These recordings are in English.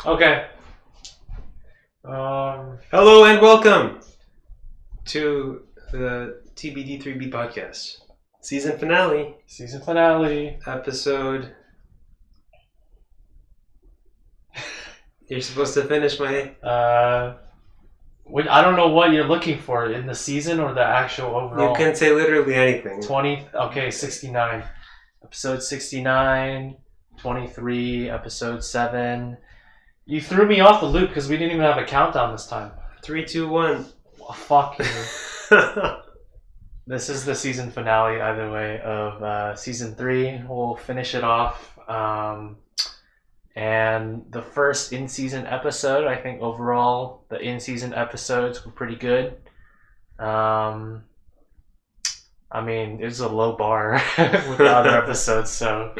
Okay. Hello and welcome to the TBD3B podcast. Season finale. Episode. You're supposed to finish my... I don't know what you're looking for in the season or the actual overall. You can say literally anything. 69. Episode 69, 23, episode 7. You threw me off the loop because we didn't even have a countdown this time. 3, 2, 1. Well, fuck you. This is the season finale, either way, of season 3. We'll finish it off. And the first in-season episode, I think overall, the in-season episodes were pretty good. I mean, it was a low bar with the other episodes, so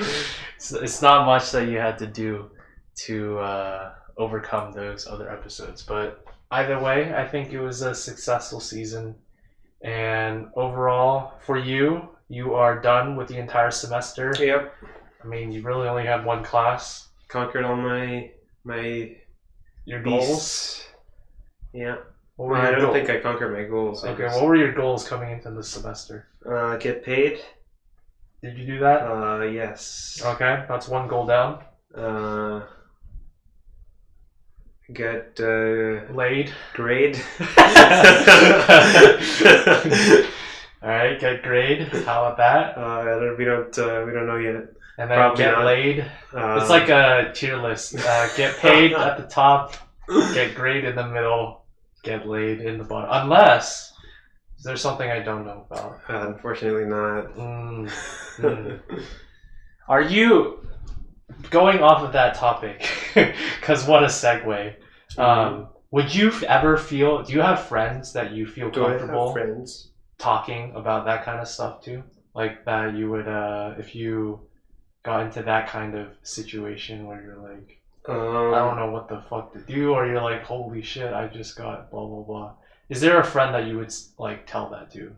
it's not much that you had to do to overcome those other episodes. But either way, I think it was a successful season. And overall, for you, you are done with the entire semester. Yep. I mean, you really only had one class. Conquered all my your beasts. Goals. Yeah. I don't think I conquered my goals. Okay, what were your goals coming into this semester? Get paid. Did you do that? Yes. Okay, that's one goal down. Get laid. Grade. Alright, get grade. How about that? We don't know yet. And then Probably get not. Laid. It's like a tier list. Get paid at the top, get grade in the middle, get laid in the bottom. Unless there's something I don't know about. Unfortunately not. Are you going off of that topic? Because what a segue. Would you ever feel? Do you have friends that you feel comfortable I have friends? talking about that kind of stuff too? Like that you would, if you got into that kind of situation where you're like, I don't know what the fuck to do, or you're like, holy shit, I just got blah blah blah. Is there a friend that you would like tell that to?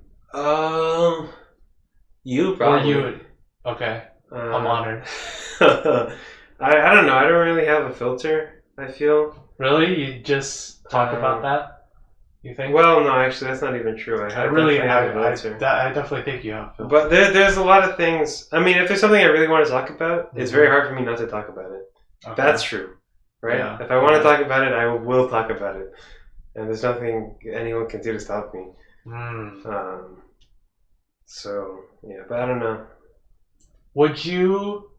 You probably. Or you would. Okay, I'm honored. I don't know. I don't really have a filter. I feel. Really, you just talk about that? You think? Well, no, actually, that's not even true. I really have a filter. I definitely think you have a filter. But there's a lot of things. I mean, if there's something I really want to talk about, it's very hard for me not to talk about it. Okay. That's true, right? Yeah. If I want to talk about it, I will talk about it, and there's nothing anyone can do to stop me. So yeah, but I don't know. Would you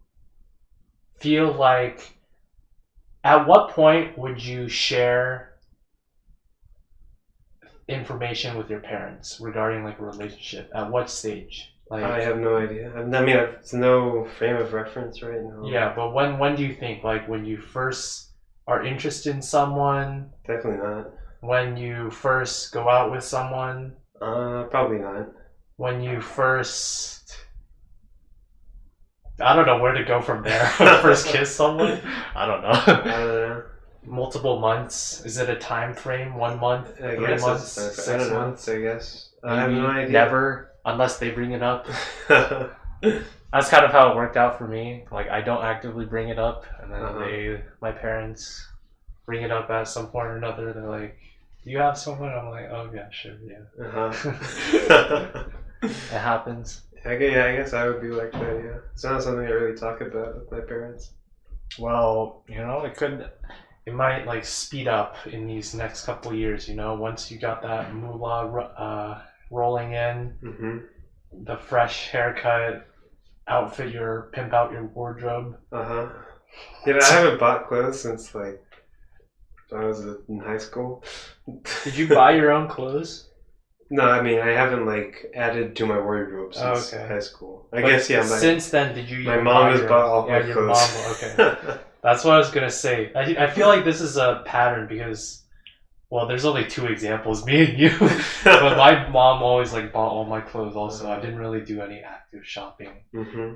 feel like? At what point would you share information with your parents regarding like a relationship? At what stage? Like, I have no idea. I mean, it's no frame of reference right now. Yeah, but when do you think? Like when you first are interested in someone? Definitely not. When you first go out with someone? Probably not. When you first... I don't know where to go from there. First kiss someone? I don't know. I don't know. Multiple months? Is it a time frame? 1 month? I 3 guess months? 6 I don't know. months? I guess. Maybe I have no idea. Never, unless they bring it up. That's kind of how it worked out for me. Like I don't actively bring it up, and then my parents bring it up at some point or another. They're like, "Do you have someone?" I'm like, "Oh yeah, sure, yeah." It happens. I guess I would be like that, yeah. It's not something I really talk about with my parents. Well, it might like speed up in these next couple of years, once you got that moolah rolling in, the fresh haircut, pimp out your wardrobe. Yeah, I haven't bought clothes since like I was in high school. Did you buy your own clothes? No, I mean I haven't like added to my wardrobe since high school. I guess yeah. Since then, did you? My mom has bought all my clothes. Mom. Okay, that's what I was gonna say. I feel like this is a pattern because, well, there's only 2 examples, me and you. But my mom always like bought all my clothes. Also, I didn't really do any active shopping,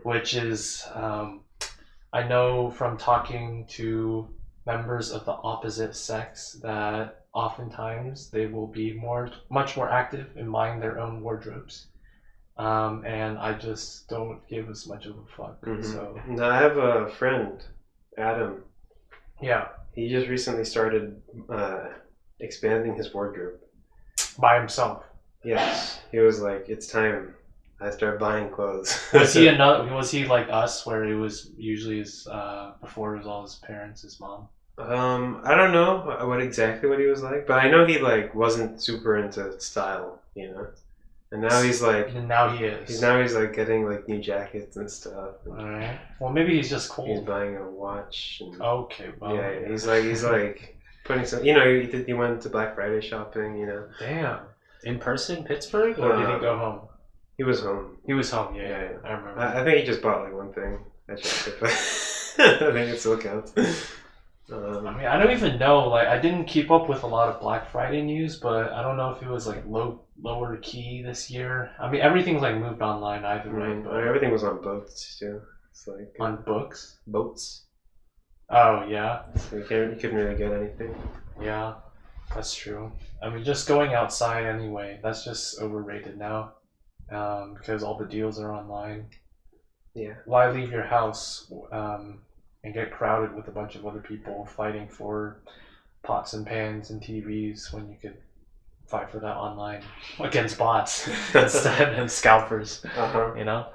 which is I know from talking to members of the opposite sex that oftentimes they will be much more active in buying their own wardrobes, and I just don't give as much of a fuck. So no, I have a friend, Adam. Yeah, He just recently started expanding his wardrobe. By himself. Yes, he was like, "It's time I start buying clothes." Was he another? Was he like us, where it was usually his before it was all his parents, his mom? I don't know what he was like, but I know he like wasn't super into style, you know. And now he's like, And now he is. he's like getting like new jackets and stuff. All right. Well, maybe he's just cold. He's buying a watch. And, Okay. Well. yeah, he's like putting some. You know, he went to Black Friday shopping. You know. Damn. In person, Pittsburgh, or did he go home? He was home. He was home. Yeah. I remember. I think he just bought like one thing. I checked it, but I think it still counts. I mean, I don't even know. Like, I didn't keep up with a lot of Black Friday news, but I don't know if it was like lower key this year. I mean, everything's like moved online either way. But everything was on boats too. It's like on books. Boats. Oh yeah. So you couldn't really get anything. Yeah, that's true. I mean, just going outside anyway. That's just overrated now, because all the deals are online. Yeah. Why leave your house? And get crowded with a bunch of other people fighting for pots and pans and TVs when you could fight for that online against bots instead and scalpers. You know.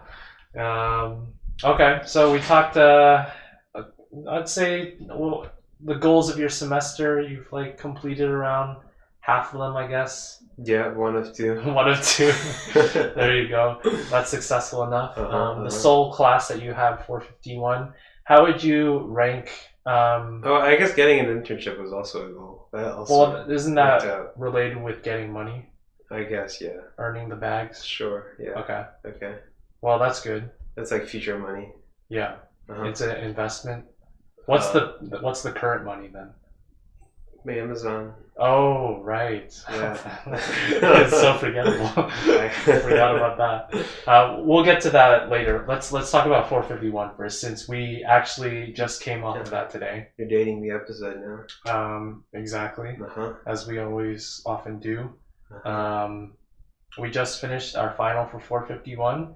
Okay, so we talked. I'd say the goals of your semester. You've like completed around half of them, I guess. Yeah, one of two. One of two. There you go. That's successful enough. The sole class that you have, 451. How would you rank? I guess getting an internship was also a goal. Well, isn't that related with getting money? I guess, yeah. Earning the bags? Sure, yeah. Okay. Well, that's good. That's like future money. Yeah. It's an investment. What's the current money then? Amazon. Oh, right. Yeah. It's so forgettable. I forgot about that. We'll get to that later. Let's talk about 451 first, since we actually just came off of that today. You're dating the episode now. Exactly. As we always often do. We just finished our final for 451.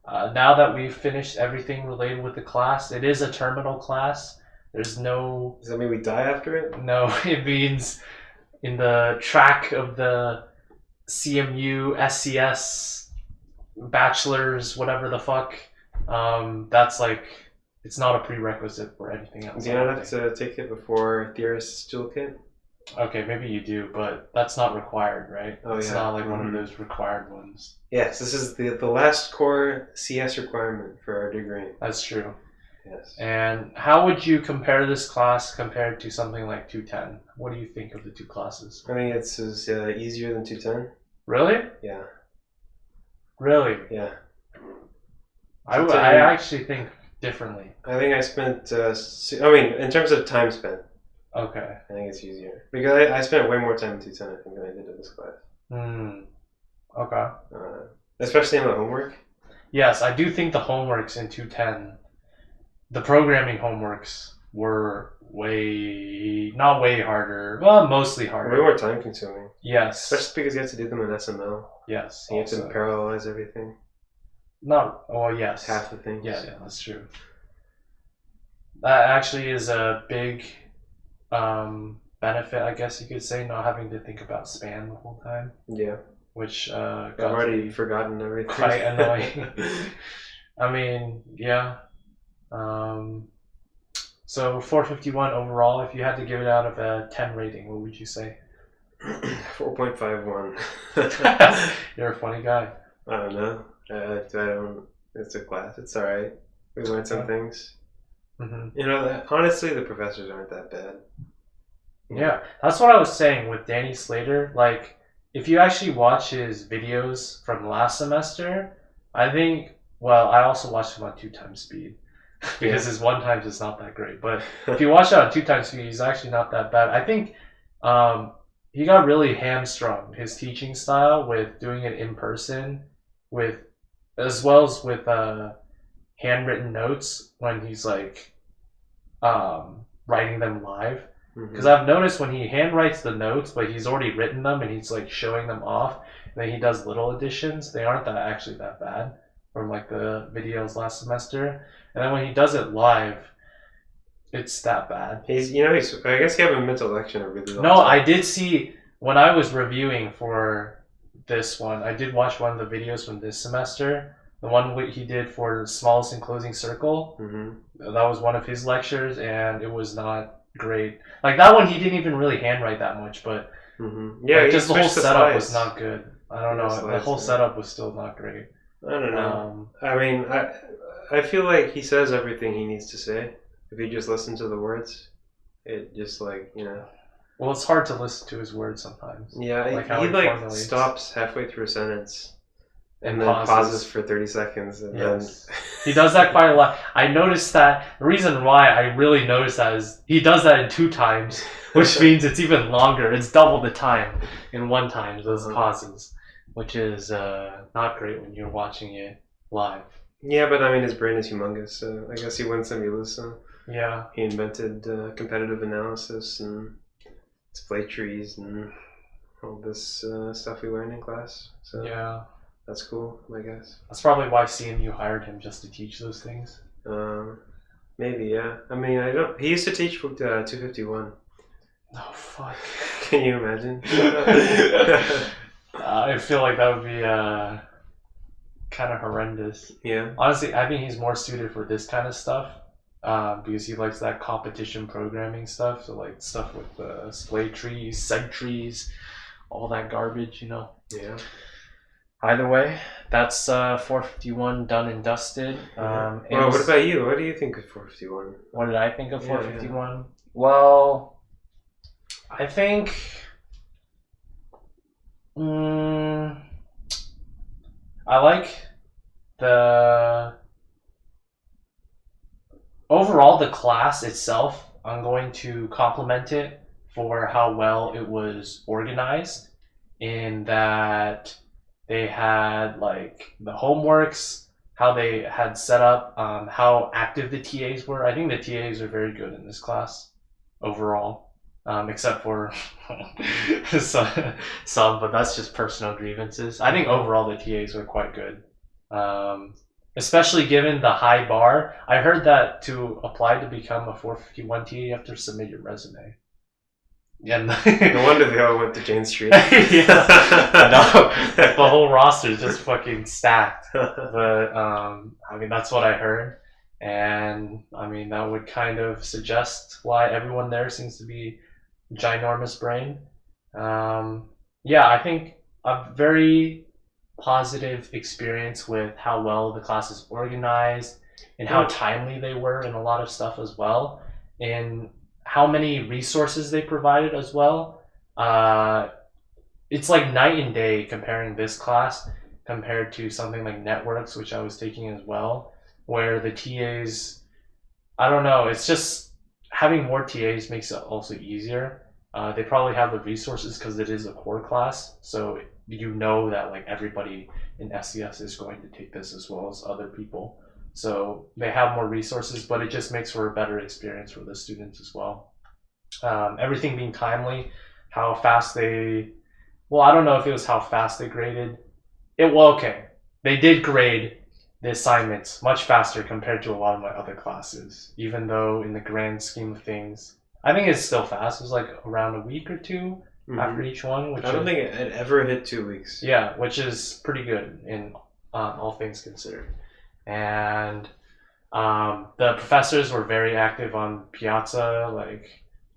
Now that we've finished everything related with the class, it is a terminal class. There's no... Does that mean we die after it? No, it means in the track of the CMU, SCS, bachelor's, whatever the fuck, that's like, it's not a prerequisite for anything else. Do you not have to take it before theorist's dual kit? Okay, maybe you do, but that's not required, right? It's not like one of those required ones. Yes, this is the last core CS requirement for our degree. That's true. Yes. And how would you compare this class compared to something like 210? What do you think of the two classes? I think it's easier than 210. Really? Yeah. Really? Yeah. I actually think differently. I think I spent, in terms of time spent. Okay. I think it's easier. Because I spent way more time in 210, I think, than I did in this class. Okay. Especially on the homework. Yes, I do think the homeworks in 210, the programming homeworks were not way harder, well, mostly harder. Way more time consuming. Yes. Especially because you have to do them in SML. Yes. And you have to parallelize everything. Yes. Half the things. Yeah, that's true. That actually is a big benefit, I guess you could say, not having to think about span the whole time. Yeah. Which I've already forgotten everything. Quite annoying. I mean, yeah. So 451 overall, if you had to give it out of a 10 rating, what would you say? 4.51. You're a funny guy. I don't know. It's a class. It's alright. We learned some things. You know, honestly, the professors aren't that bad. Yeah, that's what I was saying with Danny Slater. Like, if you actually watch his videos from last semester, I think, well, I also watched him on 2x speed because his 1x is not that great. But if you watch it on 2x speed, he's actually not that bad. I think he got really hamstrung, his teaching style, with doing it in person, as well as with handwritten notes when he's like writing them live. Because I've noticed when he handwrites the notes, but he's already written them and he's like showing them off, and then he does little additions, they aren't actually that bad from like the videos last semester. And then when he does it live, It's that bad. He's I guess he had a mental election a really long No, time. I did see when I was reviewing for this one. I did watch one of the videos from this semester. The one he did for smallest enclosing circle. Mm-hmm. That was one of his lectures, and it was not great. Like that one, he didn't even really handwrite that much, but Yeah, like, just the whole setup was slides. not good. I don't know. The whole setup was still not great. I don't know. I mean, I feel like he says everything he needs to say. If you just listen to the words, it just like Well, it's hard to listen to his words sometimes. Yeah, like he stops halfway through a sentence and then pauses for 30 seconds. And yes. Then... he does that quite a lot. I noticed that. The reason why I really noticed that is he does that in 2 times, which means it's even longer. It's double the time in 1 time, those pauses, which is not great when you're watching it live. Yeah, but I mean, his brain is humongous, so I guess he wins some, you lose some. Yeah. He invented competitive analysis and display trees and all this stuff we learned in class. So yeah. That's cool, I guess. That's probably why CMU hired him, just to teach those things. Maybe, yeah. I mean, I don't. He used to teach 251. Oh fuck! Can you imagine? I feel like that would be kind of horrendous. Yeah. Honestly, I think he's more suited for this kind of stuff because he likes that competition programming stuff. So like stuff with display trees, seg trees, all that garbage, Yeah. Either way, that's 451 done and dusted. Well, what about you? What do you think of 451? What did I think of 451? Yeah. Well, I think I like overall the class itself. I'm going to compliment it for how well it was organized, in that they had like the homeworks, how they had set up, how active the TAs were. I think the TAs are very good in this class overall, except for some, but that's just personal grievances. I think overall the TAs were quite good, especially given the high bar. I heard that to apply to become a 451 TA, you have to submit your resume. Yeah, no wonder they all went to Jane Street. Yeah, no, the whole roster is just fucking stacked. But I mean, that's what I heard, and I mean that would kind of suggest why everyone there seems to be ginormous brain. Yeah, I think a very positive experience with how well the class is organized and how timely they were in a lot of stuff as well, and how many resources they provided as well. It's like night and day comparing this class compared to something like networks, which I was taking as well, where the TAs, I don't know, it's just having more TAs makes it also easier. They probably have the resources because it is a core class, so that like everybody in SES is going to take this as well as other people. So they have more resources, but it just makes for a better experience for the students as well. Everything being timely, how fast I don't know if it was how fast they graded. Okay. They did grade the assignments much faster compared to a lot of my other classes, even though in the grand scheme of things, I think it's still fast. It was like around a week or 2 after each one. Which I don't think it ever hit 2 weeks. Yeah, which is pretty good in all things considered. And the professors were very active on Piazza.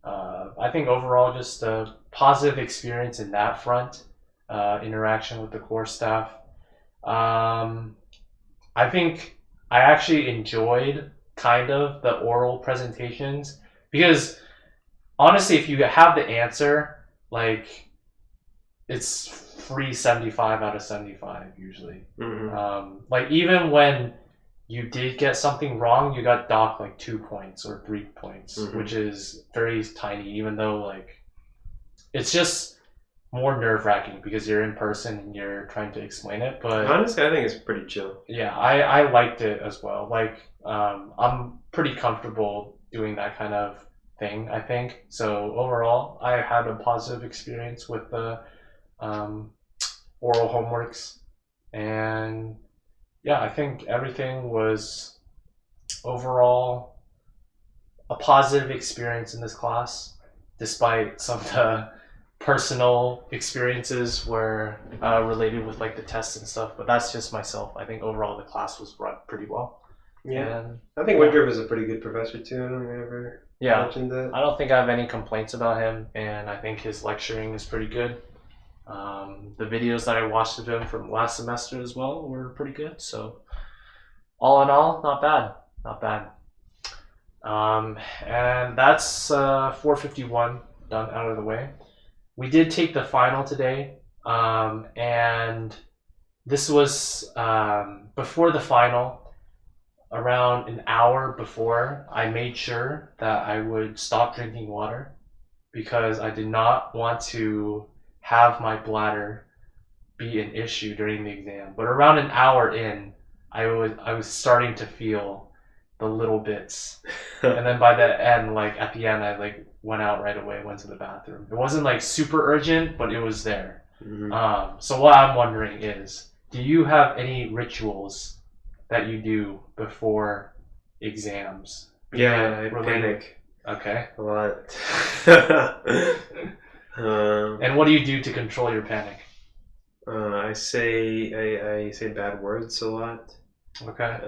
I think overall just a positive experience in that front, interaction with the core staff. I think I actually enjoyed kind of the oral presentations because honestly, if you have the answer, like it's free 75 out of 75 usually. Like even when you did get something wrong, you got docked like 2 points or 3 points, which is very tiny, even though like it's just more nerve-wracking because you're in person and you're trying to explain it. But honestly, I think it's pretty chill. Yeah, I liked it as well. Like I'm pretty comfortable doing that kind of thing, I think. So overall, I had a positive experience with the oral homeworks, and yeah, I think everything was overall a positive experience in this class, despite some of the personal experiences were related with like the tests and stuff. But that's just myself. I think overall the class was run pretty well. Yeah, And, I think Winthrop is a pretty good professor too. I don't think I ever mentioned that. I don't think I have any complaints about him, and I think his lecturing is pretty good. The videos that I watched of him from last semester as well were pretty good. So all in all, not bad. Not bad. And that's 451 done out of the way. We did take the final today, and this was before the final, around an hour before, I made sure that I would stop drinking water because I did not want to have my bladder be an issue during the exam. But around an hour in, I was starting to feel the little bits, and then by the end, like at the end, I like went out right away, went to the bathroom. It wasn't like super urgent, but it was there. Mm-hmm. So what I'm wondering is, do you have any rituals that you do before exams? Yeah, I panic. Okay. A lot. And what do you do to control your panic? I say bad words a lot. Okay.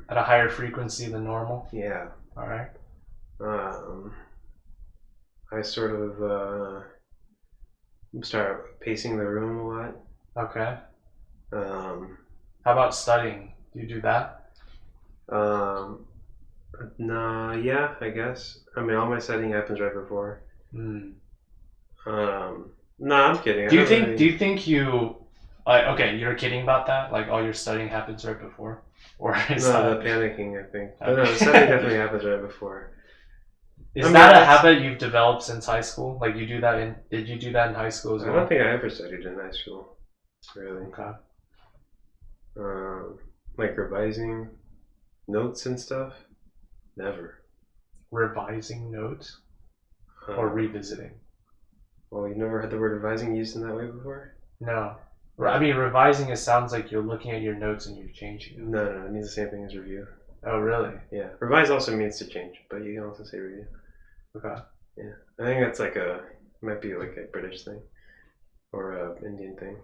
At a higher frequency than normal? Yeah. All right. I sort of start pacing the room a lot. Okay. How about studying? Do you do that? Nah, yeah, I guess. I mean, all my studying happens right before. No, I'm kidding. Do you think you okay, you're kidding about that? Like all your studying happens right before? Or is the panicking, I think. But no, the studying definitely happens right before. Is that a habit you've developed since high school? Like you do that did you do that in high school as well? I don't think I ever studied in high school. Really. Okay. Like revising notes and stuff? Never. Revising notes? Or revisiting? Well, you never heard the word revising used in that way before? No. I mean, revising, it sounds like you're looking at your notes and you're changing them. No, it means the same thing as review. Oh, really? Yeah. Revise also means to change, but you can also say review. Okay. Yeah. I think that's might be like a British thing. Or a Indian thing.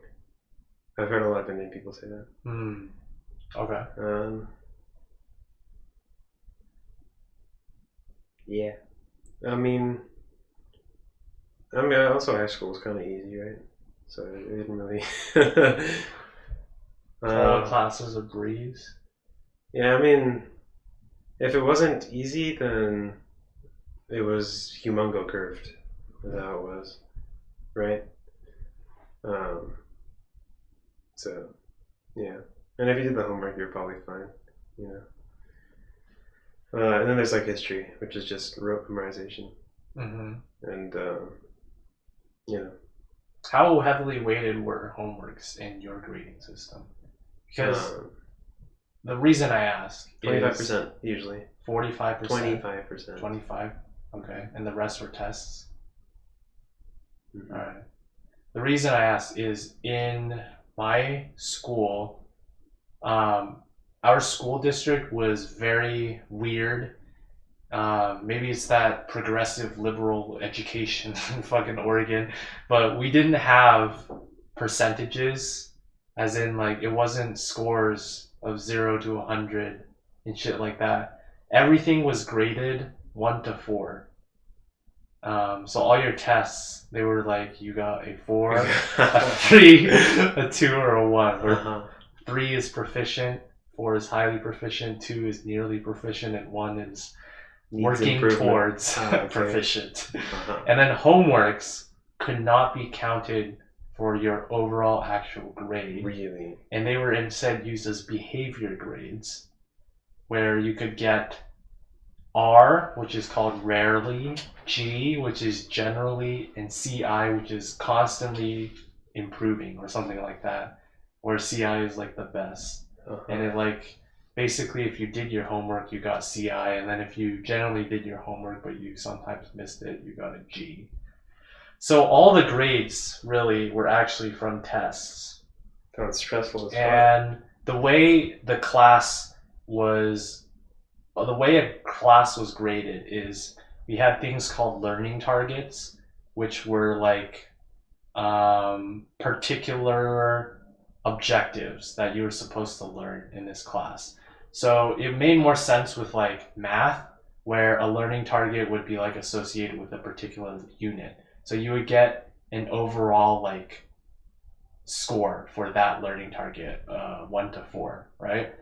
I've heard a lot of Indian people say that. Okay. Yeah. I mean, also high school was kind of easy, right? So it didn't really. All classes a breeze. Yeah, I mean, if it wasn't easy, then it was humongo curved. Is how it was, right? So, yeah. And if you did the homework, you're probably fine, you know. And then there's like history, which is just rote memorization. Mm-hmm. And, you know. How heavily weighted were homeworks in your grading system? Because the reason I ask 25% usually. 45%? 25%. 25? Okay. And the rest were tests? Mm-hmm. All right. The reason I ask is in my school, our school district was very weird. Maybe it's that progressive liberal education in fucking Oregon, but we didn't have percentages, as in like it wasn't scores of 0 to 100 and shit like that. Everything was graded 1 to 4. So all your tests, they were like you got a 4, a 3, a 2, or a 1. Where 3 is proficient, 4 is highly proficient, 2 is nearly proficient, and 1 is working towards proficient. And then homeworks could not be counted for your overall actual grade. Really? And they were instead used as behavior grades, where you could get R, which is called rarely, G, which is generally, and CI, which is constantly improving or something like that, where CI is like the best. And it like basically if you did your homework you got CI, and then if you generally did your homework but you sometimes missed it, you got a G. So all the grades really were actually from tests. Sounds stressful as fuck. And the way the class was the way a class was graded is we had things called learning targets, which were like particular objectives that you were supposed to learn in this class. So it made more sense with like math, where a learning target would be like associated with a particular unit. So you would get an overall like score for that learning target, 1 to 4, right?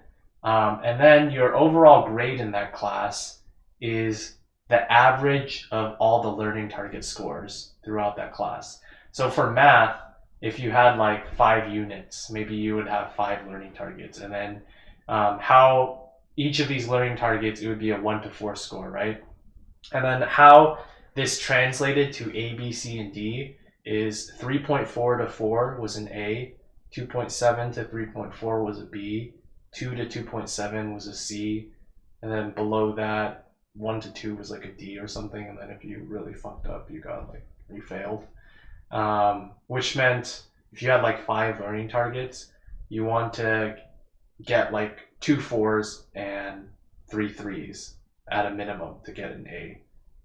And then your overall grade in that class is the average of all the learning target scores throughout that class. So for math, if you had like 5 units, maybe you would have 5 learning targets. And then how each of these learning targets, it would be a 1 to 4 score, right? And then how this translated to A, B, C, and D is 3.4 to 4 was an A, 2.7 to 3.4 was a B, 2 to 2.7 was a C, and then below that, 1 to 2 was like a D or something. And then if you really fucked up, you failed. Which meant if you had like 5 learning targets, you want to get like 2 4s and 3 3s at a minimum to get an A.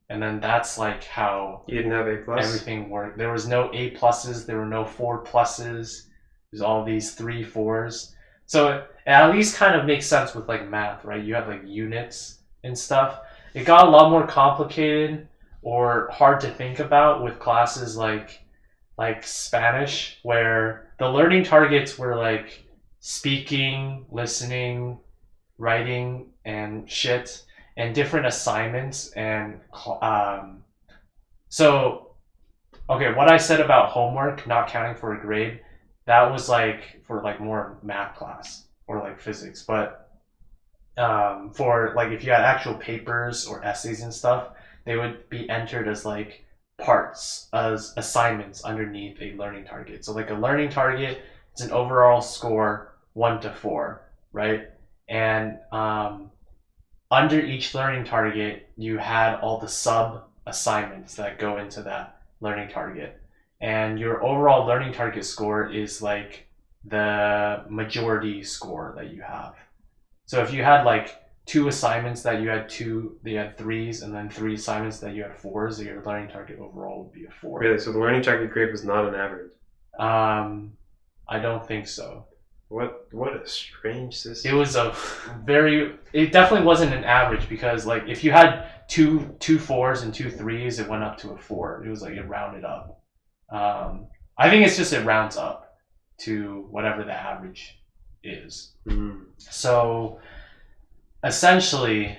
And then that's like how You didn't have A plus? everything worked. There was no A pluses, there were no 4 pluses. There's all these 3 4s. So it at least kind of makes sense with like math, right? You have like units and stuff. It got a lot more complicated or hard to think about with classes like Spanish, where the learning targets were like speaking, listening, writing, and shit, and different assignments. And so, okay, what I said about homework not counting for a grade, that was like for like more math class or like physics. But for like if you had actual papers or essays and stuff, they would be entered as like parts, as assignments underneath a learning target. So like a learning target, it's an overall score 1 to 4, right? And under each learning target, you had all the sub assignments that go into that learning target. And your overall learning target score is like the majority score that you have. So if you had like 2 assignments that you had 3s, and then 3 assignments that you had 4s, your learning target overall would be a 4. Really? So the learning target grade was not an average? I don't think so. What a strange system. It was it definitely wasn't an average, because like if you had two 4s and 2 3s, it went up to a 4. It was like it rounded up. I think it's just it rounds up to whatever the average is. So essentially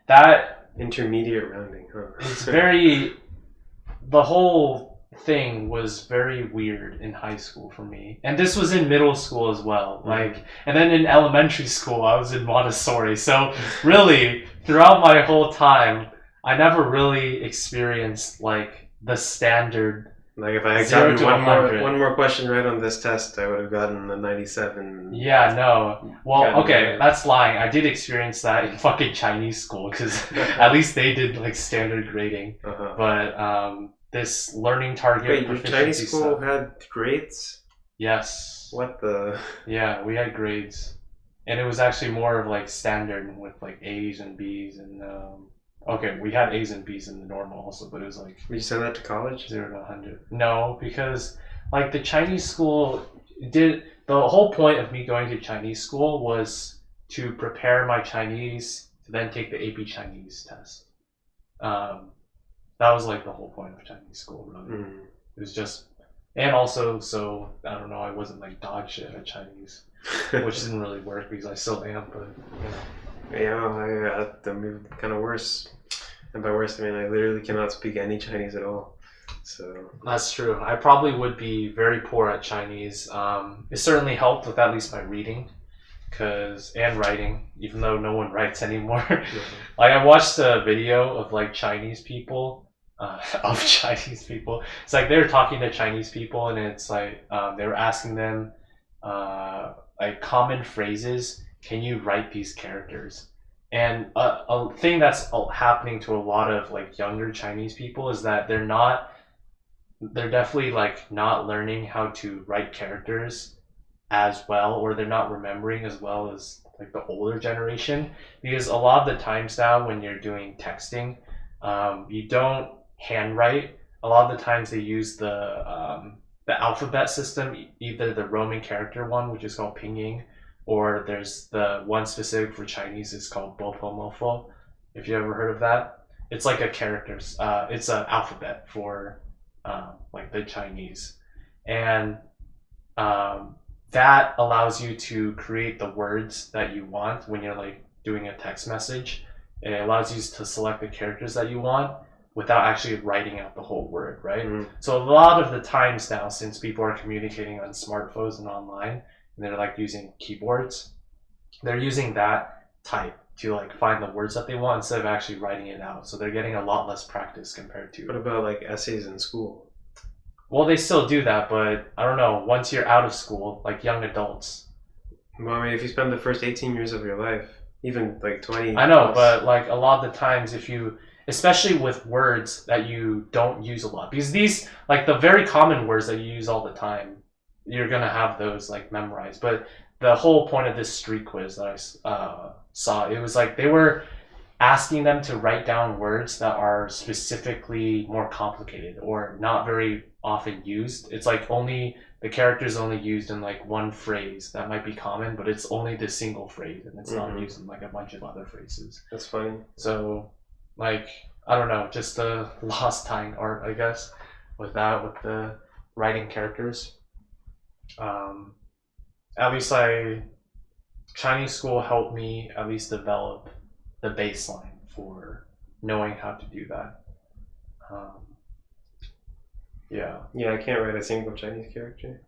that intermediate rounding, huh? It's the whole thing was very weird in high school for me, and this was in middle school as well. Like, and then in elementary school I was in Montessori, so really throughout my whole time I never really experienced like the standard. Like if I had gotten one more question right on this test, I would have gotten a 97. Yeah, no. Well, okay, that's lying. I did experience that in fucking Chinese school, because at least they did like standard grading. But this learning target. Wait, your Chinese school had grades? Yes. What the? Yeah, we had grades, and it was actually more of like standard with like A's and B's and. Okay, we had A's and B's in the normal also, but it was like... Did you send that to college? 0 to 100. No, because like the Chinese school the whole point of me going to Chinese school was to prepare my Chinese to then take the AP Chinese test. That was like the whole point of Chinese school, really. It was just... And also, so, I don't know, I wasn't like dog shit at Chinese, which didn't really work because I still am, but, you know. Yeah, I'm kind of worse. And by worse, I mean I literally cannot speak any Chinese at all. So that's true. I probably would be very poor at Chinese. It certainly helped with at least my reading, and writing, even though no one writes anymore. Like I watched a video of like Chinese people, It's like they were talking to Chinese people, and it's like they were asking them like common phrases. Can you write these characters? And a thing that's happening to a lot of like younger Chinese people is that they're definitely like not learning how to write characters as well, or they're not remembering as well as like the older generation, because a lot of the times now when you're doing texting, you don't handwrite. A lot of the times they use the alphabet system, either the Roman character one, which is called pinyin, or there's the one specific for Chinese, it's called bopomofo. If you ever heard of that, it's like a characters. It's an alphabet for like the Chinese, and that allows you to create the words that you want when you're like doing a text message. It allows you to select the characters that you want without actually writing out the whole word, right? Mm-hmm. So a lot of the times now, since people are communicating on smartphones and online, and they're like using keyboards, they're using that type to like find the words that they want instead of actually writing it out. So they're getting a lot less practice compared to. What about like essays in school? Well, they still do that, but I don't know. Once you're out of school, like young adults. Well, I mean, if you spend the first 18 years of your life, even like 20. I know, but like a lot of the times, if you, especially with words that you don't use a lot, because these, like the very common words that you use all the time, you're gonna have those like memorized. But the whole point of this street quiz that I saw, it was like they were asking them to write down words that are specifically more complicated or not very often used. It's like only the character's only used in like one phrase that might be common, but it's only the single phrase and it's not used in like a bunch of other phrases. That's funny. So like, I don't know, just a lost time art, I guess, with that, with the writing characters. At least Chinese school helped me at least develop the baseline for knowing how to do that. Yeah. Yeah, I can't write a single Chinese character.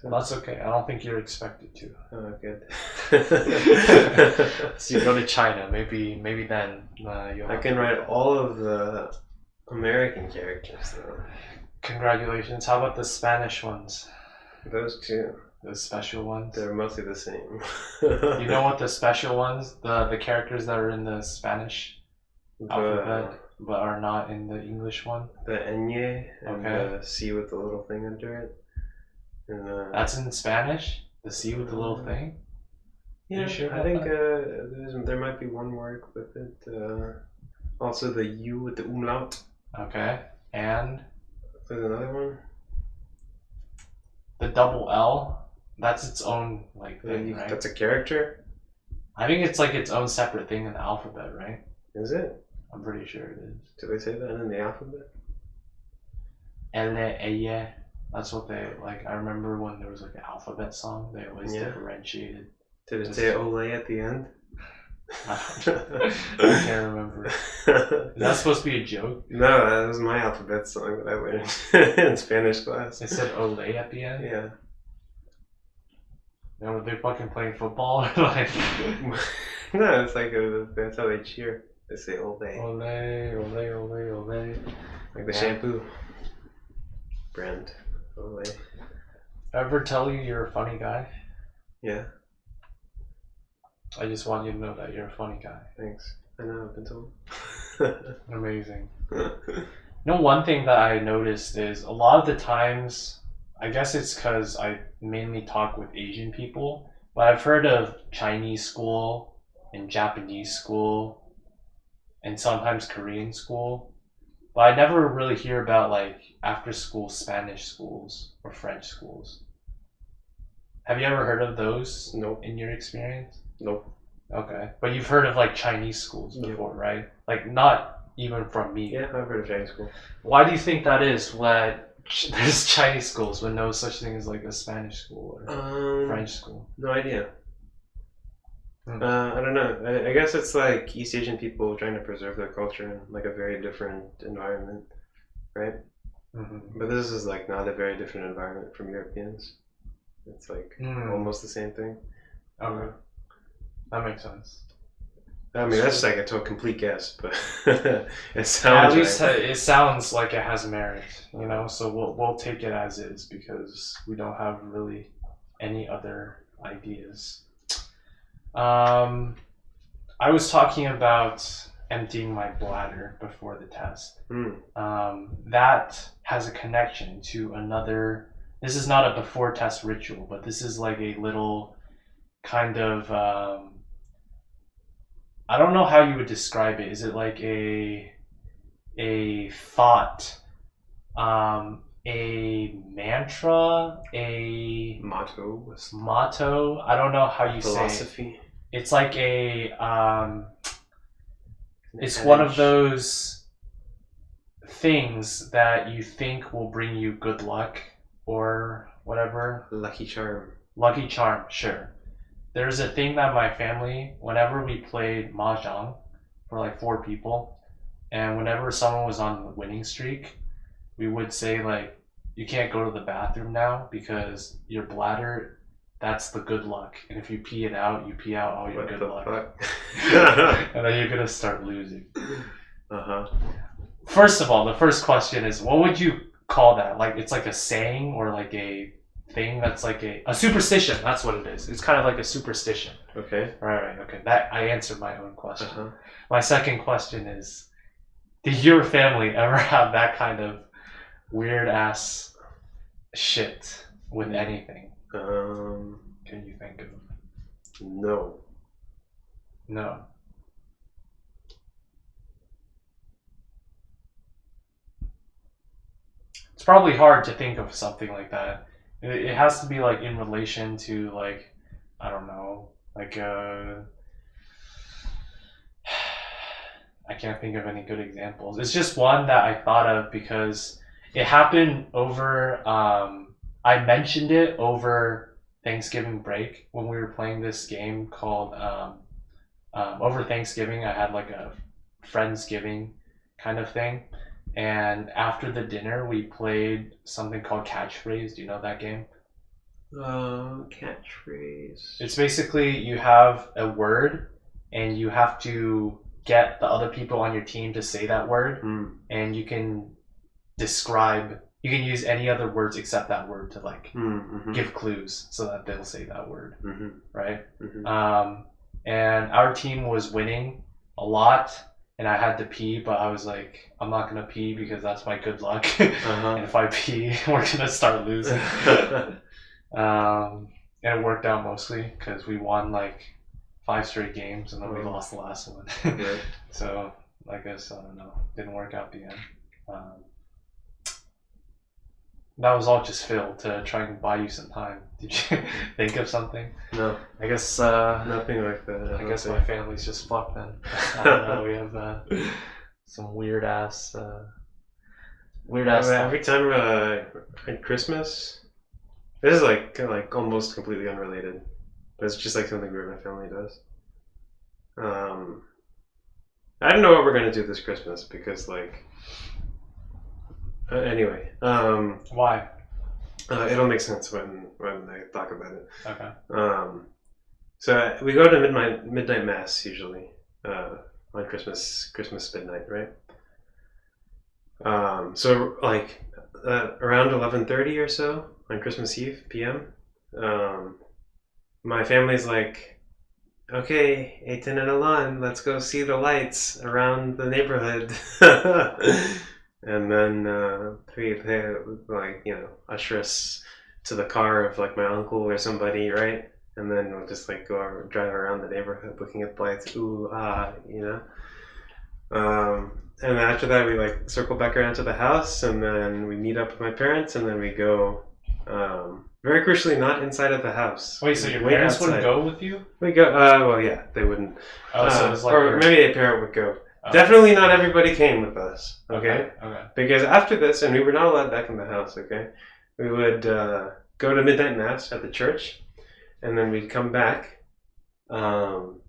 So. Well, that's okay. I don't think you're expected to. Oh, good. So you go to China, maybe then you'll. I can write all of the American characters though. Congratulations. How about the Spanish ones? Those two. Those special ones? They're mostly the same. You know what the special ones, the characters that are in the Spanish alphabet, but are not in the English one? The Enye and the C with the little thing under it. And, that's in Spanish? The C with the little thing? Yeah, sure I think there might be one word with it. Also the U with the umlaut. Okay, and? There's another one. The double L? That's its own like thing, right? That's a character? I think it's like its own separate thing in the alphabet, right? Is it? I'm pretty sure it is. Do they say that in the alphabet? L, E, that's what they like. I remember when there was like an alphabet song, they always differentiated. Did it say ole at the end? I can't remember. Is that supposed to be a joke? No, that was my alphabet song that I learned in Spanish class. It said ole at the end? Yeah. Now were they fucking playing football? Like no, it's like that's how they cheer. They say ole. Ole, ole, ole, ole. Like the shampoo brand. Ole. Ever tell you you're a funny guy? Yeah. I just want you to know that you're a funny guy. Thanks. I know, I've been told. Amazing. You know, one thing that I noticed is a lot of the times, I guess it's because I mainly talk with Asian people, but I've heard of Chinese school and Japanese school and sometimes Korean school, but I never really hear about like after school Spanish schools or French schools. Have you ever heard of those? Nope. In your experience? Nope. Okay. But you've heard of like Chinese schools before, right? Like not even from me. Yeah, I've heard of Chinese school. Why do you think that is? That there's Chinese schools but no such thing as like a Spanish school or French school? No idea. I don't know. I guess it's like East Asian people trying to preserve their culture in like a very different environment, right? Mm-hmm. But this is like not a very different environment from Europeans. It's like almost the same thing. Okay. That makes sense. I mean, that's like a complete guess, but it sounds. At least it sounds like it has merit, you know. So we'll take it as is because we don't have really any other ideas. I was talking about emptying my bladder before the test. That has a connection to another. This is not a before test ritual, but this is like a little kind of I don't know how you would describe it. Is it like a thought, a mantra, a motto? I don't know how you philosophy. say it. It's like it's one of those things that you think will bring you good luck or whatever. Lucky charm. Lucky charm, sure. There's a thing that my family, whenever we played mahjong for like 4 people, and whenever someone was on the winning streak, we would say like, you can't go to the bathroom now because your bladder, that's the good luck. And if you pee it out, you pee out all your good luck. And then you're going to start losing. Uh-huh. First of all, the first question is, what would you call that? Like, it's like a saying or like a thing that's like a superstition. That's what it is. It's kind of like a superstition. Okay. Right. Okay. That I answered my own question. Uh-huh. My second question is, did your family ever have that kind of weird ass shit with anything? Can you think of? No. No. It's probably hard to think of something like that. It has to be like in relation to like, I don't know, like I can't think of any good examples. It's just one that I thought of because it happened over I mentioned it over Thanksgiving break when we were playing this game called over Thanksgiving. I had like a Friendsgiving kind of thing. And after the dinner, we played something called catchphrase. Do you know that game? Catchphrase. It's basically you have a word and you have to get the other people on your team to say that word. And you can you can use any other words except that word to like give clues so that they'll say that word. Right? And our team was winning a lot. And I had to pee, but I was like, I'm not going to pee because that's my good luck. And if I pee, we're going to start losing. And it worked out mostly because we won like 5 straight games and then we lost the last one. So I guess, I don't know, didn't work out the end. That was all just Phil to try and buy you some time. Did you think of something? No. I guess nothing like that. I guess my family's just fucked then. I don't know. We have some weird ass. Every time at Christmas, this is like kind of like almost completely unrelated, but it's just like something weird my family does. I don't know what we're gonna do this Christmas because like. Anyway. Why? It'll make sense when I talk about it. Okay. So we go to midnight mass usually on Christmas midnight, right? So like around 11:30 or so on Christmas Eve p.m. My family's like, okay, Eitan and Alan, let's go see the lights around the neighborhood. And then they like, you know, usher us to the car of like my uncle or somebody, right? And then we'll just like drive around the neighborhood looking at the lights, ooh, ah, you know. And then after that we like circle back around to the house and then we meet up with my parents and then we go, very crucially not inside of the house. Wait, so your parents wouldn't go with you? We go, well yeah, they wouldn't. Oh, so it was like or maybe a parent would go. Definitely not everybody came with us, okay? Because after this, and we were not allowed back in the house, okay? We would go to midnight mass at the church, and then we'd come back, and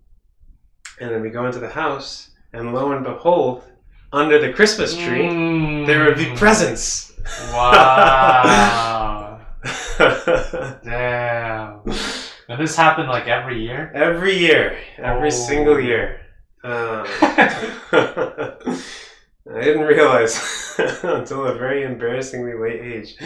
then we go into the house, and lo and behold, under the Christmas tree, there would be presents. Wow. Damn. And this happened like every year? Every year. Every single year. I didn't realize until a very embarrassingly late age.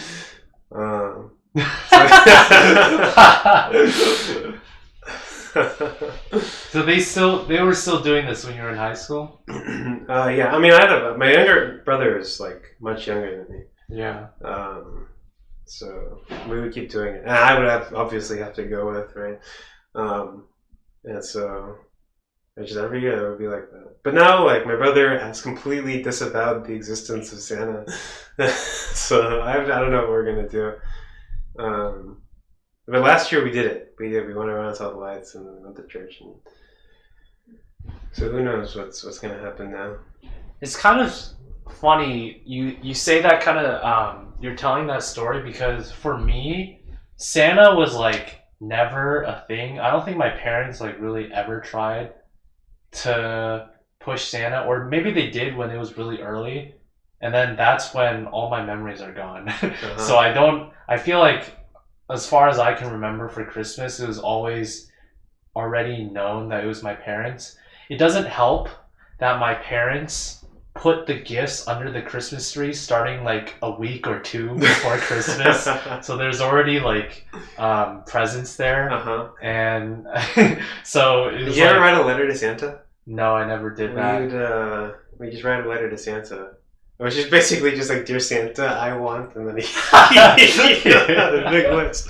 So they were still doing this when you were in high school? Yeah, I mean, my younger brother is like much younger than me. Yeah. So we would keep doing it, and I would obviously have to go with, right? And so Which is every year it would be like that. But now, like, my brother has completely disavowed the existence of Santa. So I don't know what we're going to do. But last year we did it. We went around, saw the lights, and then went to church. And so who knows what's going to happen now. It's kind of funny you say that kind of you're telling that story, because for me, Santa was like never a thing. I don't think my parents like really ever tried to push Santa, or maybe they did when it was really early, and then that's when all my memories are gone. So I feel like, as far as I can remember, for Christmas it was always already known that it was my parents. It doesn't help that my parents put the gifts under the Christmas tree starting like a week or two before Christmas. So there's already like presents there. And so it was. Did you ever write a letter to Santa? No, I never did that. We just write a letter to Santa. Which is basically just like, "Dear Santa, I want," and then he had a big list.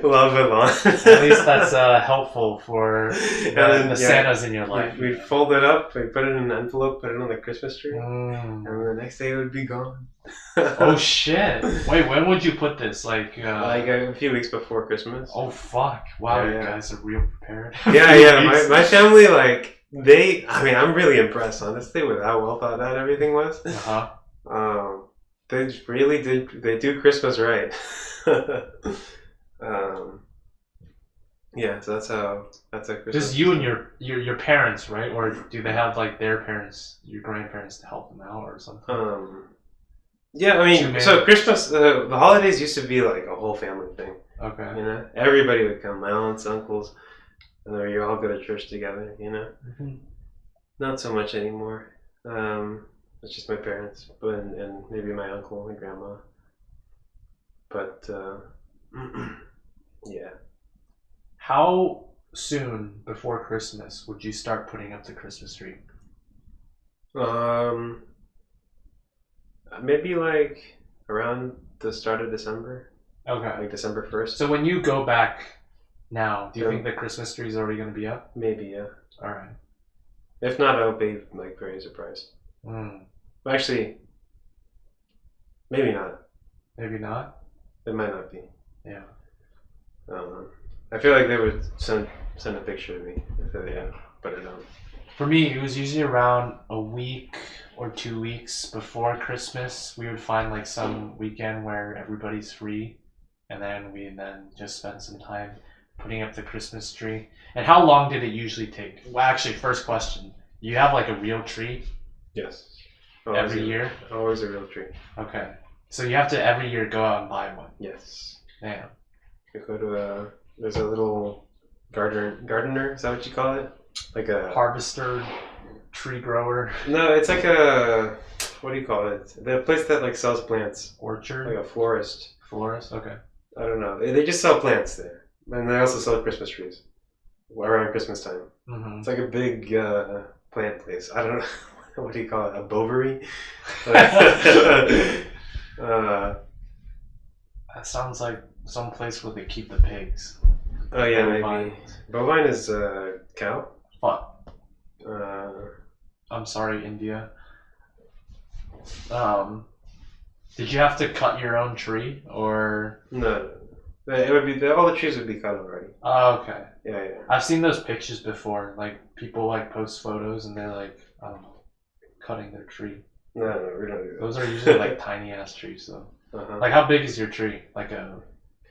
Love it on. At least that's helpful for the Santas in your life. We'd fold it up, we'd put it in an envelope, put it on the Christmas tree, and the next day it would be gone. Oh shit! Wait, when would you put this? Like a few weeks before Christmas. Oh fuck! Wow, you guys are real prepared. Yeah. My family, like, I'm really impressed, honestly, with how well thought out everything was. They really did. They do Christmas right. So that's how Christmas. Just you and your parents, right? Or do they have like their parents, your grandparents, to help them out or something? So Christmas, the holidays used to be like a whole family thing. Okay. You know, everybody would come, my aunts, uncles. And then you all go to church together, you know. Not so much anymore. It's just my parents, and maybe my uncle and grandma. But yeah. How soon before Christmas would you start putting up the Christmas tree? Maybe like around the start of December. Okay. Like December 1st. So when you go back now, do you think the Christmas tree is already going to be up? Maybe, yeah. All right. If not, I'll be like very surprised. Actually, maybe not. Maybe not? It might not be. Yeah. I feel like they would send a picture of me if they but I don't. For me, it was usually around a week or 2 weeks before Christmas. We would find like some weekend where everybody's free, and then we just spend some time putting up the Christmas tree. And how long did it usually take? Well, actually, first question. You have like a real tree? Yes. Every year? Always a real tree. Okay. So you have to every year go out and buy one? Yes. Damn. You go to there's a little gardener, is that what you call it? Like a harvester, tree grower? No, it's like what do you call it? The place that like sells plants. Orchard? Like a florist. Florist? Okay. I don't know. They just sell plants there. And they also sell Christmas trees around Christmas time. It's like a big plant place. I don't know. What do you call it? A bovary? That sounds like some place where they keep the pigs. Oh yeah, maybe. Bovine is cow. Fuck. I'm sorry, India. Did you have to cut your own tree, or? No. It would be all the trees would be cut already. Oh, okay. Yeah. I've seen those pictures before. Like people like post photos and they're like, I don't know, cutting their tree. No, we don't do that. Those are usually like tiny ass trees, though. Like, how big is your tree? Like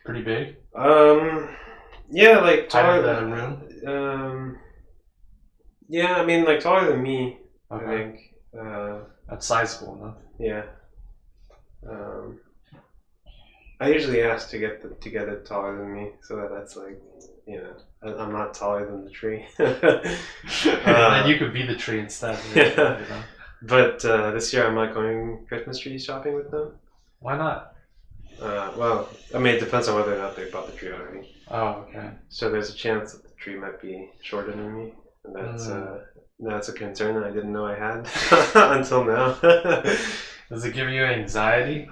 pretty big? Yeah, like taller than the room. Yeah, I mean, like taller than me. Okay. I think. That's sizable enough. Yeah. I usually ask to get it taller than me, so that's like, you know, I'm not taller than the tree. Then you could be the tree instead. Yeah. You know? But this year I'm not going Christmas tree shopping with them. Why not? Well, I mean, it depends on whether or not they bought the tree already. Oh, okay. So there's a chance that the tree might be shorter than me, and that's a concern that I didn't know I had until now. Does it give you anxiety?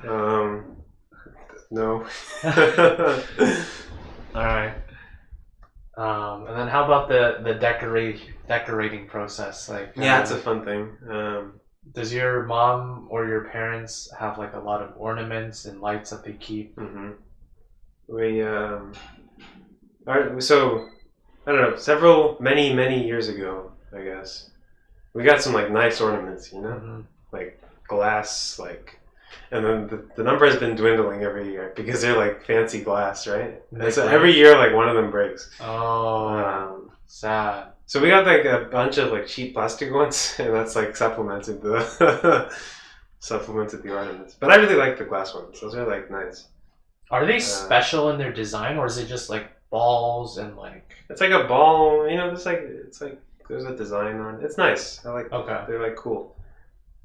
No. Alright. And then how about the decorating process? Like, Yeah, it's a fun thing. does your mom or your parents have like a lot of ornaments and lights that they keep? Mm-hmm. We so I don't know. Many years ago, I guess we got some like nice ornaments. Like glass, like. And then the number has been dwindling every year because they're like fancy glass, right? And so every year, like one of them breaks. Oh, sad. So we got like a bunch of like cheap plastic ones, and that's like supplemented the ornaments. But I really like the glass ones; those are like nice. Are they special in their design, or is it just like balls and like? It's like a ball, it's like there's a design on it. It's nice. I like. Okay. They're like cool.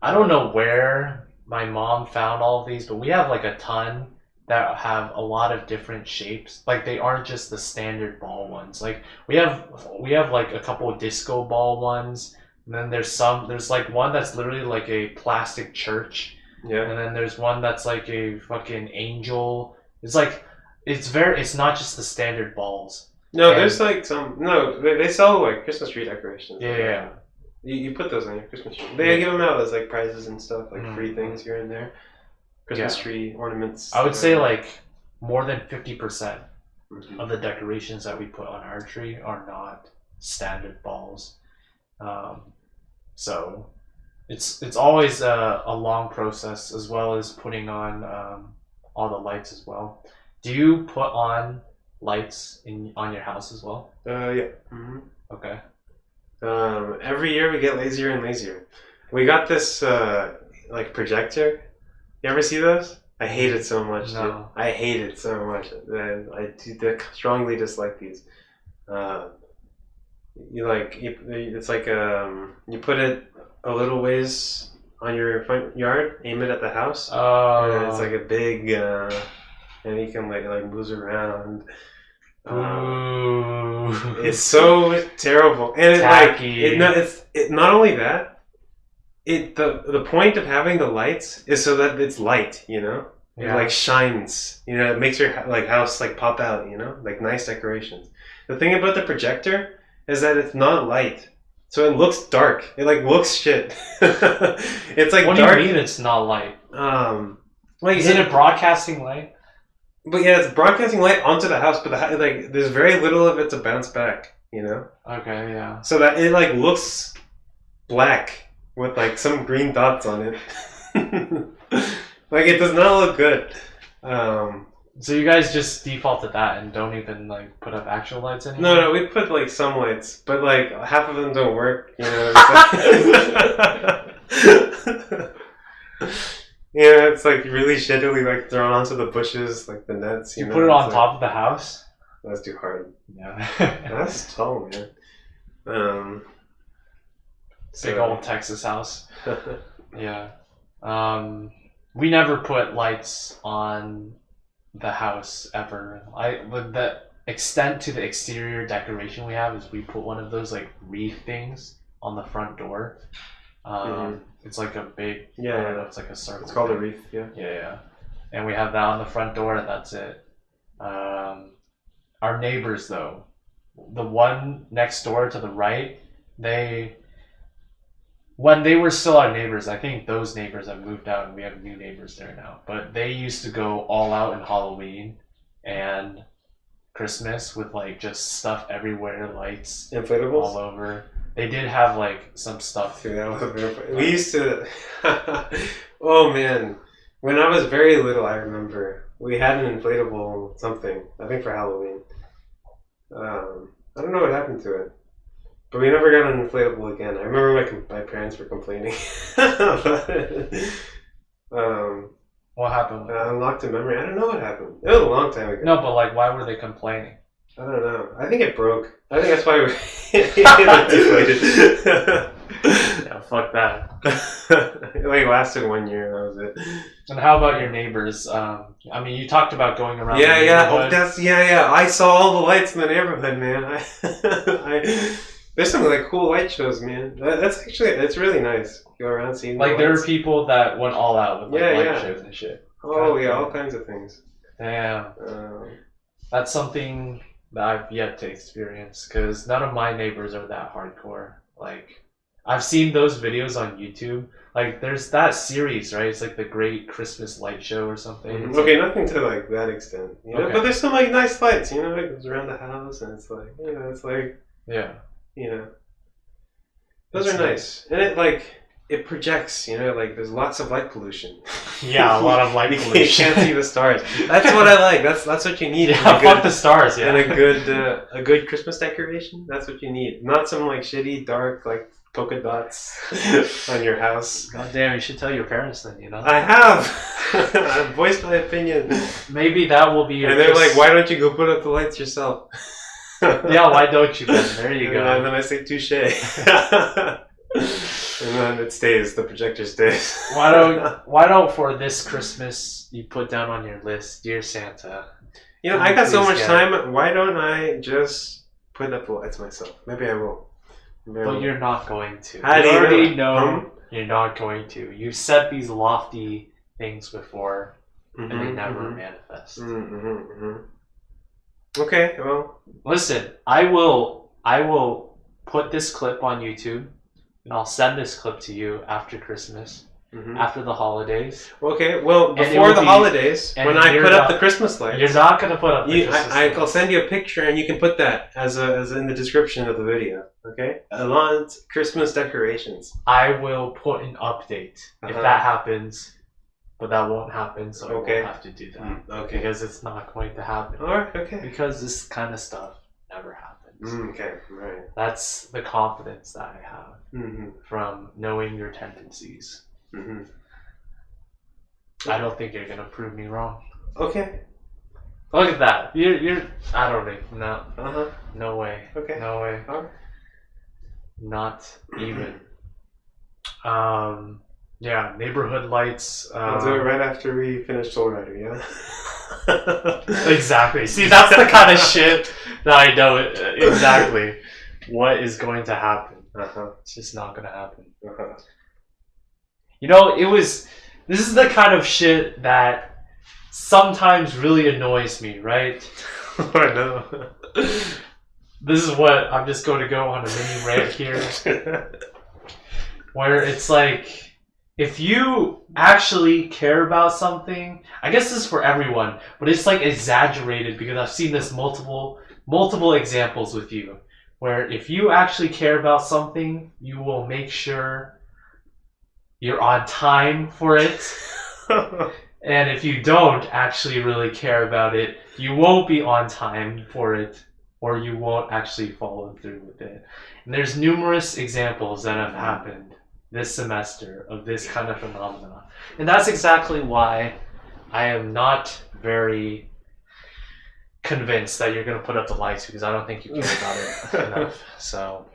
I don't know where my mom found all of these, but we have like a ton that have a lot of different shapes. Like they aren't just the standard ball ones. Like we have like a couple of disco ball ones, and then there's like one that's literally like a plastic church. Yeah. And then there's one that's like a fucking angel. It's like it's not just the standard balls. No, there's like they sell like Christmas tree decorations. Yeah. You put those on your Christmas tree. They give them out as like prizes and stuff, like free things here and there. Christmas tree ornaments. I would say like more than 50% of the decorations that we put on our tree are not standard balls. So it's always a long process, as well as putting on all the lights as well. Do you put on lights on your house as well? Yeah. Mm-hmm. Okay. Every year we get lazier and lazier. We got this like projector. You ever see those? I hate it so much, dude. I hate it so much. And I strongly dislike these. It's like you put it a little ways on your front yard, aim it at the house, and it's like a big, and you can like moves around. It's so terrible, and it's not only that. The point of having the lights is so that it's light, It like shines, it makes your like house like pop out, like nice decorations. The thing about the projector is that it's not light, so it looks dark. It like looks shit. It's like what dark. do you mean it's not light? Isn't it broadcasting light? But yeah, it's broadcasting light onto the house, but like there's very little of it to bounce back, Okay, yeah. So that it like looks black with like some green dots on it. Like it does not look good. So you guys just default to that and don't even like put up actual lights anymore? No, we put like some lights, but like half of them don't work. Yeah, it's like really shittily like thrown onto the bushes, like the nets. You put it on top of the house? That's too hard. Yeah. That's tall, man. Big old Texas house. Yeah. We never put lights on the house ever. The extent to the exterior decoration we have is we put one of those like wreath things on the front door. It's like a big, I don't know, it's like a circle. It's called a wreath, yeah. Yeah. And we have that on the front door, and that's it. Our neighbors, though, the one next door to the right, when they were still our neighbors, I think those neighbors have moved out and we have new neighbors there now. But they used to go all out in Halloween and Christmas with like just stuff everywhere, lights, inflatables all over. They did have like some stuff. Dude, we used to. Oh man, when I was very little, I remember we had an inflatable something. I think for Halloween. I don't know what happened to it. But we never got an inflatable again. I remember my parents were complaining about it. What happened? Unlocked a memory. I don't know what happened. It was a long time ago. No, but like, why were they complaining? I don't know. I think it broke. I think that's why it deflated. Yeah, fuck that. It like lasted 1 year. That was it. And how about your neighbors? I mean, you talked about going around. Yeah. I saw all the lights in the neighborhood, man. There's some like cool light shows, man. It's really nice. Go around seeing. Like there were people that went all out with like light shows and shit. Oh yeah, all kinds of things. Damn. That's something that I've yet to experience because none of my neighbors are that hardcore. Like, I've seen those videos on YouTube. Like, there's that series, right? It's like the Great Christmas Light Show or something. Mm-hmm. Okay, nothing to like that extent. You know? But there's some like nice lights, you know, it goes around the house and it's like, you know, it's like, yeah, you know, those are nice. And it projects, you know, like there's lots of light pollution. Yeah, a lot of light pollution. You can't see the stars. That's what I like. That's what you need. Yeah, fuck the stars. Yeah, and a good Christmas decoration. That's what you need. Not some like shitty dark like polka dots on your house. God damn, you should tell your parents then. You know. I have. I've voiced my opinion. Maybe that will be. And they're like, "Why don't you go put up the lights yourself?" Yeah, why don't you? Then there you go. And then I say touche. And then it stays. The projector stays. Why don't for this Christmas you put down on your list, Dear Santa? You know, I got so much time. Why don't I just put up the lights myself? Maybe I will. But you're not going to. How do you you already know you're not going to. You set these lofty things before, and they never manifest. Okay, well, listen. I will put this clip on YouTube. And I'll send this clip to you after Christmas, after the holidays. Okay, well, before the holidays, when I put up the Christmas lights. You're not going to put up the Christmas lights. I'll send you a picture and you can put that as in the description of the video, okay? Alon's Christmas decorations. I will put an update if that happens, but that won't happen, so I won't have to do that. Okay. Because it's not going to happen. Alright, okay. Because this kind of stuff never happens. Okay, right. That's the confidence that I have from knowing your tendencies. I don't think you're gonna prove me wrong. Okay. Look at that. You're. I don't think. No. No way. Okay. No way. All right. Not even. Yeah. Neighborhood lights. I'll do it right after we finish Soul Rider. Yeah. Exactly. See, that's the kind of shit that I know exactly what is going to happen. It's just not going to happen. You know, this is the kind of shit that sometimes really annoys me, right? I know. This is what I'm just going to go on a mini rant here. Where it's like, if you actually care about something, I guess this is for everyone, but it's like exaggerated because I've seen this multiple examples with you, where if you actually care about something, you will make sure you're on time for it. And if you don't actually really care about it, you won't be on time for it, or you won't actually follow through with it. And there's numerous examples that have happened this semester of this kind of phenomena. And that's exactly why I am not very convinced that you're going to put up the lights, because I don't think you care about it enough. So,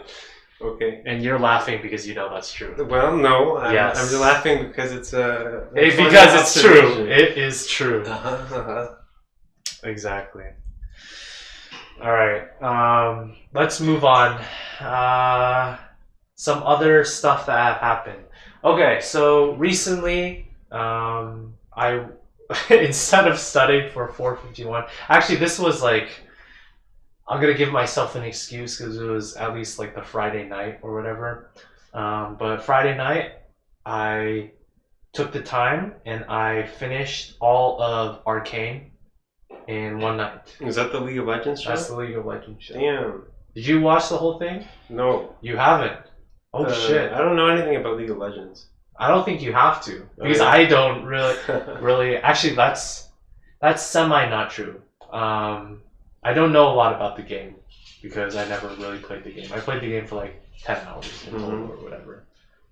okay. And you're laughing because you know that's true. Well, no. I'm just laughing because it's because it's true. It is true. Exactly. All right. Let's move on. Some other stuff that have happened. Okay, so recently, I instead of studying for 451, actually this was like, I'm gonna give myself an excuse because it was at least like the Friday night or whatever. But Friday night, I took the time and I finished all of Arcane in one night. Is that the League of Legends show? That's the League of Legends show. Damn. Did you watch the whole thing? No. You haven't? Oh shit. I don't know anything about League of Legends. I don't think you have to, because I don't really. Actually, that's semi not true. I don't know a lot about the game because I never really played the game. I played the game for like 10 hours in total or whatever.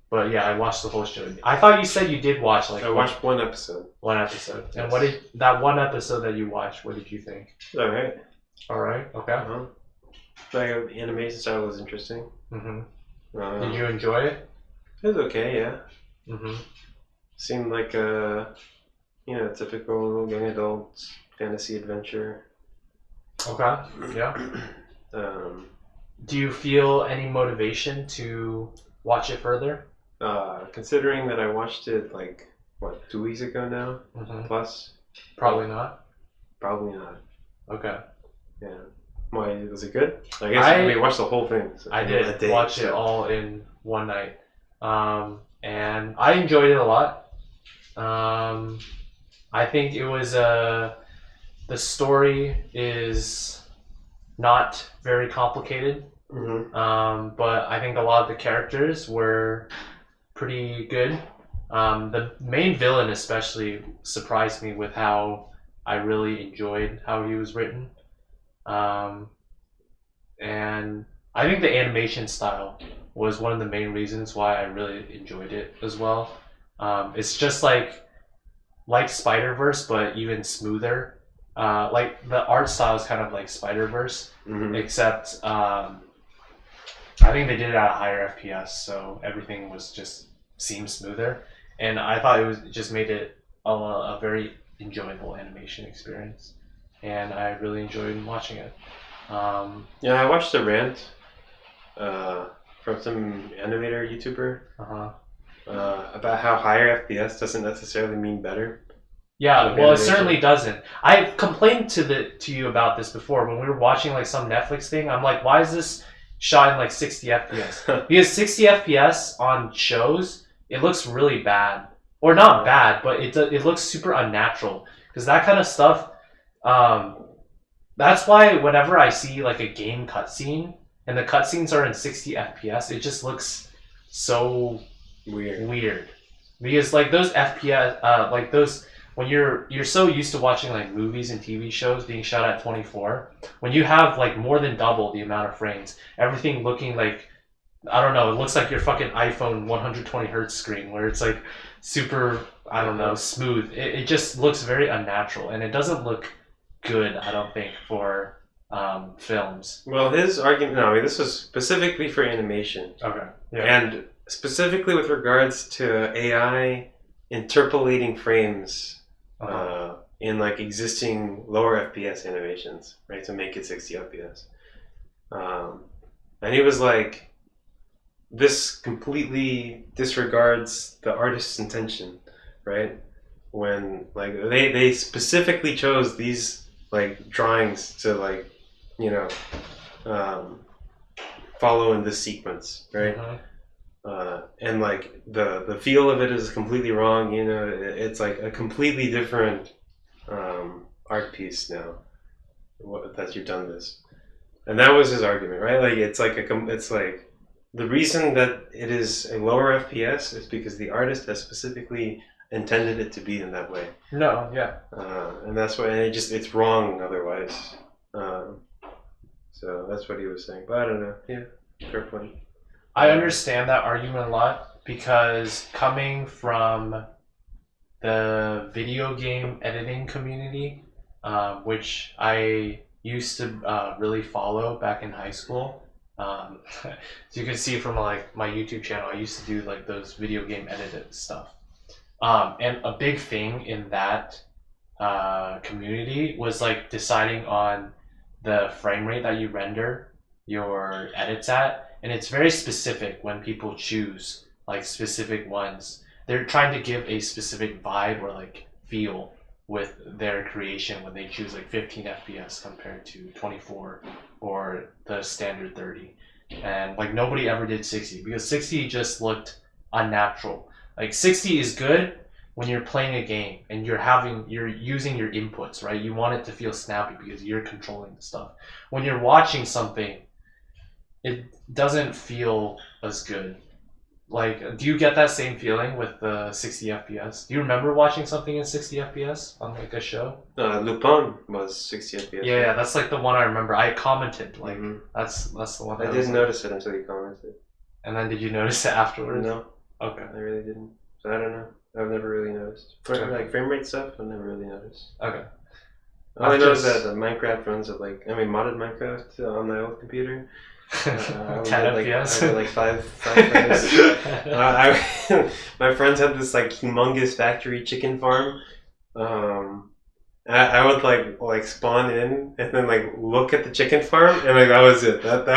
But yeah, I watched the whole show. I thought you said you did watch like. I watched one episode. One episode. Yes. And what did that one episode that you watched? What did you think? All right. All right. Okay. The animation style was interesting. Did you enjoy it? It was okay, yeah. Seemed like a, typical young adult fantasy adventure. Okay. Yeah. Do you feel any motivation to watch it further? Considering that I watched it 2 weeks ago now, plus. Probably not. Probably not. Okay. Yeah. Why was it good? I guess we watched the whole thing. So I did watch it all in one night, and I enjoyed it a lot. I think it was the story is not very complicated, but I think a lot of the characters were pretty good. The main villain especially surprised me with how I really enjoyed how he was written. And I think the animation style was one of the main reasons why I really enjoyed it as well. It's just like Spider-Verse, but even smoother. Like the art style is kind of like Spider-Verse, except I think they did it at a higher FPS, so everything seemed smoother. And I thought it just made it a very enjoyable animation experience, and I really enjoyed watching it. Yeah, I watched a rant from some animator YouTuber about how higher FPS doesn't necessarily mean better. Yeah, well, animation. It certainly doesn't. I've complained to you about this before when we were watching like some Netflix thing. I'm like, why is this shot in like 60 FPS? Because 60 FPS on shows, it looks really bad, or not bad, but it looks super unnatural. Because that kind of stuff. That's why whenever I see like a game cutscene and the cutscenes are in 60 FPS, it just looks so weird. Because like those FPS, like those when you're so used to watching like movies and TV shows being shot at 24, when you have like more than double the amount of frames, everything looking like, I don't know, it looks like your fucking iPhone 120 hertz screen where it's like super, I don't know, smooth. It just looks very unnatural, and it doesn't look good, I don't think, for films. Well, his argument, no, I mean, this was specifically for animation. Okay. Yeah. And specifically with regards to AI interpolating frames in like existing lower FPS animations, right, to make it 60 FPS. And he was like, this completely disregards the artist's intention, right? When like they specifically chose these like drawings to like, you know, follow in this sequence, right? And like the feel of it is completely wrong. You know, it's like a completely different art piece now that you've done this, and that was his argument, right? Like it's like the reason that it is a lower FPS is because the artist has specifically intended it to be in that way. No, yeah. And that's why it's wrong otherwise. So that's what he was saying. But I don't know. Yeah, fair point. I understand that argument a lot because coming from the video game editing community, which I used to really follow back in high school. As you can see from like my YouTube channel, I used to do like those video game edited stuff. And a big thing in that community was like deciding on the frame rate that you render your edits at. And it's very specific when people choose like specific ones. They're trying to give a specific vibe or like feel with their creation when they choose like 15 FPS compared to 24 or the standard 30. And like nobody ever did 60 because 60 just looked unnatural. Like 60 is good when you're playing a game and you're using your inputs, right? You want it to feel snappy because you're controlling the stuff. When you're watching something, it doesn't feel as good. Like, do you get that same feeling with the 60 FPS? Do you remember watching something in 60 FPS on like a show? Lupin was 60 FPS. Yeah, that's like the one I remember. I commented like that's the one. I didn't notice it until you commented. And then did you notice it afterwards? No. Okay. I really didn't. So I don't know. I've never really noticed. For like frame rate stuff, I've never really noticed. Okay. All I know is that Minecraft runs at like, I mean, modded Minecraft on my old computer. 10 FPS. I like five frames. My friends had this like humongous factory chicken farm. I would like spawn in and then like look at the chicken farm and like that was it. That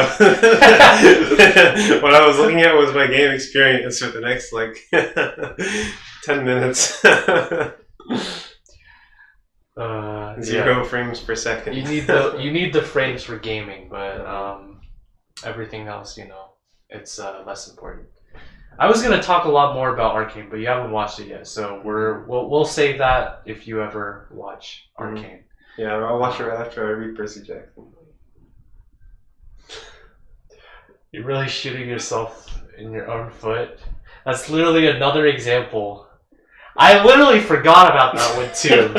what I was looking at was my game experience for the next like 10 minutes. Yeah. 0 frames per second. You need the frames for gaming, but everything else, it's less important. I was gonna talk a lot more about Arcane, but you haven't watched it yet, so we'll save that if you ever watch Arcane. Yeah, I'll watch it right after I read Percy Jackson. You're really shooting yourself in your own foot. That's literally another example. I literally forgot about that one too,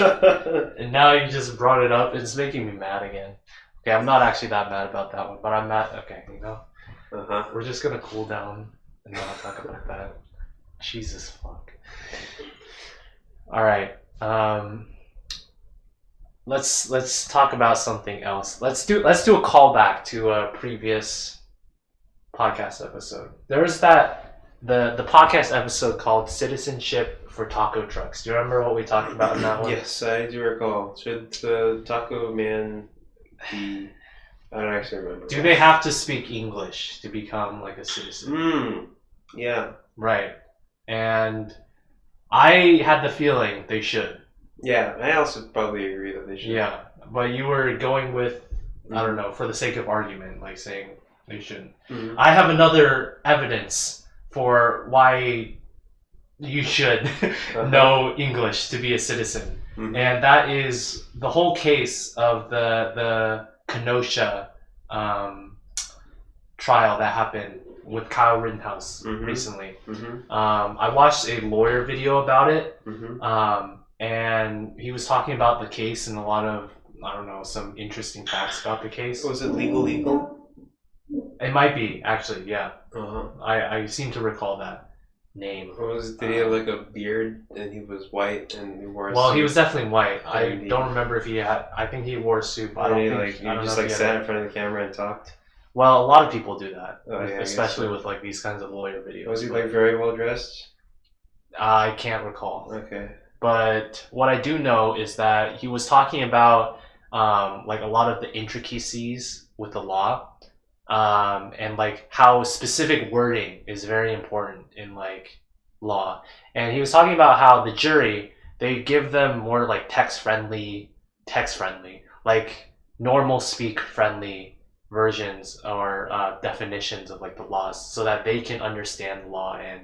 and now you just brought it up. It's making me mad again. Okay, I'm not actually that mad about that one, but I'm mad. Okay, we're just gonna cool down and not talk about that. Jesus fuck. All right. Let's talk about something else. Let's do a callback to a previous podcast episode. There was the podcast episode called Citizenship for Taco Trucks. Do you remember what we talked about in that one? Yes, I do recall. Should the taco man be... I don't actually remember. Do they have to speak English to become like a citizen? Yeah. Right. And I had the feeling they should. Yeah, I also probably agree that they should. Yeah, but you were going with, I don't know, for the sake of argument, like saying they shouldn't. I have another evidence for why you should know English to be a citizen. And that is the whole case of the Kenosha trial that happened with Kyle Rittenhouse recently. I watched a lawyer video about it, and he was talking about the case and a lot of, I don't know, some interesting facts about the case. Was it legal? It might be, actually, yeah. I seem to recall that name. Did he have like a beard and he was white and he wore a Well, suit? he was definitely white. I don't remember if he had, I think he wore a suit, but I don't think, you just like sat in front of the camera and talked? Well, a lot of people do that, especially with like these kinds of lawyer videos. Was he like very well dressed? I can't recall. Okay. But what I do know is that he was talking about like a lot of the intricacies with the law, and like how specific wording is very important in like law. And he was talking about how the jury, they give them more like text friendly, like normal speak friendly versions or definitions of like the laws, so that they can understand the law and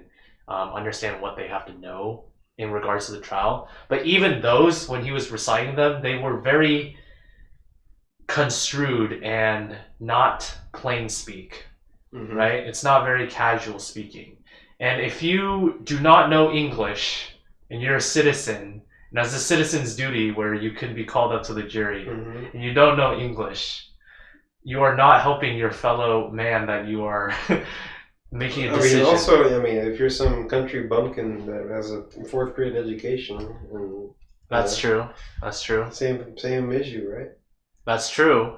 understand what they have to know in regards to the trial. But even those, when he was reciting them, they were very construed and not plain speak, right? It's not very casual speaking. And if you do not know English and you're a citizen, and as a citizen's duty where you can be called up to the jury, and you don't know English, you are not helping your fellow man that you are making a decision. If you're some country bumpkin that has a 4th grade education, that's true. Same issue, right? That's true.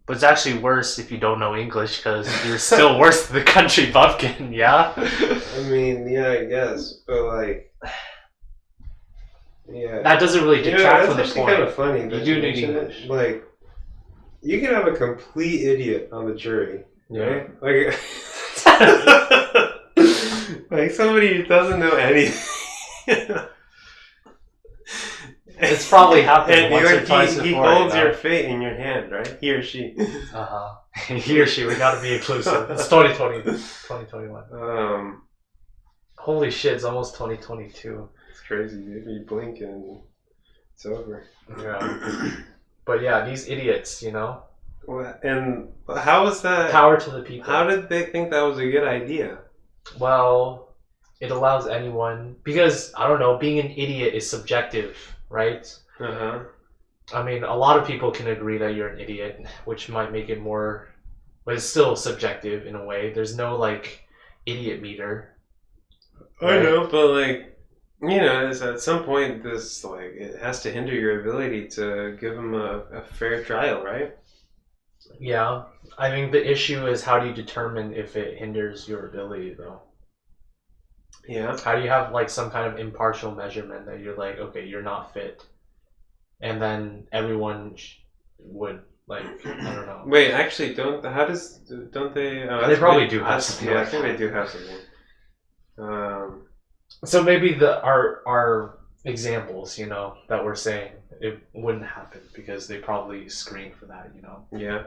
But it's actually worse if you don't know English, because you're still worse than the country bumpkin, yeah? I guess, but like... Yeah. That doesn't really detract from the point. It's kind of funny. You do need English. Like, you can have a complete idiot on the jury, right? Like, like somebody who doesn't know anything. It's probably happened once or twice before. He holds your fate in your hand, right? He or she. He or she. We gotta be inclusive. It's 2020, 2021. Holy shit! It's almost 2022. It's crazy, dude. You blink and it's over. Yeah. But yeah, these idiots, Well, and how was that? Power to the people. How did they think that was a good idea? Well, it allows anyone, because, I don't know, being an idiot is subjective, right? A lot of people can agree that you're an idiot, which might make it more, but it's still subjective in a way. There's no, like, idiot meter. Right? I know, but, like, at some point, this, like, it has to hinder your ability to give them a fair trial, right? Yeah. I think the issue is, how do you determine if it hinders your ability, though? Yeah. How do you have, like, some kind of impartial measurement that you're like, okay, you're not fit, and then everyone would, like, I don't know. Wait, actually, don't they? They probably do have something. Yeah, I think they do have something. So maybe our examples, you know, that we're saying it wouldn't happen because they probably screen for that, you know. Yeah.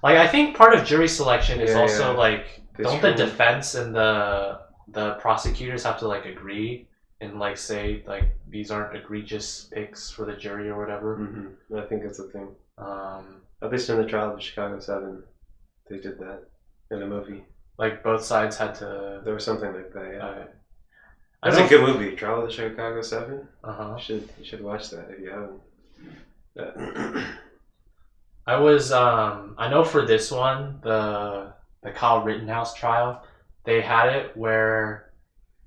Like I think part of jury selection is Yeah, also yeah. like They don't the screen. defense and the prosecutors have to like agree and like say like these aren't egregious picks for the jury or whatever. Mm-hmm. I think that's the thing. Um, At least in the trial of Chicago 7, they did that in the movie. like both sides had to. There was something like that. Yeah. I That's know a good movie. Trial of the Chicago 7. Uh-huh. You should watch that if you haven't. I was I know for this one, the Kyle Rittenhouse trial, they had it where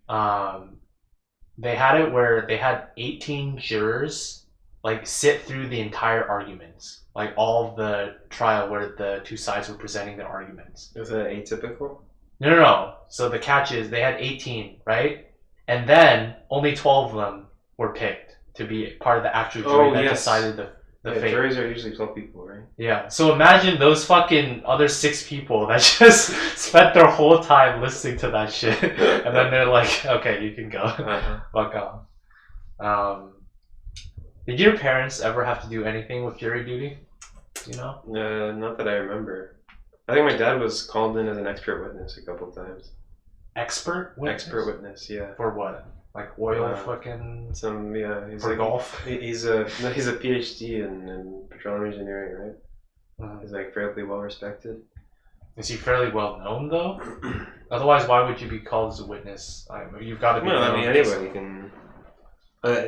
they had 18 jurors like sit through the entire arguments, like all of the trial where the two sides were presenting their arguments. Is that atypical? No. So the catch is they had 18, right? And then only 12 of them were picked to be part of the actual jury that decided the fate. Juries are usually 12 people, right? Yeah. So imagine those fucking other 6 people that just spent their whole time listening to that shit, and then they're like, "Okay, you can go, fuck off." Did your parents ever have to do anything with jury duty? You know? Not that I remember. I think my dad was called in as an expert witness a couple times. Expert witness? Expert witness, yeah. For what? Like oil fucking... He's for like, golf? He's a PhD in petroleum engineering, right? Mm-hmm. He's like fairly well respected. Is he fairly well known though? Otherwise, why would you be called as a witness? You've got to be. Well, I mean, anybody can.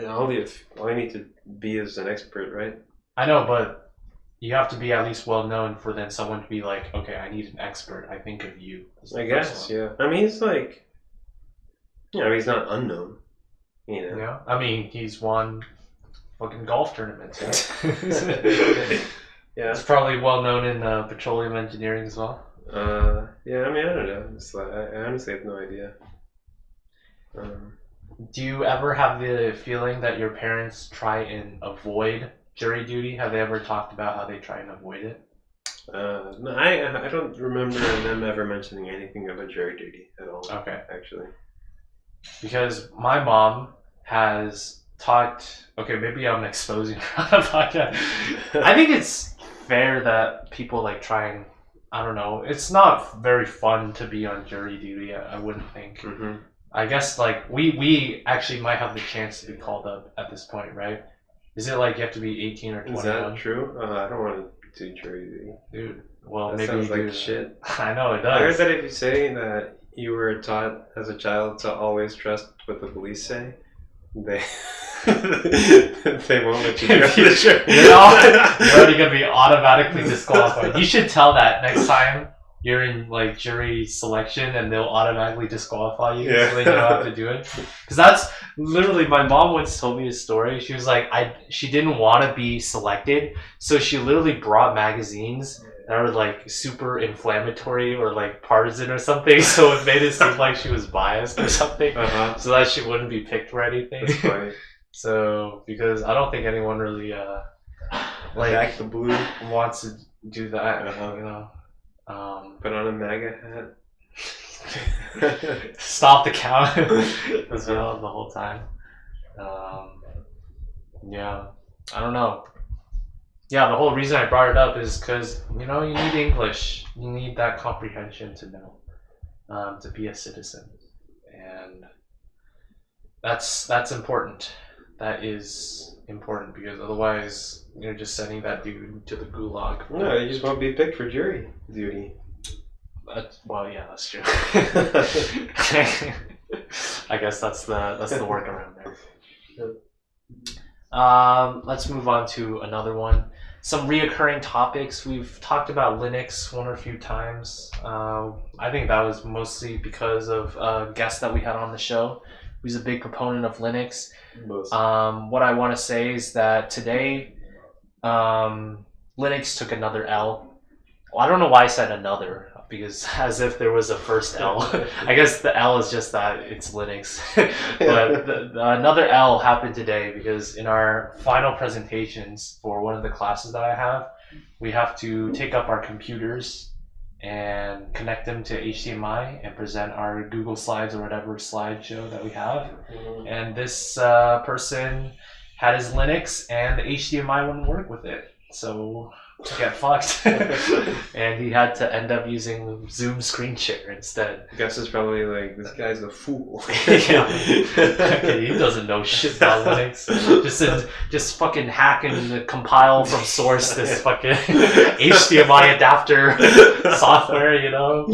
All you need to be is an expert, right? I know, but you have to be at least well known for then someone to be like, okay, I need an expert. I think of you. I guess, yeah. I mean, he's like, he's not unknown, you know. Yeah, I mean, he's won fucking golf tournaments. Yeah, it's probably well known in petroleum engineering as well. Yeah, I mean, I don't know. It's like, I honestly have no idea. Do you ever have the feeling that your parents try and avoid jury duty? Have they ever talked about how they try and avoid it? No, I don't remember them ever mentioning anything about jury duty at all. Okay. Actually. Because my mom has talked... Okay, maybe I'm exposing her on a podcast. I think it's fair that people like try and... I don't know. It's not very fun to be on jury duty, I wouldn't think. Mm-hmm. I guess like we actually might have the chance to be called up at this point, right? Is it like you have to be 18 or 21? Is that true? I don't want to do jury duty. Dude, well, that maybe sounds you like do. shit. I know, it does. I heard that if you say that you were taught as a child to always trust what the police say, they they won't let you go to the jury. You're already going to be automatically disqualified. You should tell that next time you're in like jury selection and they'll automatically disqualify you, so then you don't have to do it. Because that's literally, my mom once told me a story. She was like, she didn't want to be selected, so she literally brought magazines that were like super inflammatory or like partisan or something, so it made it seem like she was biased or something, so that she wouldn't be picked for anything. That's funny. So because I don't think anyone really like Back the blue wants to do that, you know. Put on a MAGA hat. Stop the count as well the whole time. Yeah, I don't know. Yeah, the whole reason I brought it up is because you need English. You need that comprehension to know to be a citizen, and that's important. That is important because otherwise you're just sending that dude to the gulag. No, you just won't be picked for jury duty. Well, yeah, that's true. I guess that's the workaround there. Let's move on to another one. Some reoccurring topics. We've talked about Linux one or a few times. I think that was mostly because of a guest that we had on the show who's a big proponent of Linux. What I want to say is that today Linux took another L. Well, I don't know why I said another, because as if there was a first L. I guess the L is just that it's Linux. But another L happened today because in our final presentations for one of the classes that I have, we have to take up our computers and connect them to HDMI and present our Google Slides or whatever slideshow that we have. And this person had his Linux and the HDMI wouldn't work with it. So get fucked. And he had to end up using Zoom screen share instead. Gus is probably like, this guy's a fool. Yeah. Okay, he doesn't know shit about Linux. Just fucking hack and compile from source this fucking HDMI adapter software, you know?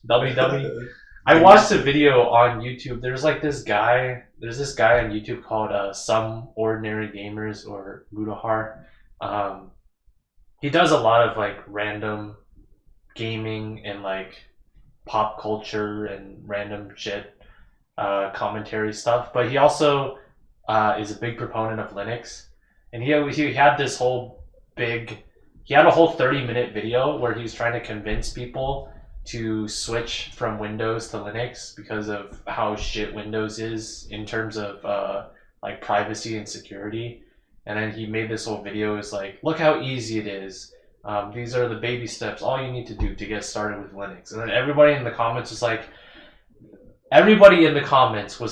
WW. I watched a video on YouTube. There's this guy on YouTube called Some Ordinary Gamers, or Mudahar. He does a lot of like random gaming and like pop culture and random shit commentary stuff, but he also is a big proponent of Linux. And he had this whole he had a whole 30-minute video where he was trying to convince people to switch from Windows to Linux because of how shit Windows is in terms of like privacy and security. And then he made this whole video. Is like, look how easy it is. These are the baby steps. All you need to do to get started with Linux. And then everybody in the comments was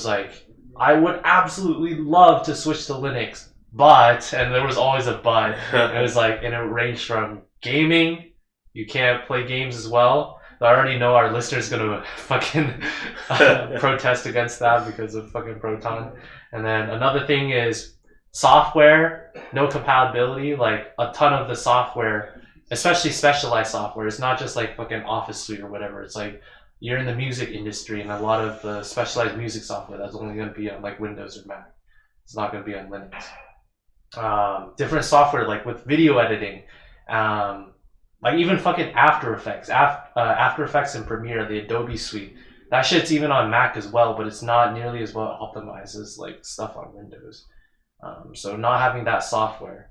like, I would absolutely love to switch to Linux, but, and there was always a but. It was like, and it ranged from gaming. You can't play games as well. I already know our listeners gonna fucking protest against that because of fucking Proton. And then another thing is software, no compatibility. Like a ton of the software, especially specialized software, it's not just like fucking Office Suite or whatever. It's like you're in the music industry, and a lot of the specialized music software that's only going to be on like Windows or Mac. It's not going to be on Linux. Different software like with video editing, like even fucking After Effects, After Effects and Premiere, the Adobe suite. That shit's even on Mac as well, but it's not nearly as well optimized as like stuff on Windows. So not having that software.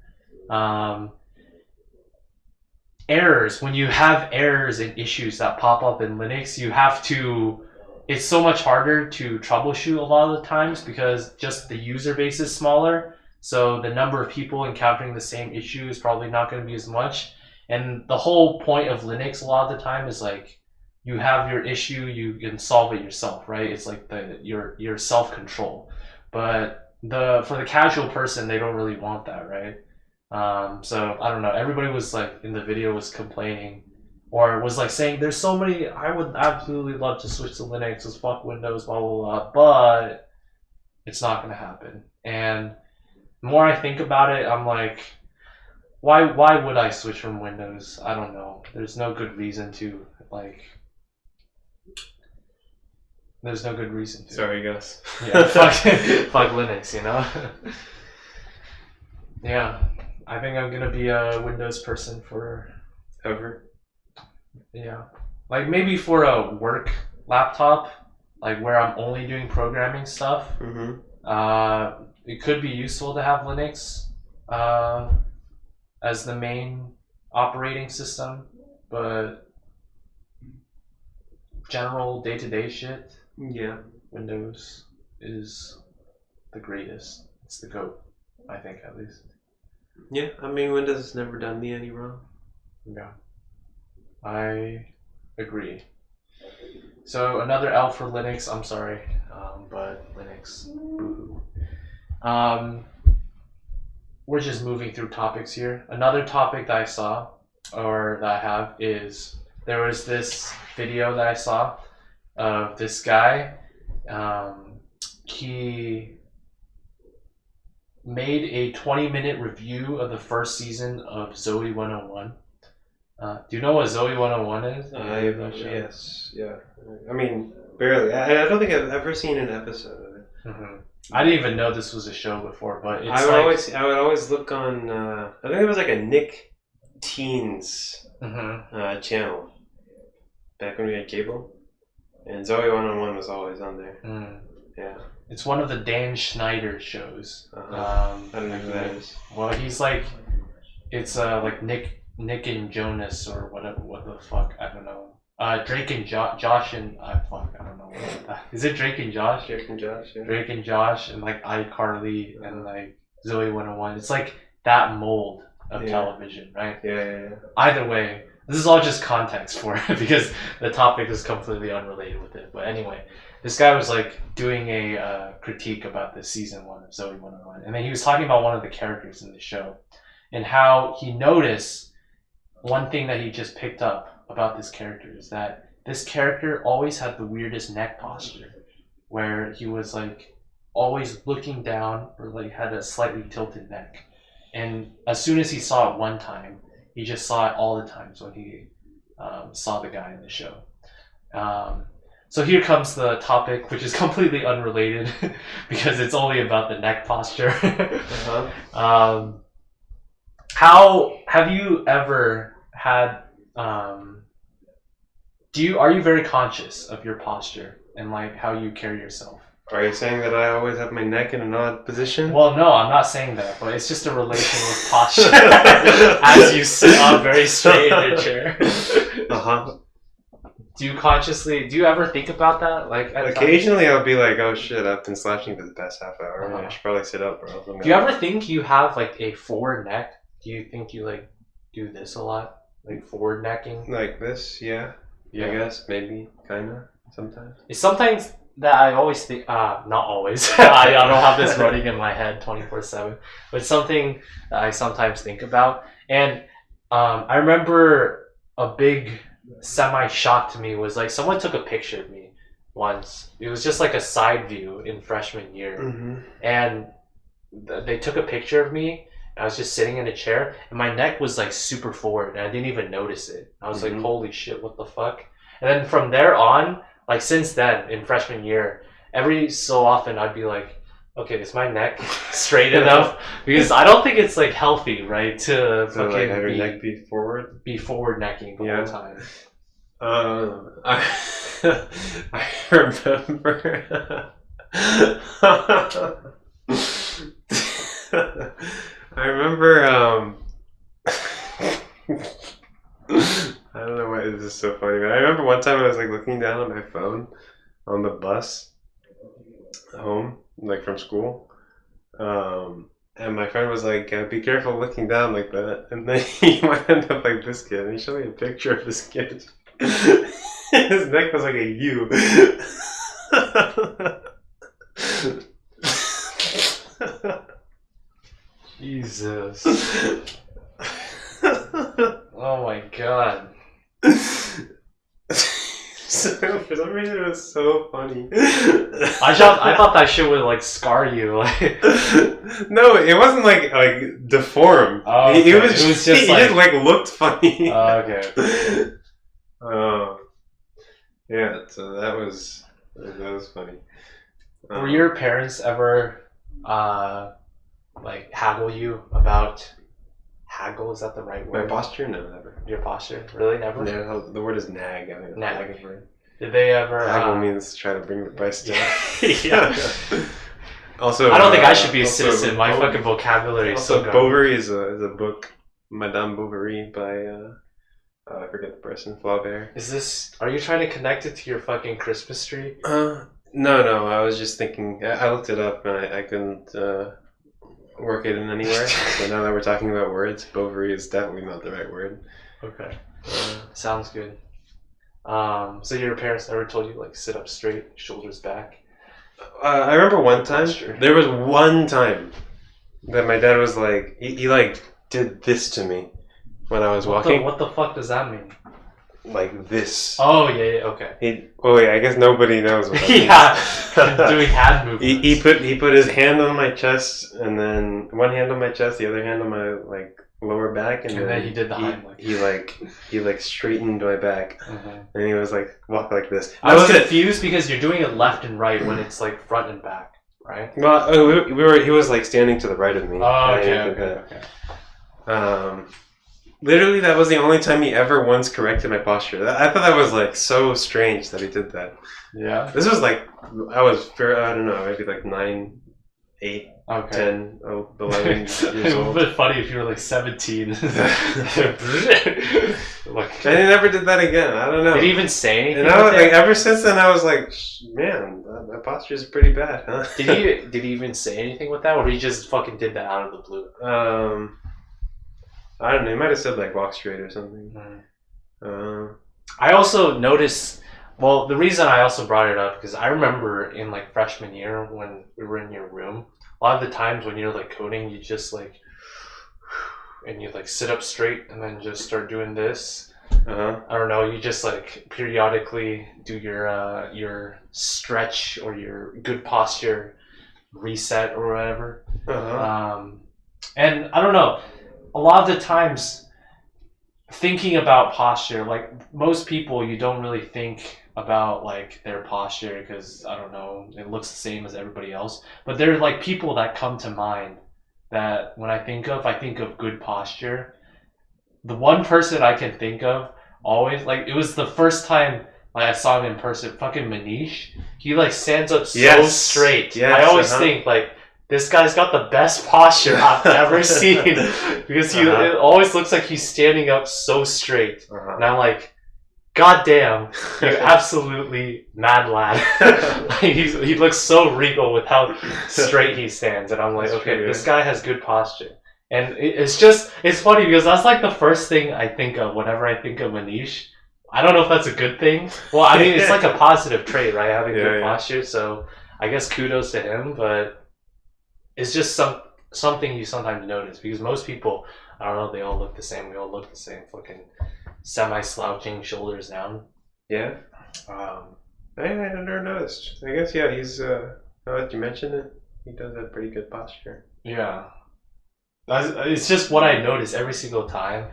Errors. When you have errors and issues that pop up in Linux, it's so much harder to troubleshoot a lot of the times because just the user base is smaller. So the number of people encountering the same issue is probably not going to be as much. And the whole point of Linux a lot of the time is like, you have your issue, you can solve it yourself, right? It's like your self-control. But for the casual person, they don't really want that, right? So I don't know. Everybody was like in the video was complaining, or was like saying, "There's so many. I would absolutely love to switch to Linux. Just fuck Windows, blah blah blah." But it's not gonna happen. And the more I think about it, I'm like, why would I switch from Windows? I don't know. There's no good reason to like. There's no good reason to. Sorry, Gus. Yeah, fuck Linux, you know? Yeah, I think I'm gonna be a Windows person forever. Yeah. Like maybe for a work laptop, like where I'm only doing programming stuff, it could be useful to have Linux as the main operating system, but general day-to-day shit, yeah, Windows is the greatest. It's the GOAT, I think, at least. Yeah, I mean, Windows has never done me any wrong. Yeah, I agree. So another L for Linux. I'm sorry, but Linux, boo-hoo. We're just moving through topics here. Another topic that I saw, or that I have, is there was this video that I saw of this guy. He made a 20-minute review of the first season of Zoe 101. Do you know what Zoe 101 is? Yes, yeah. I mean, barely. I don't think I've ever seen an episode of it. Mm-hmm. I didn't even know this was a show before, but it's I would always look on. I think it was like a Nick Teens channel back when we had cable, and Zoe 101 was always on there. Yeah. It's one of the Dan Schneider shows. I don't know who that is. Well, he's like, it's like Nick and Jonas or whatever. What the fuck? I don't know. Drake and Josh and fuck. I don't know. Is it Drake and Josh? Drake and Josh. Yeah. Drake and Josh and like iCarly and like Zoe 101. It's like that mold of television, right? Yeah. Either way, This is all just context for it because the topic is completely unrelated with it. But anyway, this guy was like doing a critique about the season 1 of Zoe 101, and then he was talking about one of the characters in the show and how he noticed one thing that he just picked up about this character is that this character always had the weirdest neck posture, where he was like always looking down or like had a slightly tilted neck. And as soon as he saw it one time, he just saw it all the times when he saw the guy in the show. So here comes the topic, which is completely unrelated because it's only about the neck posture. How have you ever had? Are you very conscious of your posture and like how you carry yourself? Are you saying that I always have my neck in an odd position? Well, no, I'm not saying that, but it's just a relation with posture as you sit up very straight in your chair. Do you ever think about that? Like occasionally I'll be like, oh shit, I've been slouching for the past half hour. I should probably sit up, bro. Do you ever think you have like a forward neck? Do you think you like do this a lot? Like forward necking? Like this, yeah. I guess, maybe, kinda, sometimes. It's sometimes that I always think, not always, I don't have this running in my head 24/7, but it's something that I sometimes think about. And I remember a big semi-shock to me was like someone took a picture of me once. It was just like a side view in freshman year. And they took a picture of me. I was just sitting in a chair and my neck was like super forward and I didn't even notice it. I was like, holy shit, what the fuck? And then from there on, like since then in freshman year, every so often I'd be like, okay, is my neck straight enough? Because I don't think it's like healthy, right? To so like have your neck be forward? Be forward necking the whole time. I remember I remember, I don't know why this is so funny, but I remember one time I was like looking down at my phone on the bus home, like from school, and my friend was like, be careful looking down like that, and then he might end up like this kid, and he showed me a picture of this kid. His neck was like a U. Jesus. Oh my god. So, for some reason it was so funny. I thought that shit would like scar you. Like no, it wasn't like deformed. Oh, okay. It was just he just like looked funny. Oh, okay. Yeah, so that was funny. Were your parents ever like haggle you about haggle? Is that the right word? My posture? No, never. Your posture? Really, never? Yeah, the word is nag. I think nag. Did they ever? Haggle means try to bring the price down. Yeah. Also, I don't think I should be a citizen. My fucking vocabulary is so garbage. Bovary is a book, Madame Bovary by I forget the person, Flaubert. Are you trying to connect it to your fucking Christmas tree? No. I was just thinking. I looked it up and I couldn't work it in anywhere. So now that we're talking about words, Bovary is definitely not the right word. Okay. Sounds good. So your parents never told you like sit up straight, shoulders back? I remember one time. There was one time that my dad was like, he like did this to me when I was walking. What the fuck does that mean? Like this. Oh yeah, okay. I guess nobody knows what that means. Doing hand movements. He put his hand on my chest, and then one hand on my chest, the other hand on my like lower back, and then he did the Heimlich. He straightened my back, and he was like walk like this. I was confused because you're doing it left and right when it's like front and back, right? Well, he was like standing to the right of me. Oh, okay. Literally, that was the only time he ever once corrected my posture. I thought that was like so strange that he did that. Yeah. This was like, I don't know, maybe like 9, 8, 10, 11 years old. It would have been funny if you were like 17. And he never did that again. I don't know. Did he even say anything? And ever since then, I was like, man, that posture is pretty bad, huh? Did he even say anything with that, or he just fucking did that out of the blue? I don't know. He might have said like walk straight or something. I also noticed. Well, the reason I also brought it up because I remember in like freshman year when we were in your room, a lot of the times when you're like coding, you just like and you like sit up straight and then just start doing this. I don't know. You just like periodically do your stretch or your good posture reset or whatever. And I don't know. A lot of the times, thinking about posture, like most people, you don't really think about like their posture because I don't know, it looks the same as everybody else. But there are like people that come to mind that when I think of good posture. The one person I can think of always, like, it was the first time like I saw him in person, fucking Manish. He like stands up so straight. I always think like this guy's got the best posture I've ever seen because it always looks like he's standing up so straight. And I'm like, God damn, you absolutely mad lad. He looks so regal with how straight he stands. And I'm like, okay, this guy has good posture. And it's funny because that's like the first thing I think of whenever I think of Manish. I don't know if that's a good thing. Well, I mean, it's like a positive trait, right? Having good posture. So I guess kudos to him, but it's just something you sometimes notice because most people, I don't know, they all look the same. We all look the same, fucking semi-slouching, shoulders down. Yeah. I never noticed. I guess, he's, now that you mentioned it, he does have pretty good posture. Yeah. It's just what I notice every single time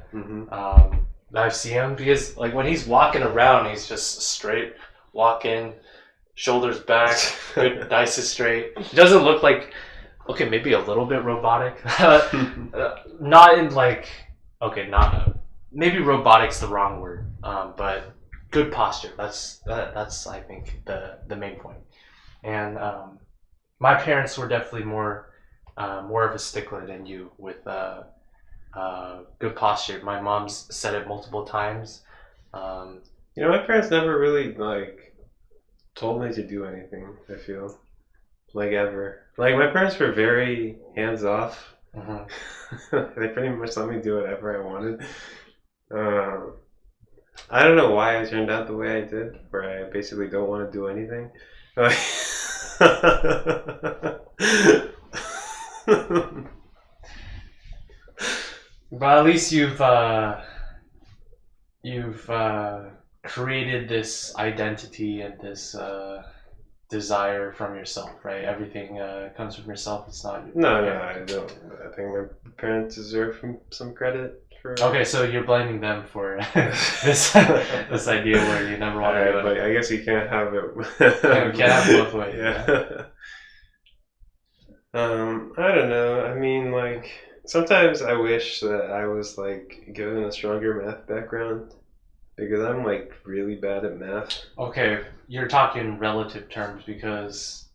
that I see him because like when he's walking around, he's just straight walking, shoulders back, good, nice and straight. He doesn't look like, okay, maybe a little bit robotic. Not in like, okay, maybe robotic's the wrong word, but good posture. That's I think the main point. And my parents were definitely more of a stickler than you with good posture. My mom's said it multiple times. My parents never really like told me to do anything. I feel like ever. Like my parents were very hands off. They pretty much let me do whatever I wanted. I don't know why I turned out the way I did, where I basically don't want to do anything. But at least you've created this identity and this desire from yourself, right? Everything comes from yourself. It's not. No, I don't. I think my parents deserve some credit for. Okay, so you're blaming them for this idea where you never want to do it. But I guess you can't have it. Yeah, we can't have it both ways. Yeah. I don't know. I mean, like, sometimes I wish that I was, like, given a stronger math background because I'm, like, really bad at math. Okay, you're talking relative terms because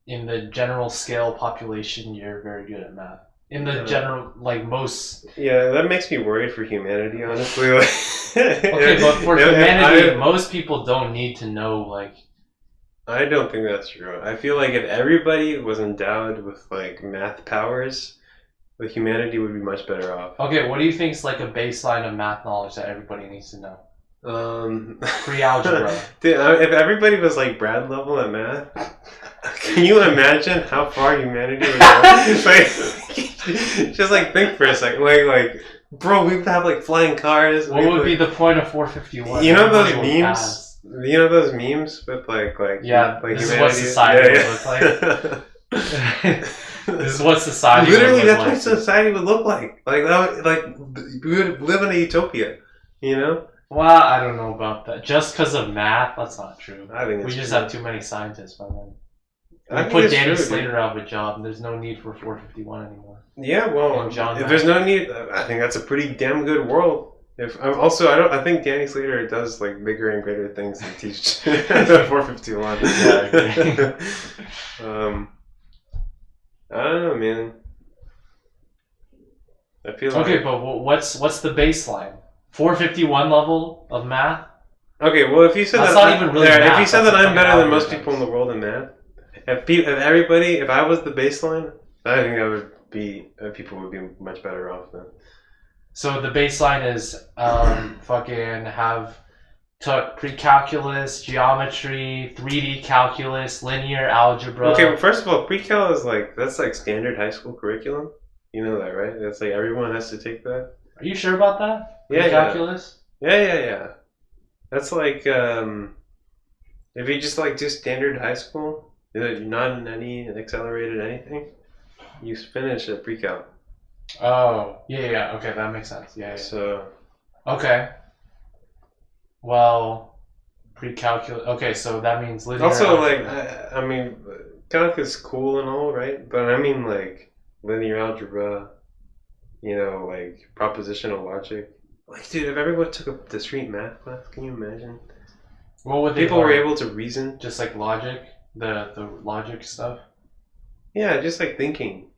in the general scale population, you're very good at math. In the general, like, most... Yeah, that makes me worried for humanity, honestly. Okay, but for humanity, most people don't need to know, like... I don't think that's true. I feel like if everybody was endowed with like math powers, the humanity would be much better off. Okay, what do you think is like a baseline of math knowledge that everybody needs to know? Pre-algebra. Dude, if everybody was like Brad level at math, can you imagine how far humanity would go? Like, just like think for a second. Like, bro, we'd have like flying cars. What would be the point of 451? You know those memes? You know those memes with like yeah, like this is what society would look like. This is what society literally would look that's what society would look like. Like we would live in a utopia, you know? Well, I don't know about that. Just because of math, that's not true. I think we just have too many scientists by then. I put Danny Slater out of a job, and there's no need for 451 anymore. Yeah, well, if there's no need, I think that's a pretty damn good world. I think Danny Slater does like bigger and greater things than teach 451. Yeah, I agree. I don't know, man. I feel okay, but what's the baseline? 451 level of math? Okay, well, if you said that's that, not even really math, if you said that I'm better than most people in the world in math, if I was the baseline, I think that would be people would be much better off then. So the baseline is fucking have took pre-calculus, geometry, 3D calculus, linear algebra. Okay, well, first of all, pre-cal is that's like standard high school curriculum. You know that, right? That's like everyone has to take that. Are you sure about that? Yeah, Pre-calculus? Yeah. That's like if you just like do standard high school, you're not in any accelerated anything, you finish at pre-cal. Oh, yeah. Okay, that makes sense. Yeah. So. Okay. Well, pre-calculus. Okay, so that means linear. Also, algebra. I mean, calc is cool and all, right? But I mean, like linear algebra, like propositional logic. Like, dude, if everyone took a discrete math class, can you imagine? What would people were able to reason? Just like logic, the logic stuff. Yeah, just like thinking,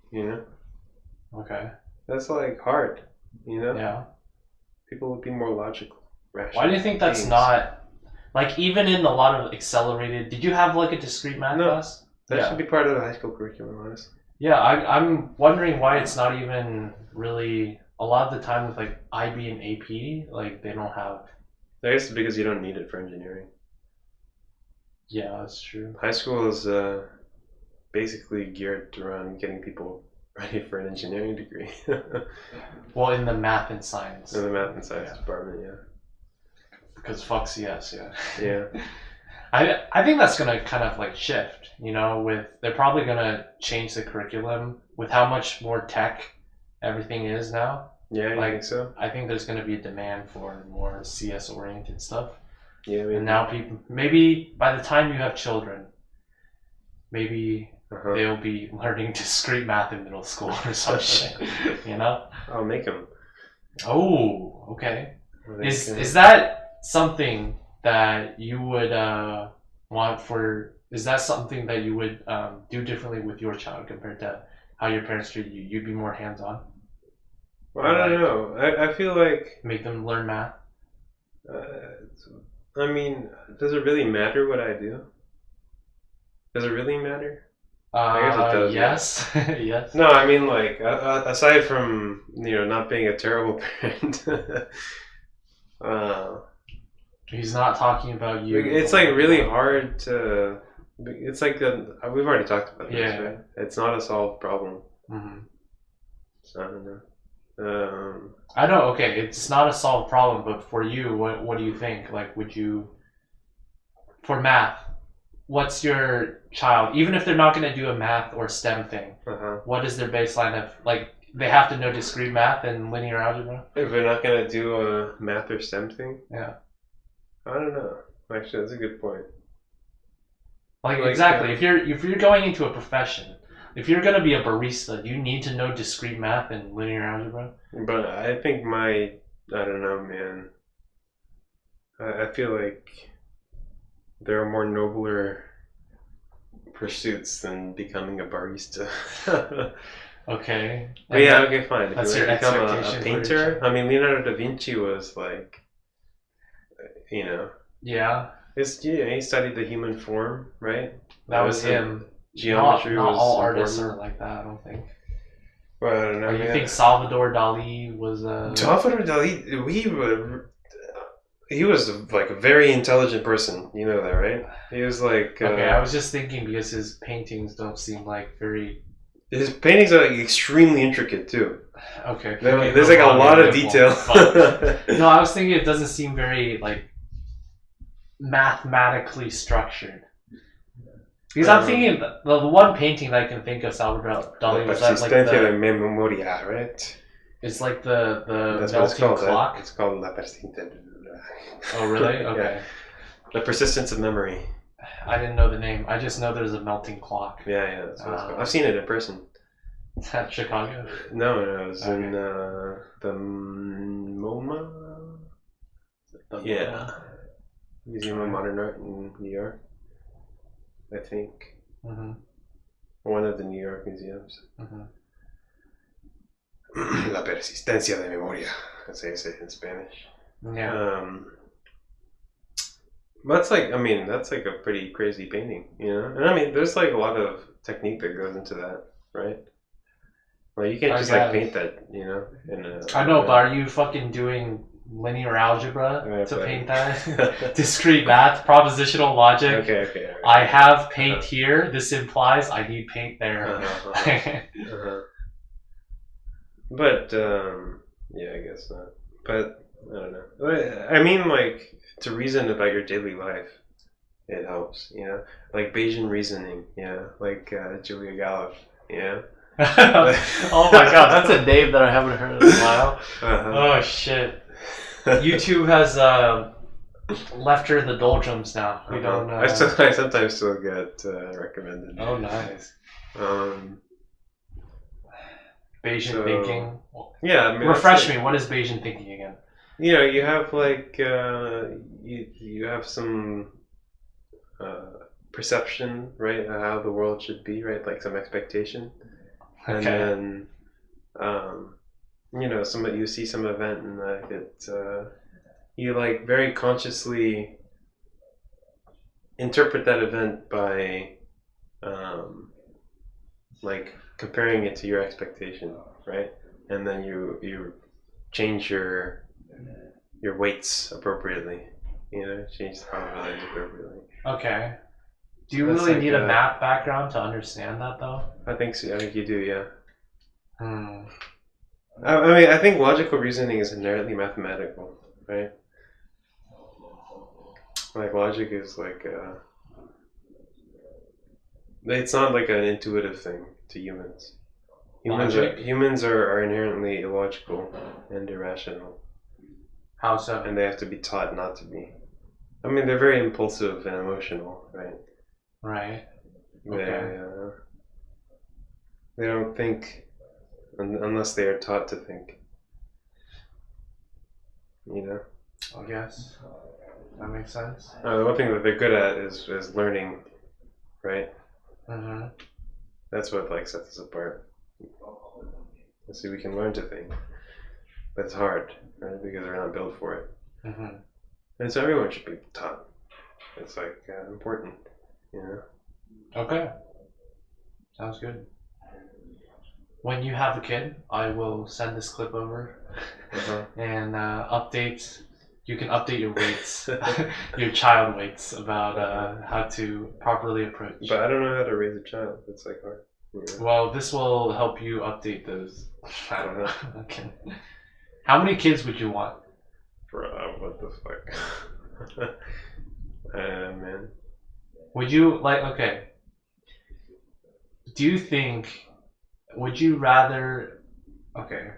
Okay. That's like hard, Yeah. People would be more logical, rational. Why do you think that's not like even in a lot of accelerated? Did you have like a discrete math class? That should be part of the high school curriculum, honestly. Yeah, I'm wondering why it's not even really a lot of the time with like IB and AP, like they don't have. I guess it's because you don't need it for engineering. Yeah, that's true. High school is basically geared around getting people ready for an engineering degree. Well, in the math and science. In the math and science department, yeah. Because fuck CS, yeah. Yeah. I think that's gonna kind of like shift, with they're probably gonna change the curriculum with how much more tech everything is now. Yeah, I think so. I think there's gonna be a demand for more CS oriented stuff. Yeah, maybe. And now people, maybe by the time you have children, maybe they'll be learning discrete math in middle school or some shit, I'll make them. Oh, okay. Is that something that you would want for? Is that something that you would do differently with your child compared to how your parents treated you? You'd be more hands-on. Well, I don't know. I feel like make them learn math. I mean, does it really matter what I do? Does it really matter? I guess it does. Yes. Yes. No, I mean, like, aside from, not being a terrible parent, he's not talking about you. It's like really hard to, it's like, we've already talked about this, right? It's not a solved problem. Mm-hmm. So, I don't know. I know, okay, it's not a solved problem, but for you, what do you think? Like, would you, for math, what's your child, even if they're not going to do a math or STEM thing, what is their baseline of, like, they have to know discrete math and linear algebra? If they're not going to do a math or STEM thing? Yeah. I don't know. Actually, that's a good point. Like exactly, if you're going into a profession, if you're going to be a barista, you need to know discrete math and linear algebra. But I think I don't know, man. I feel like there are more nobler pursuits than becoming a barista. Okay. But yeah, okay, fine. That's if you your become a expectation painter, I mean, Leonardo da Vinci was like, Yeah. He studied the human form, right? That was him. Geometry not was all artists important. are like that, I don't think. Well, I don't know. You think Salvador Dali was Salvador Dali, he was like a very intelligent person. You know that, right? He was like. Okay, I was just thinking because his paintings don't seem like very. His paintings are like extremely intricate too. Okay. There's like a lot of detail. No, I was thinking it doesn't seem very like mathematically structured. Because I'm thinking the one painting that I can think of Salvador Dali was that like de memoria, right? It's like the That's melting what it's called, clock. It's called La Persistente. Oh really? Okay. Yeah. The persistence of memory. I didn't know the name. I just know there's a melting clock. Yeah, that's what it's called. I've seen it in person. At Chicago? No, it was in the MoMA. Museum of Modern Art in New York, I think. Mm-hmm. One of the New York museums. Mm-hmm. La persistencia de memoria, as they say in Spanish. Yeah. That's like a pretty crazy painting, And I mean, there's like a lot of technique that goes into that, right? Like you can't I just guess. like paint that, you know. I know, but are you fucking doing linear algebra to paint that? Discrete math, propositional logic. Okay. I have paint here. This implies I need paint there. But yeah, I guess not. But I don't know. I mean, like to reason about your daily life, it helps. You know, like Bayesian reasoning. Yeah, like Julia Gallup. Yeah. Oh my god, that's a name that I haven't heard in a while. Oh shit. YouTube has left her in the doldrums now. We don't. I sometimes still get recommended. Oh, nice. Bayesian thinking. Yeah, I mean, refresh me. What is Bayesian thinking again? You know, you have like you have some perception, right, of how the world should be, right, like some expectation, and then you know, you see some event and like you like very consciously interpret that event by like comparing it to your expectation, right? And then you change your weights appropriately, you know, change the probabilities appropriately. Okay. Do you really need a math background to understand that, though? I think so. I think you do, yeah. I mean, I think logical reasoning is inherently mathematical, right? Like logic is like it's not like an intuitive thing to humans. Humans are inherently illogical and irrational. How so? And they have to be taught not to be. I mean, they're very impulsive and emotional, right? Right. Okay. They don't think unless they are taught to think. You know? I guess. That makes sense. The one thing that they're good at is learning, right? Mm-hmm. That's what like sets us apart. See, we can learn to think, but it's hard, right? Because we're not built for it. Mm-hmm. And so everyone should be taught. It's like important, you know. Okay. Sounds good. When you have a kid, I will send this clip over and update. You can update your weights, your child weights about how to properly approach. But I don't know how to raise a child. It's like hard. Yeah. Well, this will help you update those. I don't know. Okay. How many kids would you want? What the fuck? Man. Would you okay. Do you think, would you rather, okay.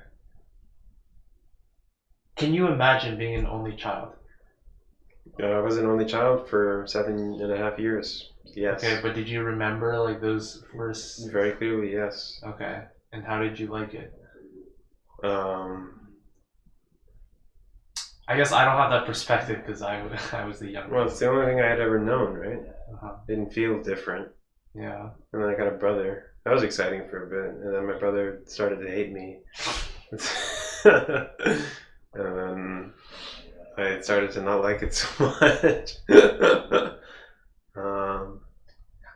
Can you imagine being an only child? I was an only child for 7.5 years. Yes. Okay, but did you remember like those first? Very clearly, yes. Okay, and how did you like it? I guess I don't have that perspective because I was the younger. Well, it's the only thing I had ever known, right? Didn't feel different. Yeah. And then I got a brother. That was exciting for a bit, and then my brother started to hate me. And then I started to not like it so much.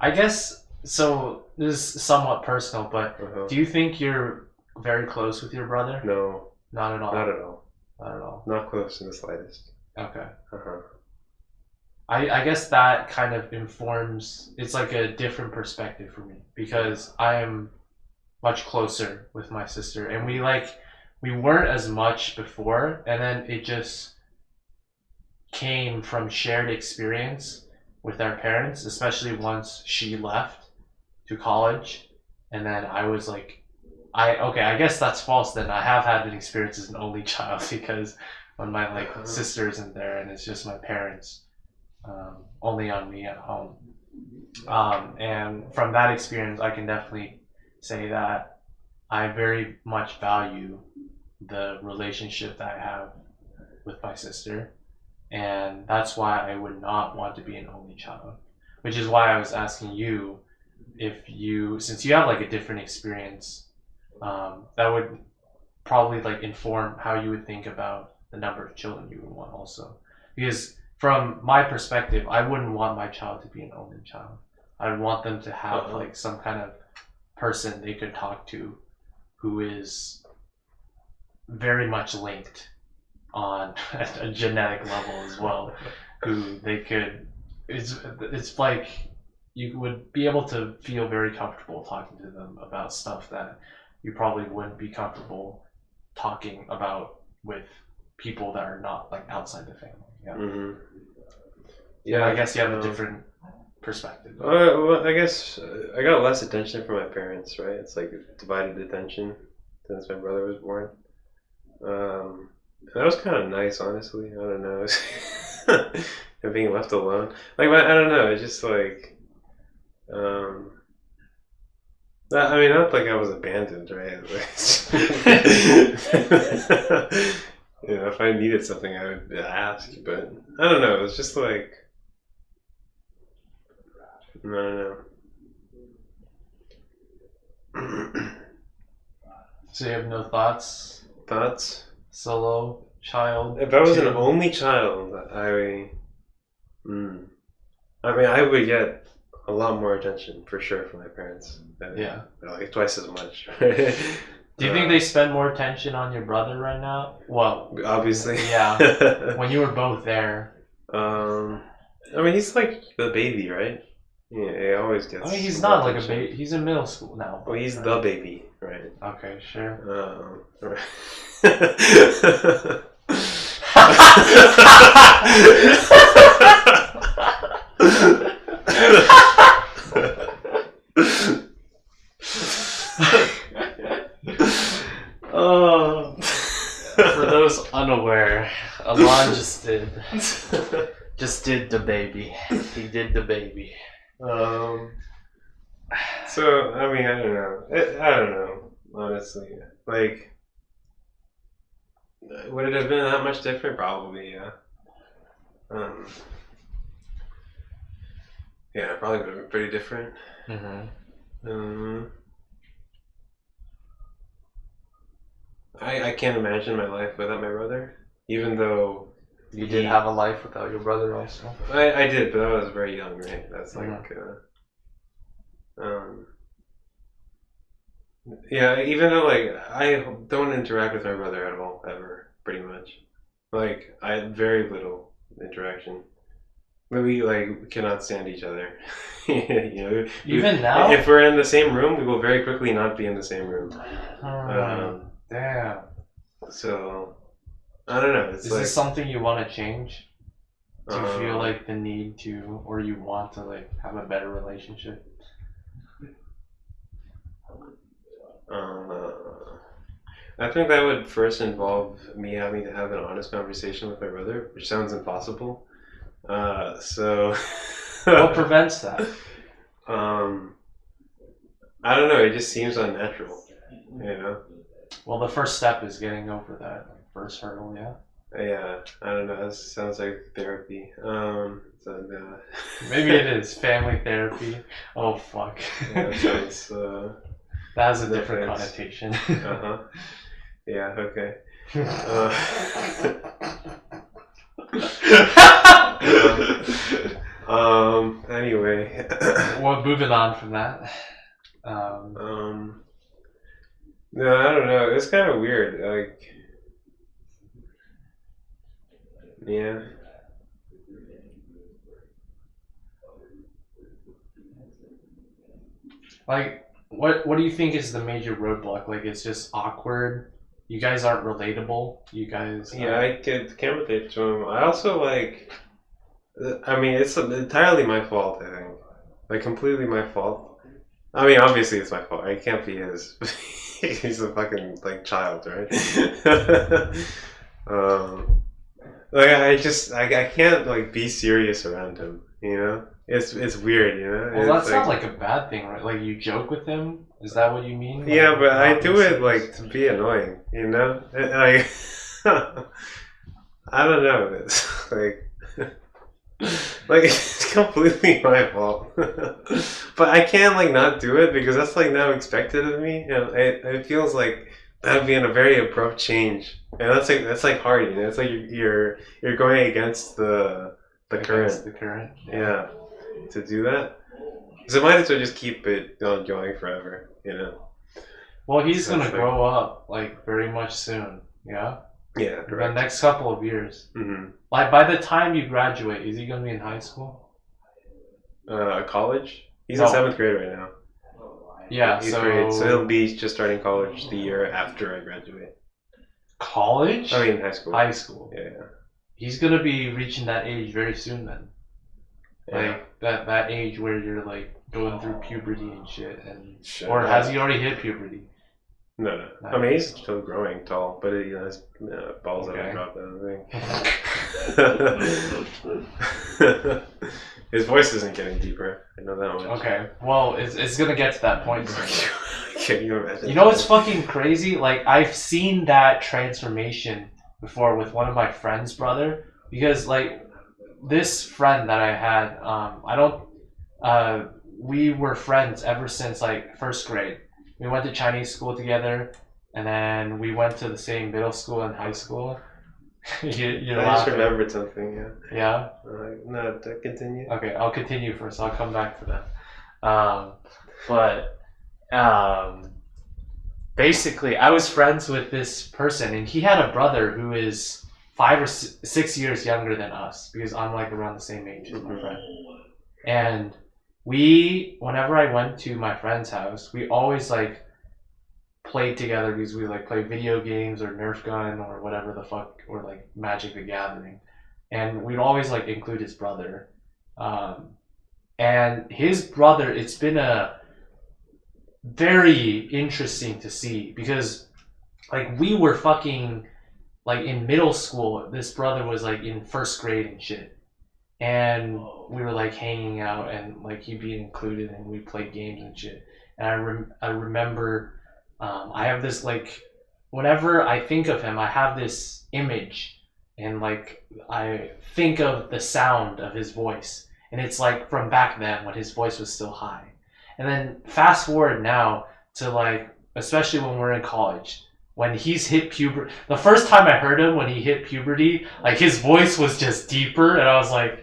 I guess, so this is somewhat personal, but do you think you're very close with your brother? No. Not at all? Not at all. Not at all? Not close in the slightest. Okay. I guess that kind of informs, it's like a different perspective for me because I am much closer with my sister and we weren't as much before, and then it just came from shared experience with our parents, especially once she left to college, and then I was like, I guess that's false then. I have had an experience as an only child because when my sister isn't there and it's just my parents, only on me at home. And from that experience, I can definitely say that I very much value the relationship that I have with my sister, and that's why I would not want to be an only child, which is why I was asking you if you, since you have like a different experience, that would probably like inform how you would think about the number of children you would want also, because from my perspective, I wouldn't want my child to be an only child. I'd want them to have like some kind of person they could talk to who is very much linked on a genetic level as well, who they could, it's like you would be able to feel very comfortable talking to them about stuff that you probably wouldn't be comfortable talking about with people that are not like outside the family. Yeah. Mm-hmm. Yeah, I guess you have a different perspective. Well, I guess I got less attention from my parents, right? It's like divided attention since my brother was born. That was kind of nice, honestly. I don't know. And being left alone. Like, I don't know. It's just like, I mean, not like I was abandoned, right? You know, if I needed something, I would ask. But I don't know. It was just like, I don't know. So you have no thoughts? Thoughts? Solo child? If I was an only child, I mean, I would get a lot more attention for sure from my parents. Yeah. Like twice as much. Do you think they spend more attention on your brother right now? Well, obviously. Yeah. When you were both there. I mean, he's like the baby, right? Yeah, he always gets. I mean, he's not like a baby. He's in middle school now. Well, he's the baby, right? Okay, sure. Right. For those unaware, Alon just did the baby. He did the baby. So I mean, I don't know. I don't know, honestly. Like, would it have been that much different? Probably, yeah. Yeah, probably would have been pretty different. Mm-hmm. I can't imagine my life without my brother, even though you did have a life without your brother also. I did, but I was very young, right? That's like, yeah. Even though like I don't interact with my brother at all, ever, pretty much. Like I had very little interaction. We like cannot stand each other. You know, even now, if we're in the same room, we will very quickly not be in the same room. Damn. So I don't know. Is this something you want to change? Do you feel like the need to, or you want to like have a better relationship? I think that would first involve me having to have an honest conversation with my brother, which sounds impossible. So what prevents that? I don't know. It just seems unnatural, you know. Well, the first step is getting over that first hurdle, yeah. Yeah, I don't know. That sounds like therapy. Maybe it is family therapy. Oh fuck. Yeah, that sounds. That has a different connotation. Yeah. Okay. Anyway. Well, moving on from that. No, I don't know. It's kind of weird. Like, yeah. Like, what do you think is the major roadblock? Like, it's just awkward. You guys aren't relatable. You guys. Yeah, I can't relate to him. I also like. I mean, it's entirely my fault. I think, like, completely my fault. I mean, obviously it's my fault. I can't be his. He's a fucking like child, right? Like I can't like be serious around him. You know, it's weird. You know. Well, that's not like a bad thing, right? Like you joke with him. Is that what you mean? Like, yeah, but I do it like to be annoying. You know, like I don't know. It's like. Like it's completely my fault, but I can't like not do it because that's like now expected of me, and it feels like that'd be in a very abrupt change, and that's like hard, you know. It's like you're going against the current. The current. Yeah, to do that, so I might as well just keep it going forever, you know. Well, he's So gonna it's like- grow up like very much soon. Yeah. Yeah, The correct. next couple of years. Mm-hmm. Like by the time you graduate, is he gonna be in high school? College? He's No. in 7th grade right now. Yeah. 8th So grade, so he'll be just starting college the year after I graduate. college. I mean, high school. High school. Yeah. He's gonna be reaching that age very soon then. Yeah. Like that age where you're like going through puberty and shit, and Shit. or has he already hit puberty? No. I mean, he's still growing tall, but his balls Okay. haven't dropped out, I think. His voice isn't getting deeper. I know that much. Okay. Well, it's gonna get to that point soon. Can you imagine? You know what's fucking crazy? Like I've seen that transformation before with one of my friends' brother, because like this friend that I had, we were friends ever since like 1st grade. We went to Chinese school together, and then we went to the same middle school and high school. You're I just laughing. remembered something. Yeah. Yeah. No, continue. Okay, I'll continue first. I'll come back to that. Basically, I was friends with this person, and he had a brother who is 5 or 6 years younger than us, because I'm like around the same age as my friend. And whenever I went to my friend's house, we always like played together because we like play video games or Nerf gun or whatever the fuck, or like Magic the Gathering. And we'd always like include his brother. And his brother, it's been a very interesting to see, because like we were fucking like in middle school, this brother was like in 1st grade and shit. And we were like hanging out, and like he'd be included, and we played games and shit. And I remember I have this like, whenever I think of him, I have this image, and like I think of the sound of his voice, and it's like from back then when his voice was still high. And then fast forward now to like, especially when we're in college, when he's hit puberty. The first time I heard him when he hit puberty, like his voice was just deeper, and I was like,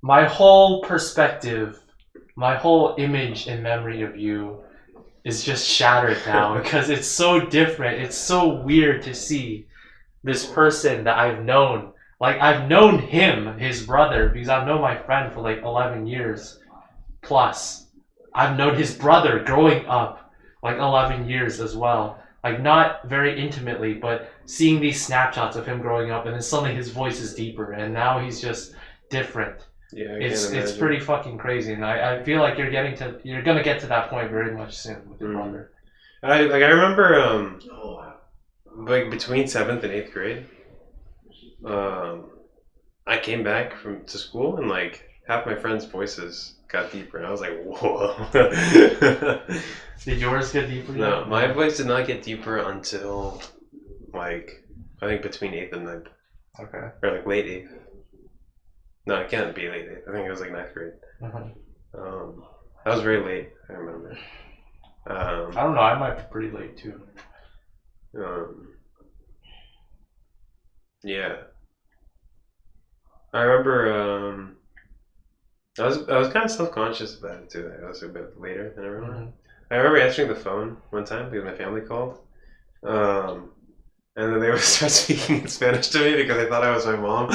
my whole perspective, my whole image and memory of you is just shattered now, because it's so different. It's so weird to see this person that I've known. Like I've known him, his brother, because I've known my friend for like 11 years plus. I've known his brother growing up like 11 years as well. Like not very intimately, but seeing these snapshots of him growing up, and then suddenly his voice is deeper, and now he's just different. Yeah, It's pretty fucking crazy, and I feel like you're gonna get to that point very much soon with your brother. I remember like between 7th and 8th grade, I came back to school, and like half my friends' voices got deeper, and I was like, whoa. Did yours get deeper? No, my voice did not get deeper until like I think between 8th and 9th. Okay. Or like late 8th. No, it can't be late 8th. I think it was like 9th grade. That was very late, I remember. I don't know, I might be pretty late too. Yeah. I remember I was kind of self-conscious about it too. I was a bit later than everyone. Mm-hmm. I remember answering the phone one time because my family called. And then they would start speaking in Spanish to me because I thought I was my mom.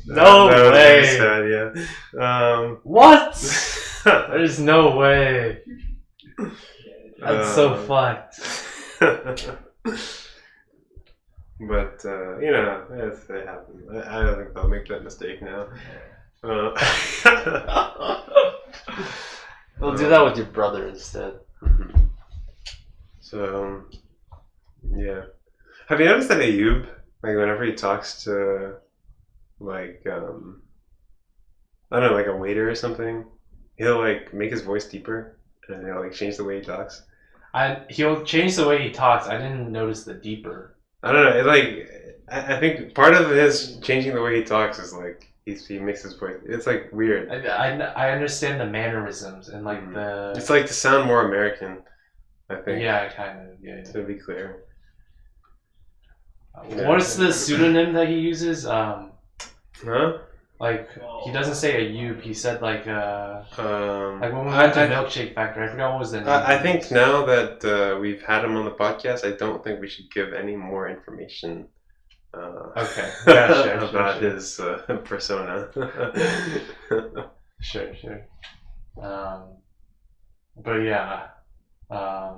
No that was way. really sad, yeah. What? There's no way. That's so fucked. But you know, it happens. I don't think they'll make that mistake now. We'll do that with your brother instead. So, yeah. Have you noticed that Ayub, like whenever he talks to, like, I don't know, like a waiter or something, he'll like make his voice deeper, and he'll like change the way he talks. He'll change the way he talks. I didn't notice the deeper. I don't know. It like I think part of his changing the way he talks is like he makes his voice. It's like weird. I understand the mannerisms and like the. It's like to sound more American, I think. Yeah, kind of. Yeah. To be clear. What is the pseudonym that he uses? Huh? Like he doesn't say a yoop. He said like when we I, went to I, Milkshake Factory. I forgot what was the name. I think now that we've had him on the podcast, I don't think we should give any more information. Okay. Yeah, about his persona. Sure. But yeah, I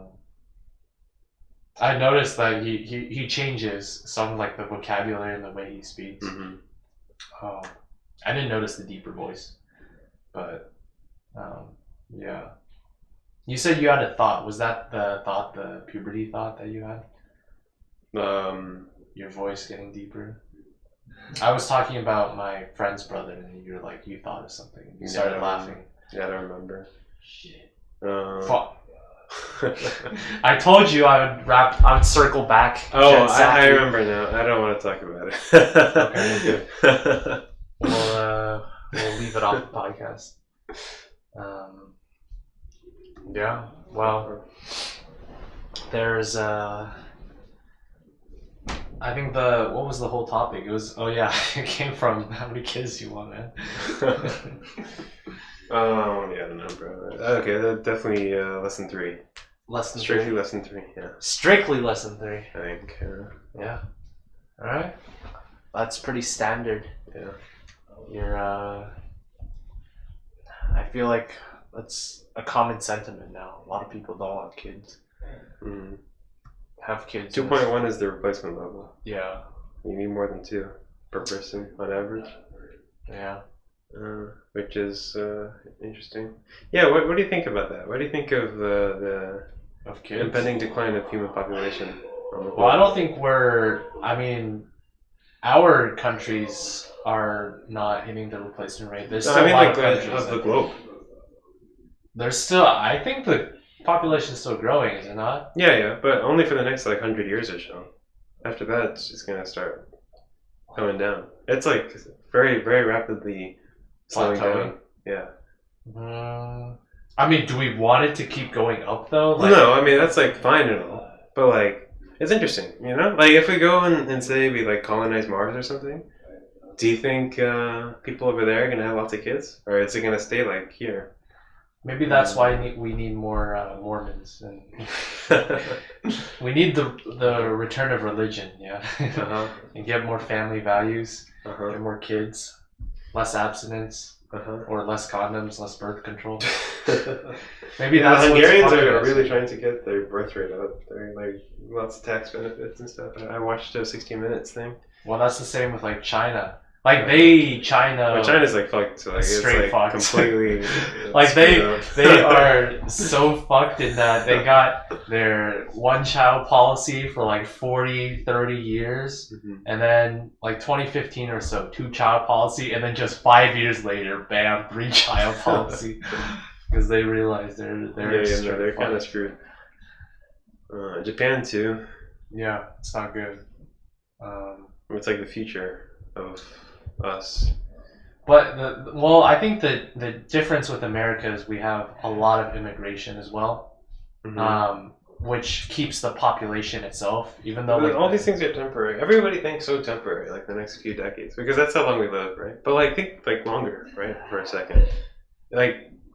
noticed that he changes some like the vocabulary and the way he speaks. Mm-hmm. I didn't notice the deeper voice, but yeah. You said you had a thought. Was that the puberty thought that you had? Your voice getting deeper. I was talking about my friend's brother, and you're like, you thought of something. You started laughing. Yeah, I don't remember. Shit. Fuck. I told you I would circle back. Oh, I remember now. I don't want to talk about it. Okay, we'll leave it off the podcast. Yeah. Well, there's I think what was the whole topic? It was it came from how many kids you want, man. Yeah, I don't know, bro. Okay, definitely lesson 3. Strictly lesson 3, yeah. Strictly lesson 3. I think. Yeah. All right. That's pretty standard. Yeah. You're. I feel like that's a common sentiment now. A lot of people don't want kids. Mm. Have kids. 2.1 is the replacement level. Yeah. You need more than 2 per person on average. Yeah. Which is interesting. Yeah. What do you think about that? What do you think of the kids? Impending decline of human population? Well, I don't think our countries are not hitting the replacement rate. There's still a lot of countries of the globe. There's still. I think the population is still growing, is it not? Yeah, but only for the next 100 years or so. After that, it's just gonna start going down. It's like very, very rapidly slowing down. Yeah. I mean, do we want it to keep going up though? No, I mean that's fine and all, but it's interesting, you know. If we go and say we colonize Mars or something, do you think people over there are gonna have lots of kids, or is it gonna stay here? Maybe that's why we need more Mormons, and we need the return of religion, and get more family values, get more kids, less abstinence, or less condoms, less birth control. Maybe that's the Hungarians are really trying to get their birth rate up. They're lots of tax benefits and stuff. I watched a 60 Minutes thing. Well, that's the same with China. China. Well, China's fucked. So straight it's fucked. Completely. They are so fucked in that they got their one-child policy for 40, 30 years, and then 2015 or so, 2-child policy, and then just 5 years later, bam, 3-child policy, because they realize they're kind of screwed. Japan too. Yeah, it's not good. It's the future of us. But I think the difference with America is we have a lot of immigration as well, which keeps the population itself, even though all these things are temporary. Everybody thinks so temporary, the next few decades, because that's how long we live, right? But think longer, right? For a second,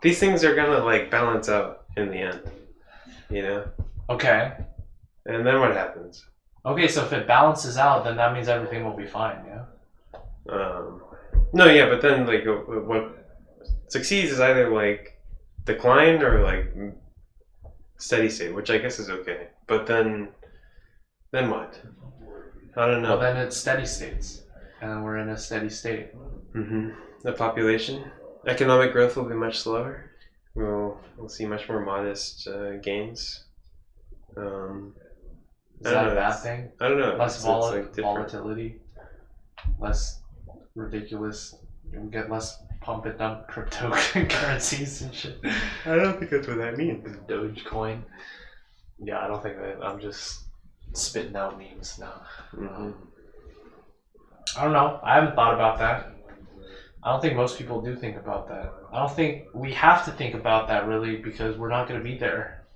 these things are gonna balance out in the end, you know? Okay. And then what happens? Okay, so if it balances out, then that means everything will be fine, yeah? No, yeah, but then what succeeds is either decline or steady state, which I guess is okay. But then what? I don't know. Well, then it's steady states, and we're in a steady state. The population, economic growth will be much slower. We'll see much more modest gains. Is that a bad thing? I don't know. Less volatility, less ridiculous. You get less pump and dump cryptocurrencies and shit. I don't think that's what that means. Dogecoin. Yeah, I don't think that. I'm just spitting out memes now. I don't know. I haven't thought about that. I don't think most people do think about that. I don't think we have to think about that really, because we're not going to be there.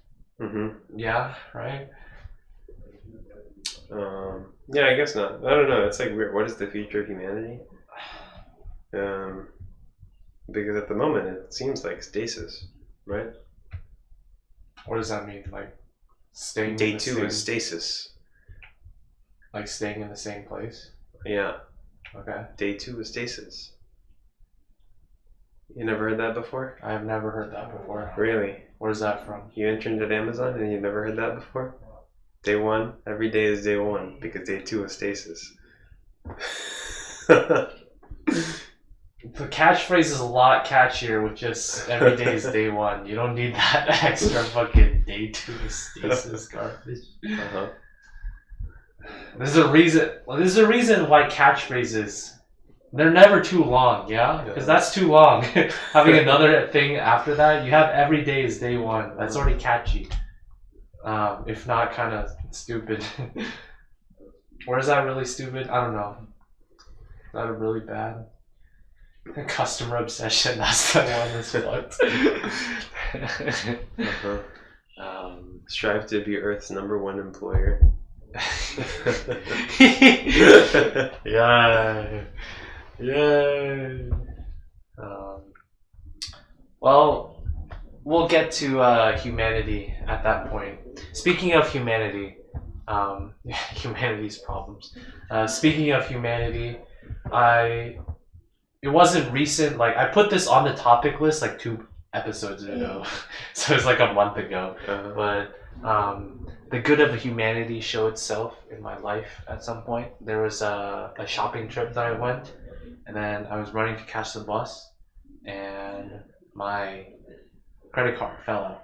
Yeah, right? Yeah, I guess not. I don't know. It's weird. What is the future of humanity? Because at the moment it seems like stasis, right? What does that mean? Like staying Day in the 2 same, is stasis. like staying in the same place? Yeah. Okay. Day 2 is stasis. You never heard that before? I have never heard that before. Really? Where's that from? You interned at Amazon and you never heard that before? Day 1, every day is day 1 because day 2 is stasis. The catchphrase is a lot catchier with just every day is day 1. You don't need that extra fucking day 2 stasis garbage. Uh-huh. There's a reason why catchphrases, they're never too long, yeah? Because that's too long. Having another thing after that, you have every day is day 1. That's already catchy. If not kind of stupid. Or is that really stupid? I don't know. Is that really bad? Customer obsession, that's the one that's fucked. Strive to be Earth's #1 employer. Yeah. Well, we'll get to humanity at that point. Speaking of humanity, humanity's problems. Speaking of humanity, it wasn't recent. Like I put this on the topic list like 2 episodes ago, so it's like a month ago. But the good of humanity show itself in my life at some point. There was a shopping trip that I went, and then I was running to catch the bus, and my credit card fell out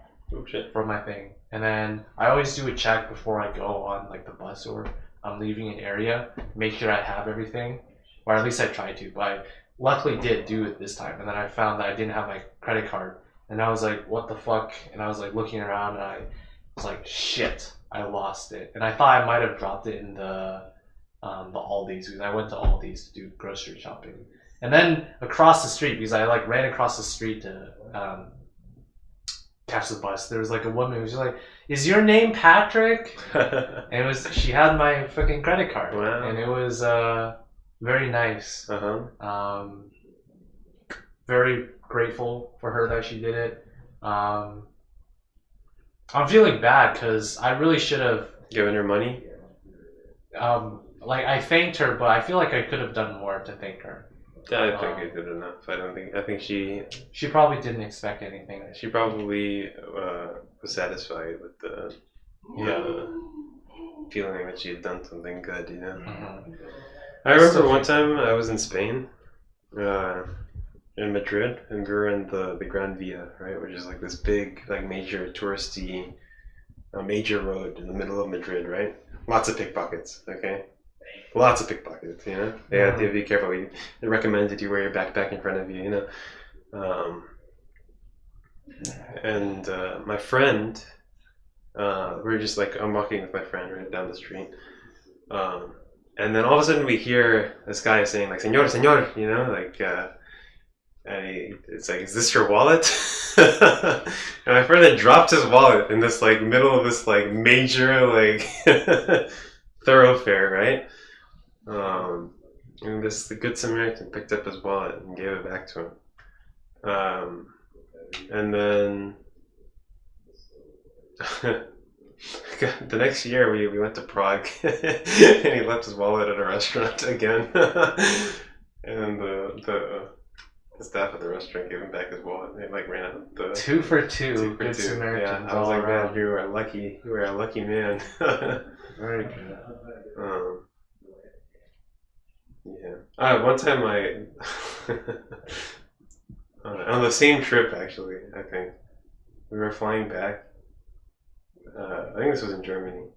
from my thing. And then I always do a check before I go on like the bus or I'm leaving an area, make sure I have everything, or at least I try to. But I luckily did do it this time, and then I found that I didn't have my credit card, and I was like, what the fuck? And I was like looking around, and I was like, shit, I lost it. And I thought I might have dropped it in the Aldi's, because I went to Aldi's to do grocery shopping. And then across the street, because I like ran across the street to catch the bus, there was like a woman who was like, is your name Patrick? And she had my fucking credit card. Wow. And it was very nice. Very grateful for her that she did it. I'm feeling bad because I really should have given her money. Like I thanked her, but I feel like I could have done more to thank her. I think I did enough. I think she probably didn't expect anything. She probably was satisfied with the feeling that she had done something good, you know. I remember one time I was in Spain, in Madrid, and we were in the Gran Via, right, which is like this big, like major touristy, major road in the middle of Madrid, right? Lots of pickpockets, okay? Lots of pickpockets, you know? They have to be careful. They recommend that you wear your backpack in front of you, you know? And my friend, we're just like, I'm walking with my friend right down the street. And then all of a sudden we hear this guy saying like, "Señor, señor," you know, like, it's like, "Is this your wallet?" And my friend had dropped his wallet in this like middle of this like major like thoroughfare, right? And the Good Samaritan picked up his wallet and gave it back to him. And then the next year we went to Prague and he left his wallet at a restaurant again. And the staff at the restaurant gave him back his wallet. They like ran out the 2 for 2. Two for Good two. Samaritans. Yeah, I was like, around. man, you are lucky. You are a lucky man. Very good. Yeah. One time on the same trip, actually, I think we were flying back. I think this was in Germany.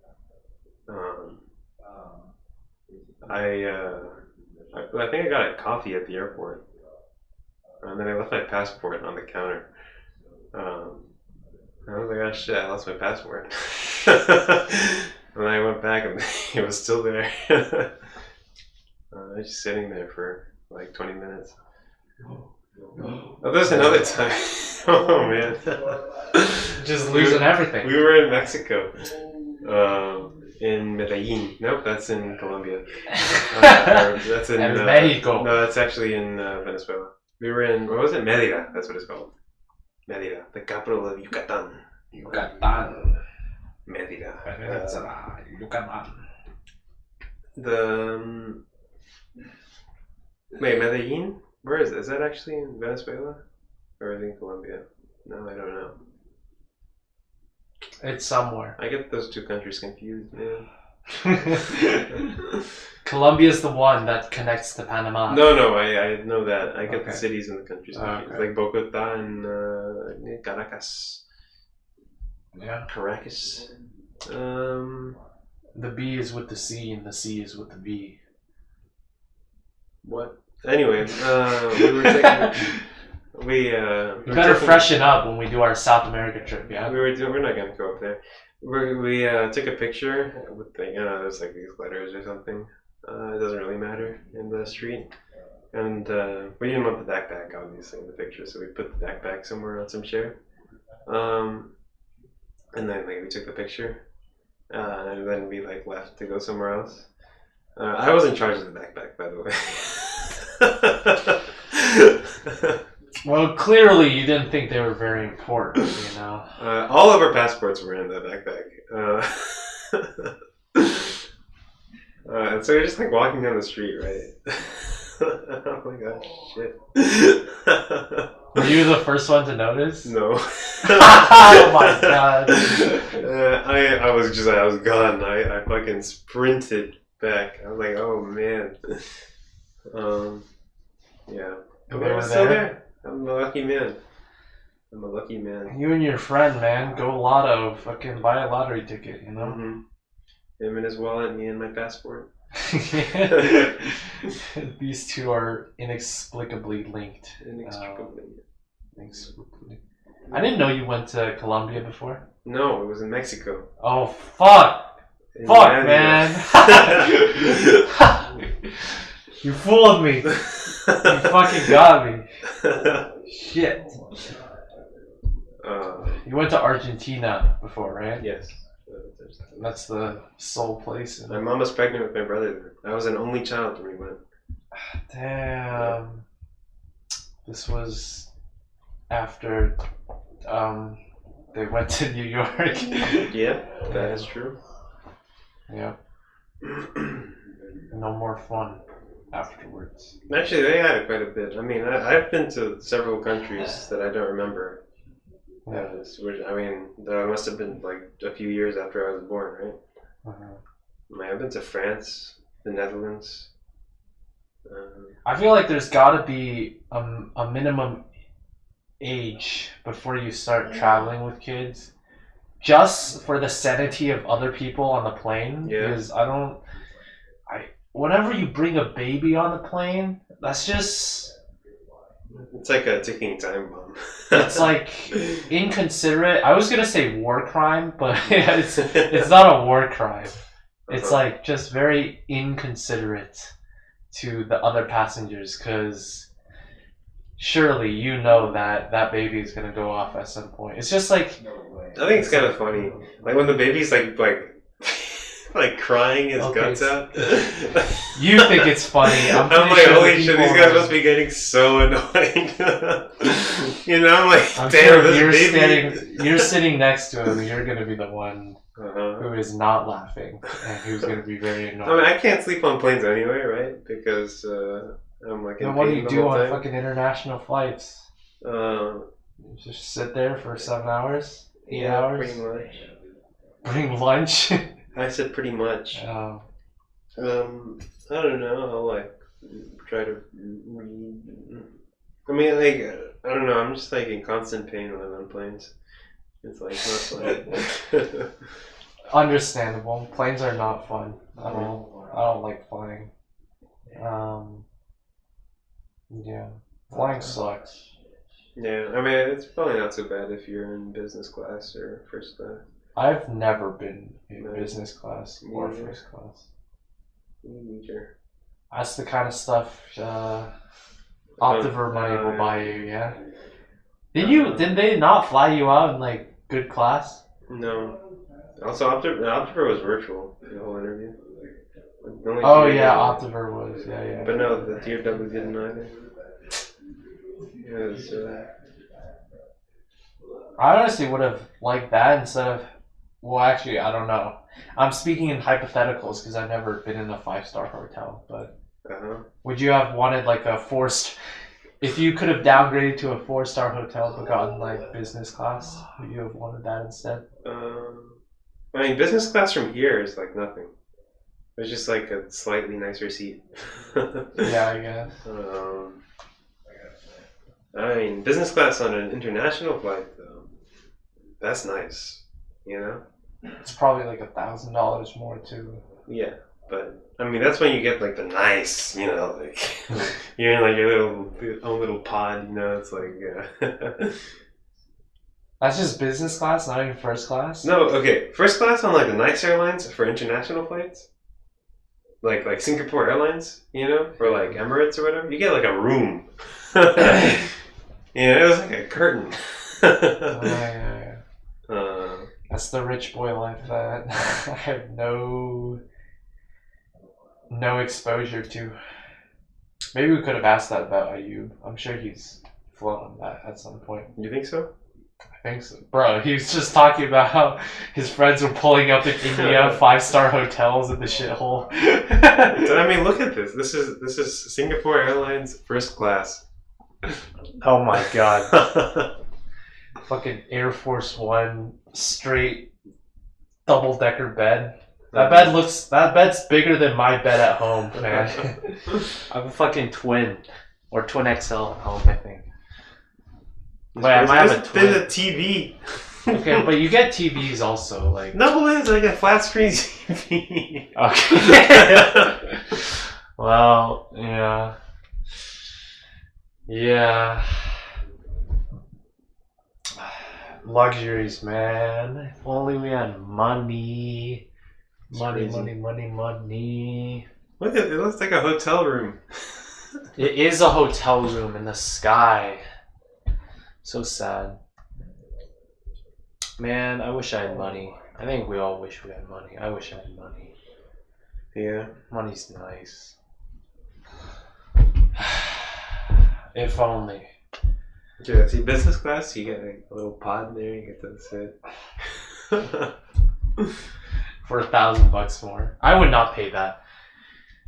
I think I got a coffee at the airport, and then I left my passport on the counter. I was like, oh shit, I lost my passport. And I went back and it was still there. I was just sitting there for like 20 minutes. Oh, there's another time. Oh man. Just losing everything. We were in Mexico. in Medellin. Nope, that's in Colombia. That's in Mexico. No, that's actually in Venezuela. We were in, what was it? Mérida. That's what it's called. Mérida, the capital of Yucatan. Yucatan. Mérida. Yucatan. Wait, Medellin? Where is it? Is that actually in Venezuela? Or is it in Colombia? No, I don't know. It's somewhere. I get those two countries confused, man. Colombia's the one that connects to Panama. No, I know that. I get the cities and the countries confused. Okay. Like Bogota and Caracas. Yeah. Caracas. The B is with the C and the C is with the B. What? Anyway, we were taking... We better freshen up when we do our South America trip, yeah? We're not going to go up there. We took a picture with there's like these letters or something. It doesn't really matter in the street. And we didn't want the backpack, obviously, in the picture, so we put the backpack somewhere on some chair. And then we took the picture. And then we left to go somewhere else. I was in charge of the backpack, by the way. Well, clearly you didn't think they were very important, you know. All of our passports were in the backpack. And so we're just walking down the street, right? Oh my god, shit. Were you the first one to notice? No. Oh my god. I was gone. I fucking sprinted back. I was like, oh man. Yeah. They But I were was still there? there. I'm a lucky man. You and your friend, man, go lotto. Fucking buy a lottery ticket, you know? Mm-hmm. Him and his wallet, me and my passport. These two are inexplicably linked. Inextricably. I didn't know you went to Colombia before. No, it was in Mexico. Oh, fuck! In Fuck, Mérida. man! You fooled me! You fucking got me. Shit. You went to Argentina before, right? Yes. That's the sole place. My mom was pregnant with my brother. I was an only child when we went. Damn. This was after they went to New York. Yeah, that is true. Yeah. No more fun afterwards. Actually, they had quite a bit. I mean, I've been to several countries that I don't remember. Yeah. That must have been a few years after I was born, right? Uh-huh. I've been to France, the Netherlands. I feel like there's got to be a minimum age before you start traveling with kids, just for the sanity of other people on the plane. Yeah. Because whenever you bring a baby on the plane, that's just... It's like a ticking time bomb. It's inconsiderate. I was gonna say war crime, but it's not a war crime. It's just very inconsiderate to the other passengers, because surely you know that baby is gonna go off at some point. It's just I think it's kind of funny, when the baby's crying his guts out. You think it's funny. I'm sure holy shit, these guys must be getting so annoying. I'm damn, sure this baby. You're sitting next to him, and you're gonna be the one who is not laughing and who's gonna be very annoyed. I can't sleep on planes anyway, right? Because I'm in then what do you do on time. fucking international flights? You just sit there for 7 hours, 8 hours. Pretty much. Bring lunch. I said pretty much. I don't know. I'll try to read. I don't know. I'm just in constant pain when I'm on planes. It's not fun. Understandable. Planes are not fun. I don't like flying. Yeah, flying sucks. Yeah, it's probably not so bad if you're in business class or first class. I've never been in business class or first class. Me neither. That's the kind of stuff Optiver money will buy you, yeah? Did they not fly you out in good class? No. Also, Optiver was virtual the whole interview. Oh yeah, Optiver was. Yeah. But no, the TFW didn't either. It was, I honestly would have liked that instead of. Well, actually, I don't know. I'm speaking in hypotheticals because I've never been in a 5-star hotel. But would you have wanted like a 4-star? If you could have downgraded to a 4-star hotel but gotten like business class, would you have wanted that instead? I mean, business class from here is like nothing. It's just like a slightly nicer seat. Yeah, I guess. I mean, business class on an international flight, though, that's nice, you know? It's probably like $1,000 more too. Yeah, but I mean, that's when you get like the nice, you know, like you're in like your own little pod, you know, it's like, That's just business class, not even first class? No, okay, first class on like the nice airlines for international flights. Like Singapore Airlines, you know, or like Emirates or whatever, you get like a room. Yeah, it was like a curtain. Yeah. That's the rich boy life that I have no exposure to. Maybe we could have asked that about Ayub. I'm sure he's flown on that at some point. You think so? I think so. Bro, he was just talking about how his friends were pulling up in India 5-star hotels in the shithole. I mean, look at this. This is Singapore Airlines first class. Oh my god. Fucking Air Force One straight double-decker bed. That bed's bigger than my bed at home, man. I have a fucking twin. Or twin XL at home, I think. Wait, I might have a twin. There's a TV. Okay, but you get TVs also, like... No, it's like a flat screen TV. Okay. Well, yeah. Yeah. Luxuries, man. If only we had money. Money. Look at it. It looks like a hotel room. It is a hotel room in the sky. So sad. Man, I wish I had money. I think we all wish we had money. I wish I had money. Yeah. Money's nice. If only. Yeah, see, business class, you get like a little pod in there, you get to sit. For $1,000 more. I would not pay that.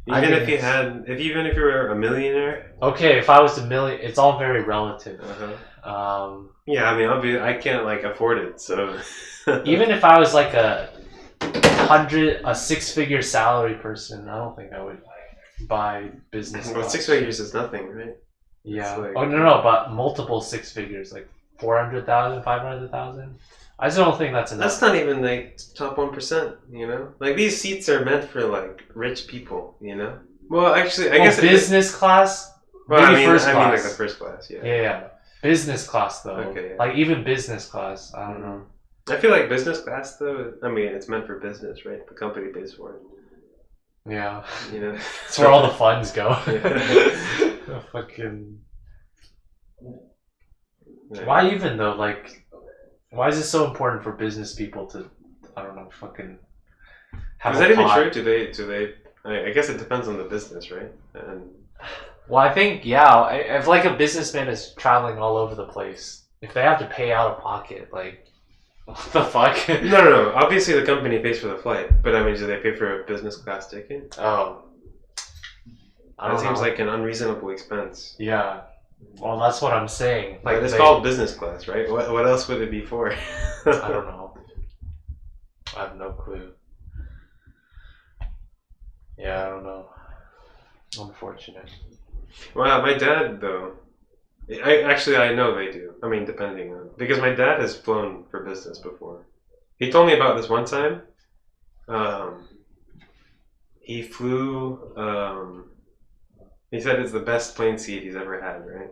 Even if you were a millionaire. Okay, if I was a million, it's all very relative. Yeah, I mean, I can't like afford it, so. Even if I was like a 6-figure salary person, I don't think I would buy business. Well, 6 figures is nothing, right? Yeah. Like... Oh no, but multiple 6 figures, like 400,000, 500,000. I just don't think that's enough. That's not even like top 1%, you know? Like these seats are meant for like rich people, you know? Well, actually, I guess business class. Well, maybe first class. I mean like the first class, yeah. Yeah. Business class though. Okay. Yeah. Like even business class, I don't know. I feel like business class though. I mean, it's meant for business, right? The company pays for it. Yeah. You know, that's where all the funds go. Yeah. Fucking. Why even though? Like, why is it so important for business people to, I don't know, fucking have is that even true? Do they? I guess it depends on the business, right? And well, I think if like a businessman is traveling all over the place, if they have to pay out of pocket, like, what the fuck? No. Obviously, the company pays for the flight, but I mean, do they pay for a business class ticket? Oh, that seems like an unreasonable expense. Yeah. Well, that's what I'm saying. Like it's called business class, right? What else would it be for? I don't know. I have no clue. Yeah, I don't know. Unfortunate. Well, my dad though. I know they do. I mean, depending on because my dad has flown for business before. He told me about this one time. He flew. He said it's the best plane seat he's ever had, right?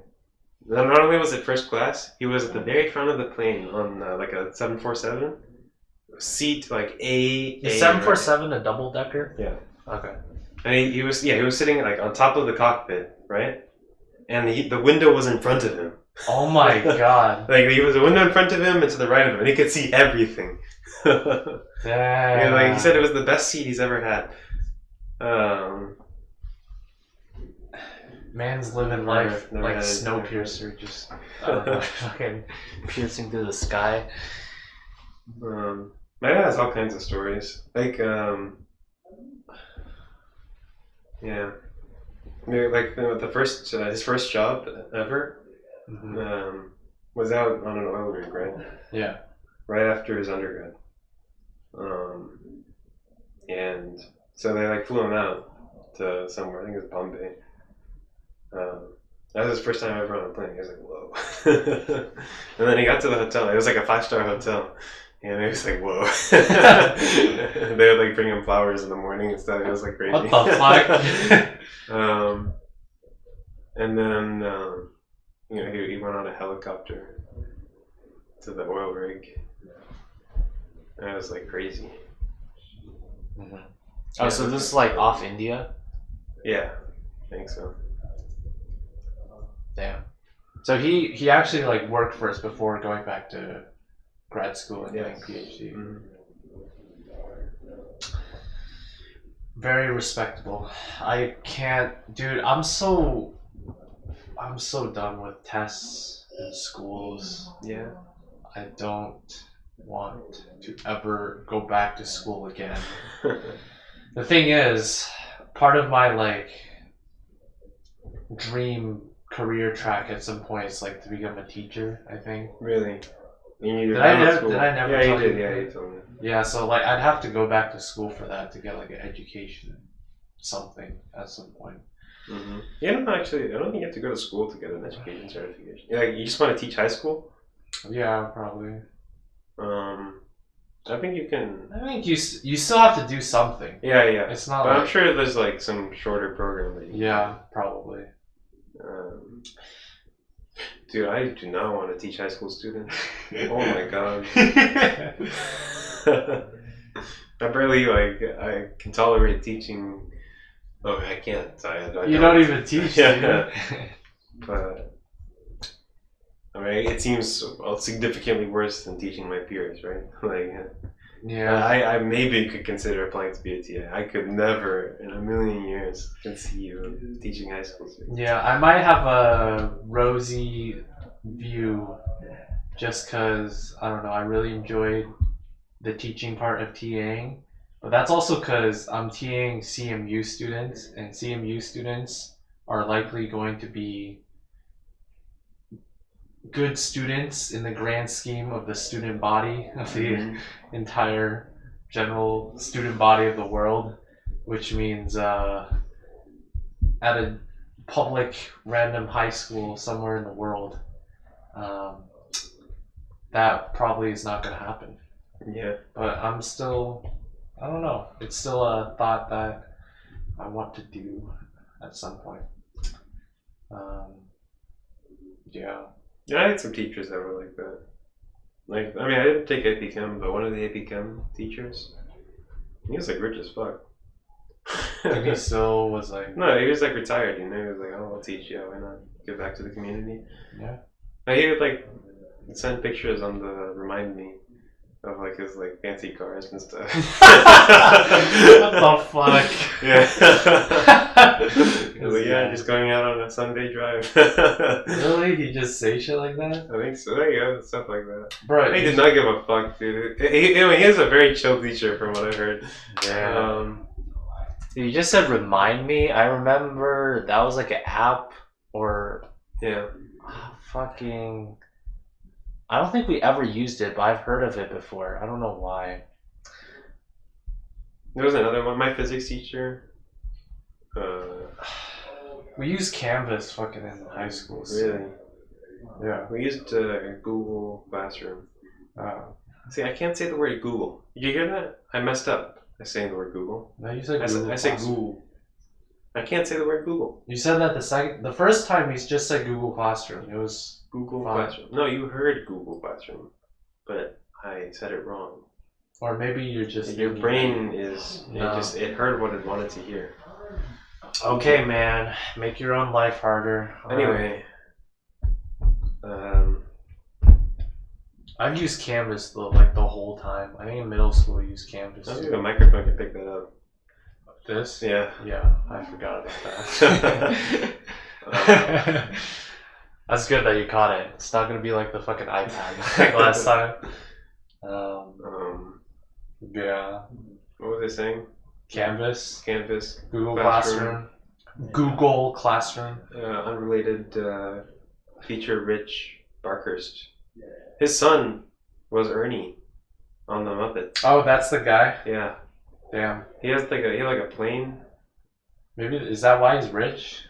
Not only was it first class, he was at the very front of the plane on like a 747 seat, like A. Is 747 a double decker? Yeah. Okay. And he was sitting like on top of the cockpit, right? and the window was in front of him. Oh my god. Like, there was a window in front of him and to the right of him, and he could see everything. Damn. Yeah, like, he said it was the best seat he's ever had. Man's living life never like had it. Snowpiercer, just fucking piercing through the sky. My dad has all kinds of stories. Like, yeah. Like, the first, his first job ever was out on an oil rig, right? Yeah. Right after his undergrad. And so they, like, flew him out to somewhere, I think it was Bombay. That was his first time ever on a plane. He was like, whoa. And then he got to the hotel. It was like a 5-star hotel. And he was like, whoa. They would like bring him flowers in the morning and stuff. It was like crazy. What the fuck? And then, he went on a helicopter to the oil rig. And it was like crazy. Mm-hmm. Oh, so this is like off India? Yeah, I think so. Damn. So he actually like worked first before going back to grad school and getting PhD. Mm-hmm. Very respectable. I can't, dude. I'm so done with tests in schools. Yeah. I don't want to ever go back to school again. The thing is, part of my like dream career track at some point is like to become a teacher, I think. Really? Did I never Yeah, tell you did. you? Yeah, you told me. Yeah, so like I'd have to go back to school for that to get like an education, something at some point. Mm-hmm. Yeah, no, actually, I don't think you have to go to school to get an education certification. Yeah, you just want to teach high school? Yeah, probably. I think you can. I think you still have to do something. Yeah, yeah. It's not. But like, I'm sure there's like some shorter program that you. Yeah, probably. Dude, I do not want to teach high school students. Oh my god. I barely I can tolerate teaching. Oh, I can't. I you don't even teach. Yeah. But I mean, it seems significantly worse than teaching my peers, right? Like, yeah. I maybe could consider applying to be a TA. I could never, in a million years, conceive of teaching high school students. Yeah, I might have a rosy view just because, I don't know, I really enjoyed the teaching part of TAing. But that's also because I'm TAing CMU students, and CMU students are likely going to be good students in the grand scheme of the student body, of the entire general student body of the world, which means at a public random high school somewhere in the world, that probably is not going to happen. Yeah. But I don't know. It's still a thought that I want to do at some point. Yeah. Yeah, I had some teachers that were like that. Like, I mean, I didn't take AP Chem, but one of the AP Chem teachers, he was like rich as fuck. And he still was like... No, he was like retired, you know? He was like, oh, I'll teach you. Why not give back to the community? Yeah. He would like send pictures on the Remind Me of like his like fancy cars and stuff. What the fuck? Yeah. Like, yeah, just going out on a Sunday drive. Really? He just say shit like that? I think so. Yeah, stuff like that. Bro, He did not give a fuck, dude. He is a very chill teacher, from what I heard. Yeah. You just said Remind Me. I remember that was like an app or... Yeah. Fucking... I don't think we ever used it, but I've heard of it before. I don't know why. There was another one. My physics teacher. We used Canvas fucking in high school. So. Really? Yeah. We used Google Classroom. See, I can't say the word Google. Did you hear that? I messed up. I saying the word Google. No, you said Google. I said Google. I can't say the word Google. You said that the first time you just said Google Classroom. It was Google Classroom. No, you heard Google Classroom, but I said it wrong. Or maybe you're just... Your brain is... It heard what it wanted to hear. Okay, man. Make your own life harder. Anyway, I've used Canvas though, like the whole time. I think in middle school I used Canvas. I think a microphone can pick that up. This? Yeah. Yeah, I forgot about that. That's good that you caught it. It's not gonna be like the fucking iPad like last time. Yeah. What was I saying? Canvas. Google Classroom. Google Classroom. Unrelated, feature-rich Barkhurst. His son was Ernie on the Muppets. Oh, that's the guy? Yeah. Damn. He has like a plane. Maybe is that why he's rich?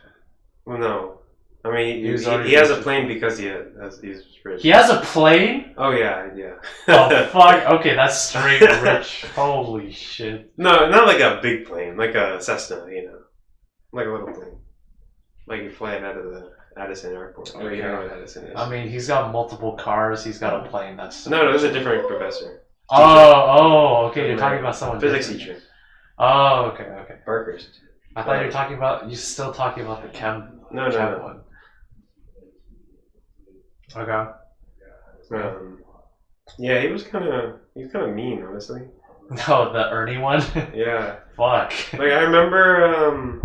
Well, no. I mean, He he has a plane because he's rich. He has a plane? Oh yeah. Oh fuck! Okay, that's straight rich. Holy shit! No, not like a big plane, like a Cessna, like a little plane. Like you fly it out of the Addison Airport. Okay. You know what Addison is. I mean, he's got multiple cars. He's got a plane. That's No, it was a different professor. Okay. You're talking about someone physics different. teacher. Oh, okay. Barkhurst. I thought you were talking about. You're still talking about the chem. No. One. Okay. Yeah, he was kind of mean, honestly. No, the Ernie one. Yeah. Fuck. Like I remember.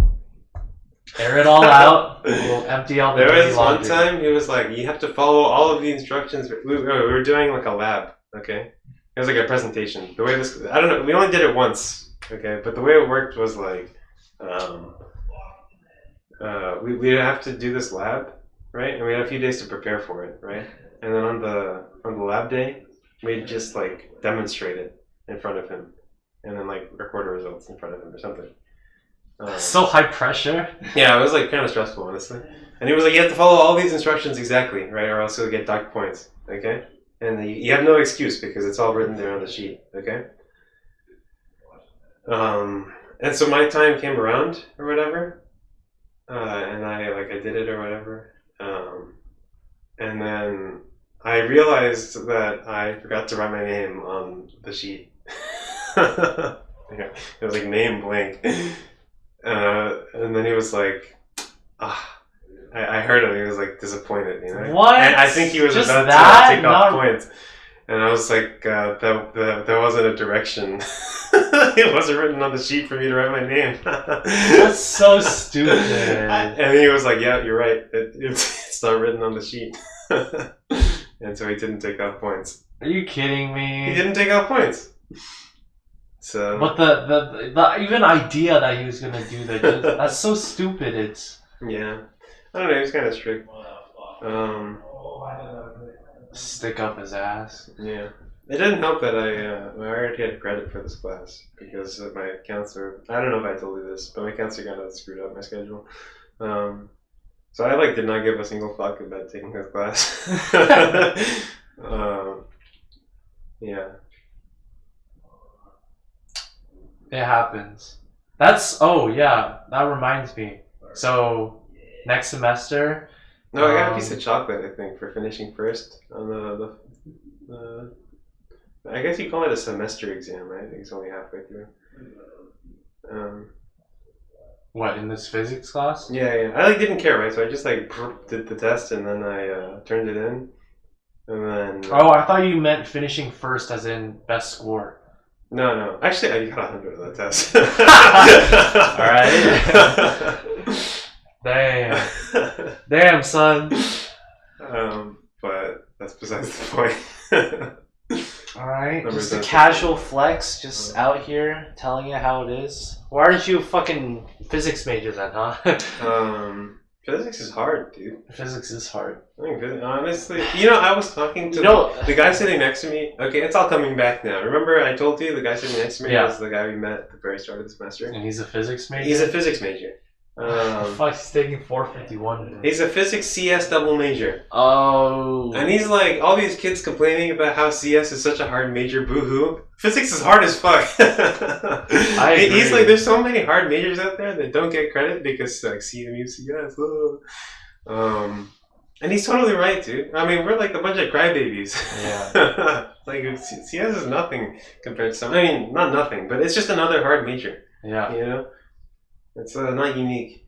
Air it all out. We'll empty all the. There was one time he was like, "You have to follow all of the instructions." We were doing like a lab. Okay. It was like a presentation. The way I don't know. We only did it once. Okay, but the way it worked was like, we'd have to do this lab, right? And we had a few days to prepare for it, right? And then on the lab day, we'd just like demonstrate it in front of him, and then like record the results in front of him or something. So high pressure. Yeah, it was like kind of stressful, honestly. And he was like, "You have to follow all these instructions exactly, right? Or else you'll get docked points, okay? And you have no excuse because it's all written there on the sheet, okay?" And so my time came around or whatever, and I did it or whatever, and then I realized that I forgot to write my name on the sheet. It was like name blank, and then he was like, I heard him. He was like disappointed, What? And I think he was just about to take off points. And I was like, that wasn't a direction. It wasn't written on the sheet for me to write my name. That's so stupid. And he was like, "Yeah, you're right. It's not written on the sheet." And so he didn't take off points. Are you kidding me? He didn't take off points. So. But the even idea that he was gonna do that's so stupid. It's. Yeah, I don't know. He was kind of strict. Stick up his ass. Yeah. It didn't help that I already had credit for this class because of my counselor. I don't know if I told you this, but my counselor kind of screwed up my schedule. So I did not give a single fuck about taking this class. Yeah. It happens. That reminds me. So next semester. No, I got a piece of chocolate, I think, for finishing first on the I guess you call it a semester exam, right? I think it's only halfway through. What, in this physics class? Yeah. I didn't care, right? So I just did the test and then I turned it in, and then. I thought you meant finishing first, as in best score. No. Actually, I got 100 on that test. All right. Damn, son. But that's besides the point. Alright, just a casual flex, just out here telling you how it is. Why aren't you a fucking physics major then, huh? Physics is hard, dude. Physics is hard. I think honestly, I was talking to the guy sitting next to me. Okay, it's all coming back now. Remember I told you the guy sitting next to me was the guy we met at the very start of the semester? And he's a physics major? He's a physics major. Fuck, he's taking 451. He's a physics CS double major. Oh. And he's like, all these kids complaining about how CS is such a hard major, boo-hoo. Physics is hard as fuck. I agree. He's like, there's so many hard majors out there that don't get credit because CMU, CS. And he's totally right, dude. I mean, we're like a bunch of crybabies. Yeah. CS is nothing compared to some. I mean, not nothing, but it's just another hard major. Yeah. It's not unique.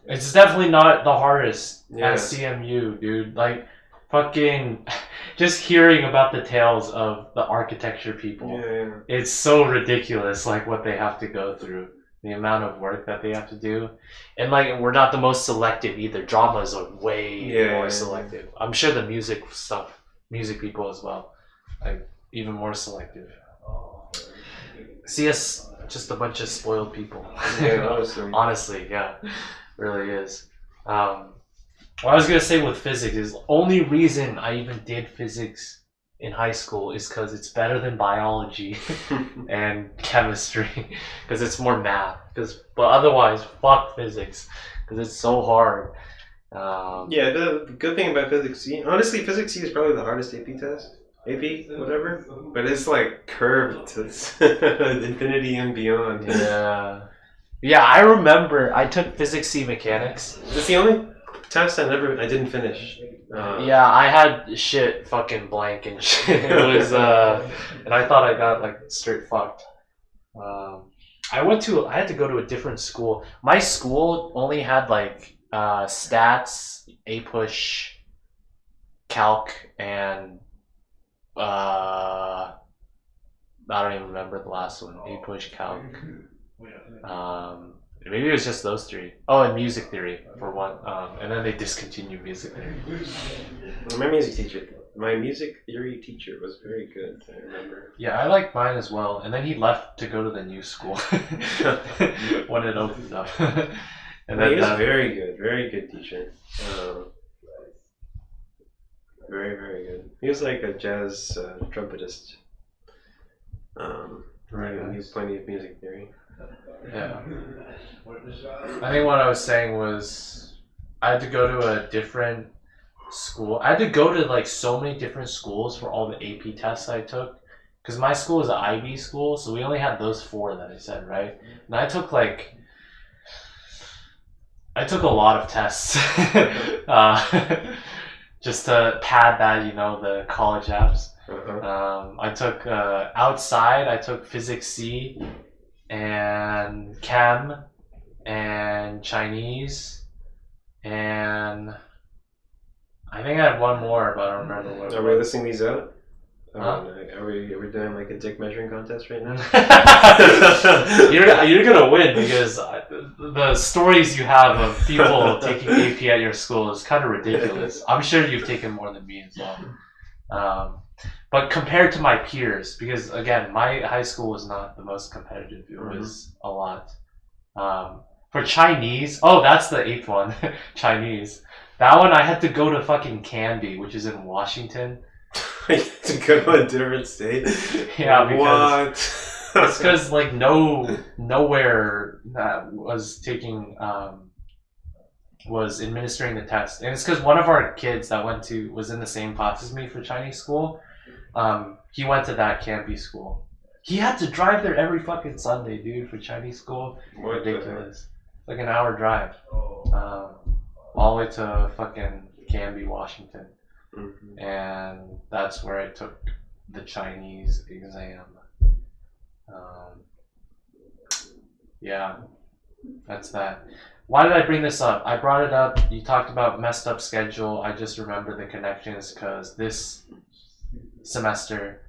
It's definitely not the hardest Yeah. at CMU, dude. Like, fucking, just hearing about the tales of the architecture people, Yeah. it's so ridiculous, like, what they have to go through. The amount of work that they have to do. And, like, we're not the most selective either. Dramas are way more selective. I'm sure the music people as well, like, even more selective. CS, just a bunch of spoiled people. Yeah, honestly. Honestly, yeah, really is. What I was gonna say with physics is the only reason I even did physics in high school is because it's better than biology and chemistry because it's more math. But otherwise, fuck physics because it's so hard. Yeah, the good thing about Physics C, honestly, Physics C is probably the hardest AP test. AP, whatever. But it's like curved to infinity and beyond. Yeah, I remember I took Physics C mechanics. It's the only test I didn't finish. Yeah, I had shit fucking blank and shit. It was, and I thought I got like straight fucked. I had to go to a different school. My school only had like stats, A-push, calc, and I don't even remember the last one. A-push, calc. Maybe it was just those three. Oh, and music theory for one. And then they discontinued music theory. My music theory teacher was very good, I remember. Yeah, I liked mine as well. And then he left to go to the new school when it opened up. And then he was very good teacher. Very, very good. He was like a jazz trumpetist. He was plenty of music theory. Yeah. I think what I was saying was I had to go to a different school. I had to go to like so many different schools for all the AP tests I took. Because my school is an IB school, so we only had those 4 that I said, right? And I took a lot of tests. Just to pad that, the college apps. I took outside, I took Physics C and Chem and Chinese and I think I had one more, but I don't remember what it was. Are we listing these out? Huh? Are we doing like a dick measuring contest right now? You're gonna win because the stories you have of people taking AP at your school is kind of ridiculous. I'm sure you've taken more than me as well. But compared to my peers, because again, my high school was not the most competitive. It was a lot. For Chinese, that's the 8th one. Chinese. That one I had to go to fucking Canby, which is in Washington. You had to go to a different state? Yeah, because it's because like nowhere that was taking was administering the test, and it's because one of our kids that was in the same class as me for Chinese school. He went to that Canby school. He had to drive there every fucking Sunday, dude, for Chinese school. What ridiculous. Like an hour drive, all the way to fucking Canby, Washington. Mm-hmm. And that's where I took the Chinese exam. Yeah, that's that. Why did I bring this up? I brought it up. You talked about messed up schedule. I just remember the connections because this semester,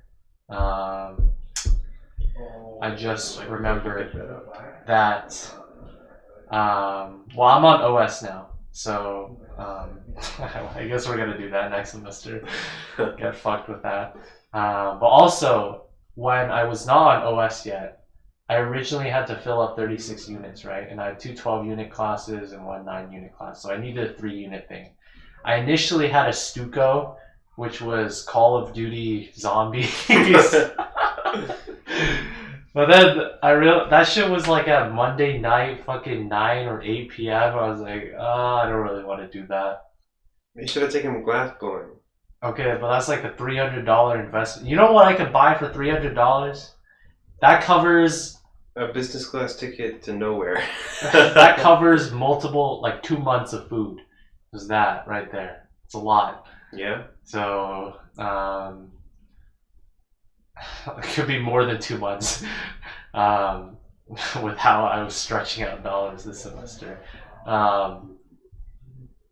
I just remembered that. Well, I'm on OS now, so I guess we're gonna do that next semester. Get fucked with that. But also, when I was not on OS yet, I originally had to fill up 36 units, right? And I had 2 12-unit classes and 1 9-unit class, so I needed a 3-unit thing. I initially had a Stuco, which was Call of Duty Zombies. But then I realized that shit was like at Monday night, fucking 9 or 8 p.m. I was like, I don't really want to do that. You should have taken glass blowing. Okay, but that's like a $300 investment. You know what I could buy for $300? That covers a business class ticket to nowhere. That covers multiple, like 2 months of food. There's that right there. It's a lot. Yeah. So, it could be more than 2 months. with how I was stretching out dollars this semester.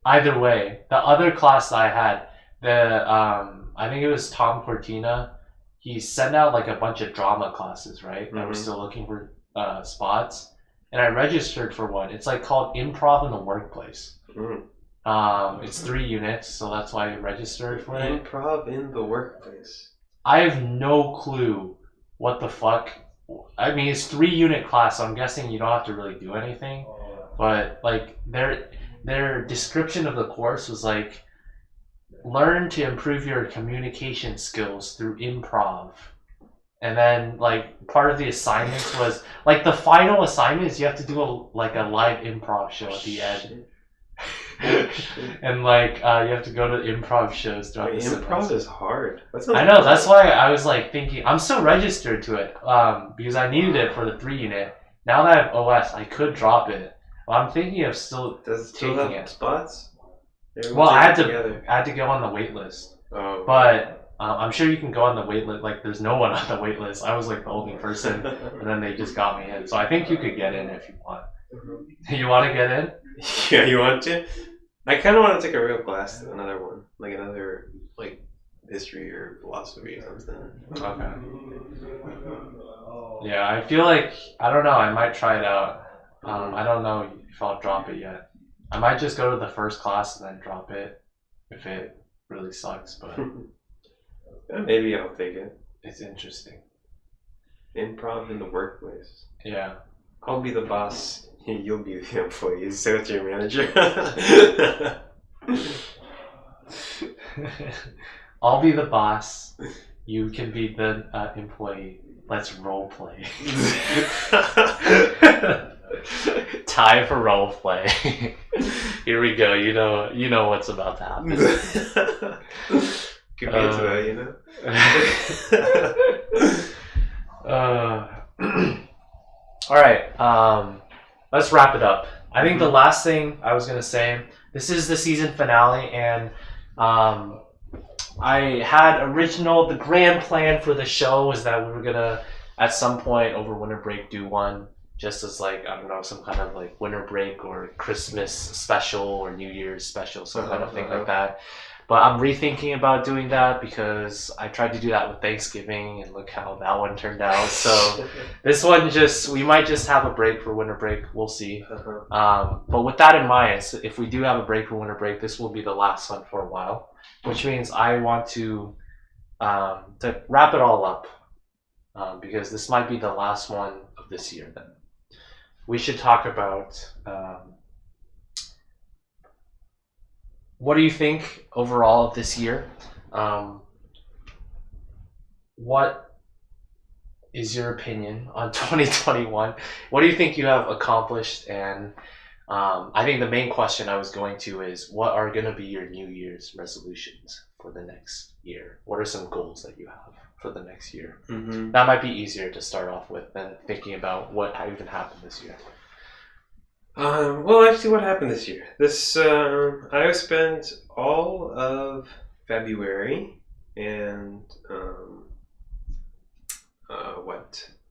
Either way, the other class I had, I think it was Tom Cortina. He sent out like a bunch of drama classes, right? That were still looking for spots, and I registered for one. It's like called Improv in the Workplace. It's 3 units, so that's why I registered for it. Improv in the Workplace. I have no clue what the fuck. I mean, it's 3-unit class, so I'm guessing you don't have to really do anything. But like their description of the course was like, learn to improve your communication skills through improv. And then like part of the assignments was like the final assignment is you have to do a live improv show at the end. And like you have to go to improv shows throughout the semester. Improv is hard. I know, that's why I was like thinking I'm still registered to it because I needed it for the 3-unit. Now that I have OS, I could drop it. Well, I'm thinking of still taking it. Spots? Well, I had to go on the wait list. Oh. But I'm sure you can go on the wait list. Like, there's no one on the wait list. I was like the only person, and then they just got me in. So I think you could get in if you want. You want to get in? Yeah, you want to? I kind of want to take a real class, another one, like another history or philosophy or something. Okay. Yeah, I feel like I don't know. I might try it out. I don't know if I'll drop it yet. I might just go to the first class and then drop it if it really sucks, but maybe I'll take it. It's interesting. Improv in the Workplace. Yeah. I'll be the boss. You'll be the employee. So it's your manager. I'll be the boss. You can be the employee. Let's role play. Time for role play. Here we go. You know what's about to happen. Could be into that, All right. Let's wrap it up. I think the last thing I was gonna say. This is the season finale, and I had the grand plan for the show was that we were gonna at some point over winter break do one. Just as I don't know, some kind of winter break or Christmas special or New Year's special, some kind of thing like that. But I'm rethinking about doing that because I tried to do that with Thanksgiving and look how that one turned out. So this one we might just have a break for winter break. We'll see. But with that in mind, if we do have a break for winter break, this will be the last one for a while, which means I want to wrap it all up because this might be the last one of this year then. We should talk about what do you think overall of this year? What is your opinion on 2021? What do you think you have accomplished? And I think the main question I was going to is what are going to be your New Year's resolutions for the next year? What are some goals that you have for the next year? That might be easier to start off with than thinking about what even happened this year. Well, actually, what happened this year? I spent all of February and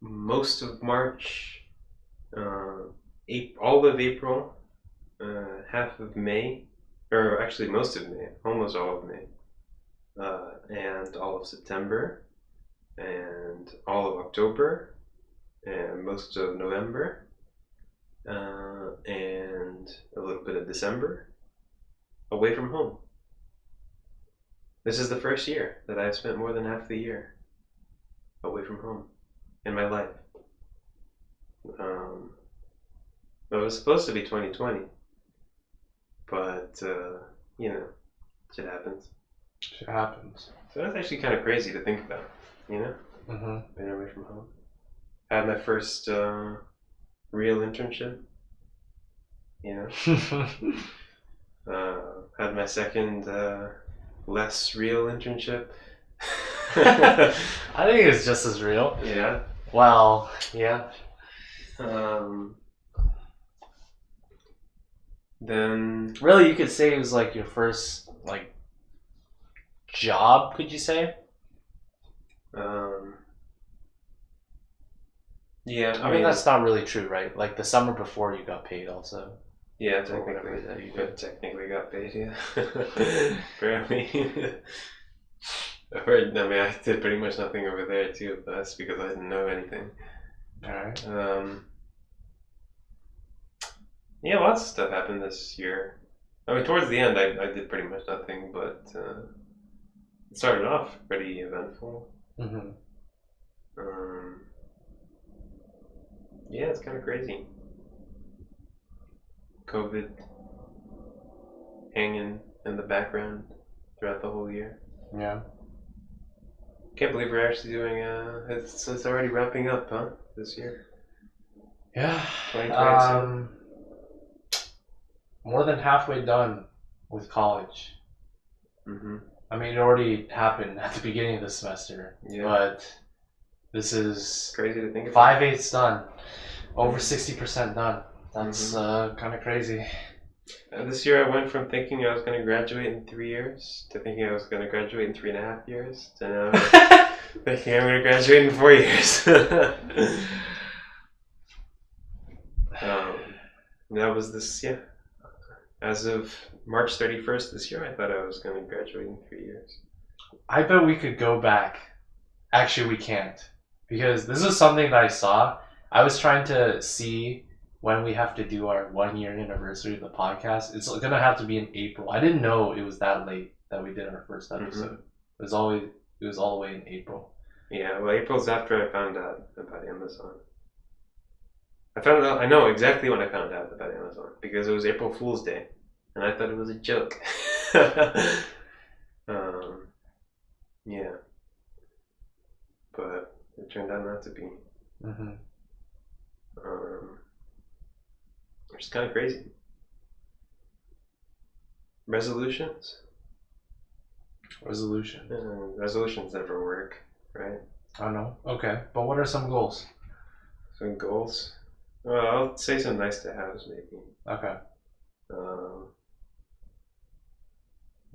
most of March, all of April, half of May, or actually most of May, almost all of May, and all of September, and all of October, and most of November. And a little bit of December away from home. This is the first year that I've spent more than half the year away from home in my life. It was supposed to be 2020, but shit happens. Shit happens. So that's actually kind of crazy to think about, Being away from home. I had my first real internship, had my second less real internship. I think it's just as real. Yeah. Well, yeah. Then really you could say it was your first job, could you say? Yeah, I mean that's not really true, right? Like the summer before you got paid also. Yeah, Or whatever that technically, you but did. technically got paid. Yeah, barely. I've heard. I mean, I did pretty much nothing over there too. But that's because I didn't know anything. All right. Yeah, lots of stuff happened this year. I mean, towards the end, I did pretty much nothing, but it started off pretty eventful. Mm-hmm. Yeah, it's kind of crazy. COVID hanging in the background throughout the whole year. Yeah. Can't believe we're actually doing. It's already wrapping up, huh? This year. Yeah. 2022. More than halfway done with college. Mm-hmm. I mean, it already happened at the beginning of the semester, Yeah. but this is Crazy to think about. 5/8 done, over 60% done. That's kind of crazy. This year I went from thinking I was going to graduate in 3 years to thinking I was going to graduate in 3.5 years to now thinking I'm going to graduate in 4 years. That was this, yeah. As of March 31st this year, I thought I was going to graduate in 3 years. I bet we could go back. Actually, we can't. Because this is something that I saw. I was trying to see when we have to do our 1 year anniversary of the podcast. It's going to have to be in April. I didn't know it was that late that we did our first episode. Mm-hmm. It was all the way in April. Yeah, well, April's after I found out about Amazon. I know exactly when I found out about Amazon because it was April Fool's Day, and I thought it was a joke. Yeah, but it turned out not to be. Mm-hmm. Which is kind of crazy. Resolutions. Resolutions never work, right? I know. Okay, but what are some goals? Some goals. Well, I'll say some nice to haves maybe. Okay.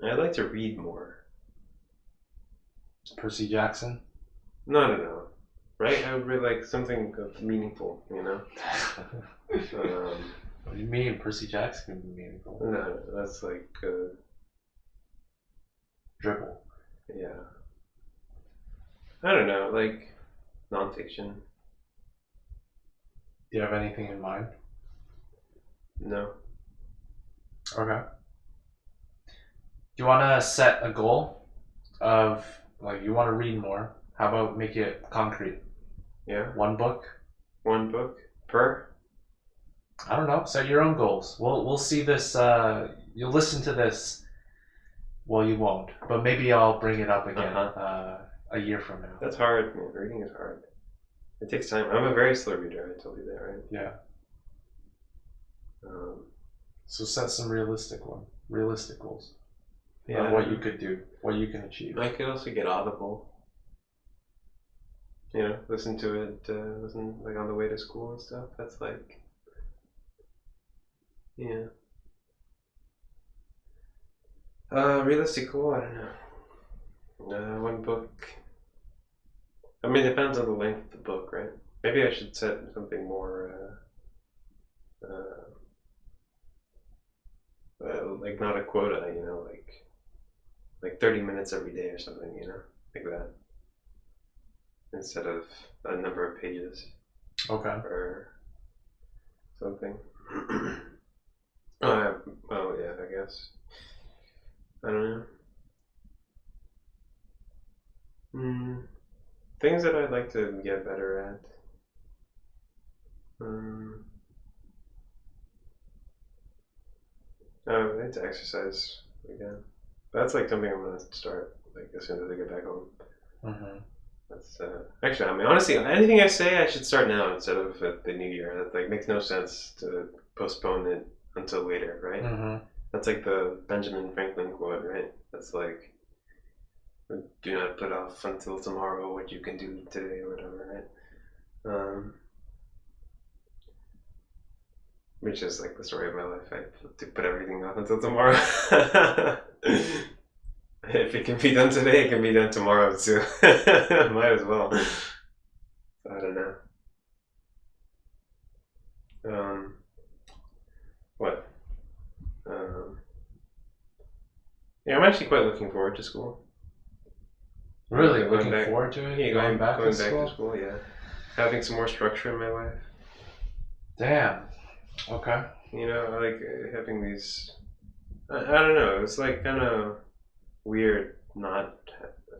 I'd like to read more. Percy Jackson? No. Right? I would really like something meaningful, you know? What do you mean Percy Jackson can be meaningful? No, that's like... dribble. Yeah. I don't know, like nonfiction. Do you have anything in mind? No. Okay. Do you want to set a goal of, like, you want to read more? How about make it concrete? Yeah. One book? One book per? I don't know. Set your own goals. We'll see this. You'll listen to this. Well, you won't, but maybe I'll bring it up again a year from now. That's hard. Man. Reading is hard. It takes time. I'm a very slow reader. I told you that, right? Yeah. So set some realistic goals. Yeah. What you could do, what you can achieve. I could also get Audible. You know, listen to it. Listen like on the way to school and stuff. That's like, yeah. Realistic goal. I don't know. One book. I mean, it depends on the length of the book, right? Maybe I should set something more, like not a quota, you know, like 30 minutes every day or something, you know, like that, instead of a number of pages. Okay. Or something. Oh yeah, I guess. I don't know. Things that I'd like to get better at. I need to exercise again. That's like something I'm gonna start like as soon as I get back home. Mm-hmm. That's actually, I mean, honestly, anything I say I should start now instead of at the new year. That like makes no sense to postpone it until later, right? Mm-hmm. That's like the Benjamin Franklin quote, right? That's like, do not put off until tomorrow what you can do today or whatever, right? Which is like the story of my life. I put everything off until tomorrow. If it can be done today, it can be done tomorrow too. Might as well. I don't know. Yeah, I'm actually quite looking forward to school. Really Going looking back- forward to it. Yeah, going back to school. school. Yeah, having some more structure in my life. Damn. Okay. You know, I like having these. I don't know. It's like kind of weird. Not.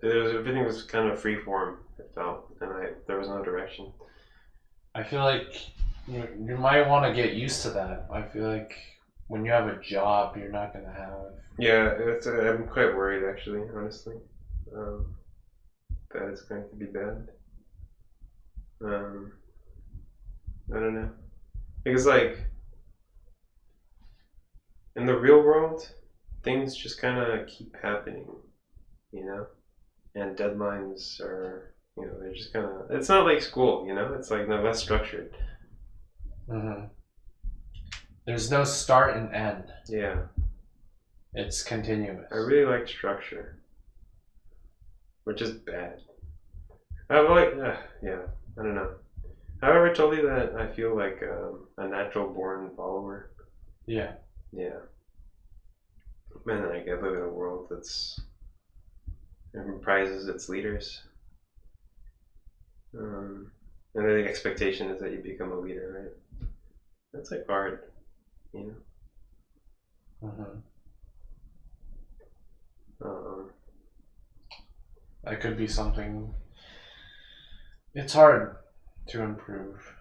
Everything was kind of free form. It felt, and there was no direction. I feel like you might want to get used to that. I feel like when you have a job, you're not gonna have. Yeah, I'm quite worried actually, honestly, that it's going to be bad. I don't know, because like in the real world, things just kind of keep happening, you know, and deadlines are, you know, they're just kind of. It's not like school, you know. It's like no less structured. Mm-hmm. There's no start and end. Yeah, It's continuous. I really like structure, which is bad. I like, yeah, I don't know. Have I ever told you that I feel like a natural born follower? Yeah. Yeah. And like I live in a world that's it comprises its leaders. And the expectation is that you become a leader, right? That's like hard, you know. Mm-hmm. That could be something. It's hard to improve.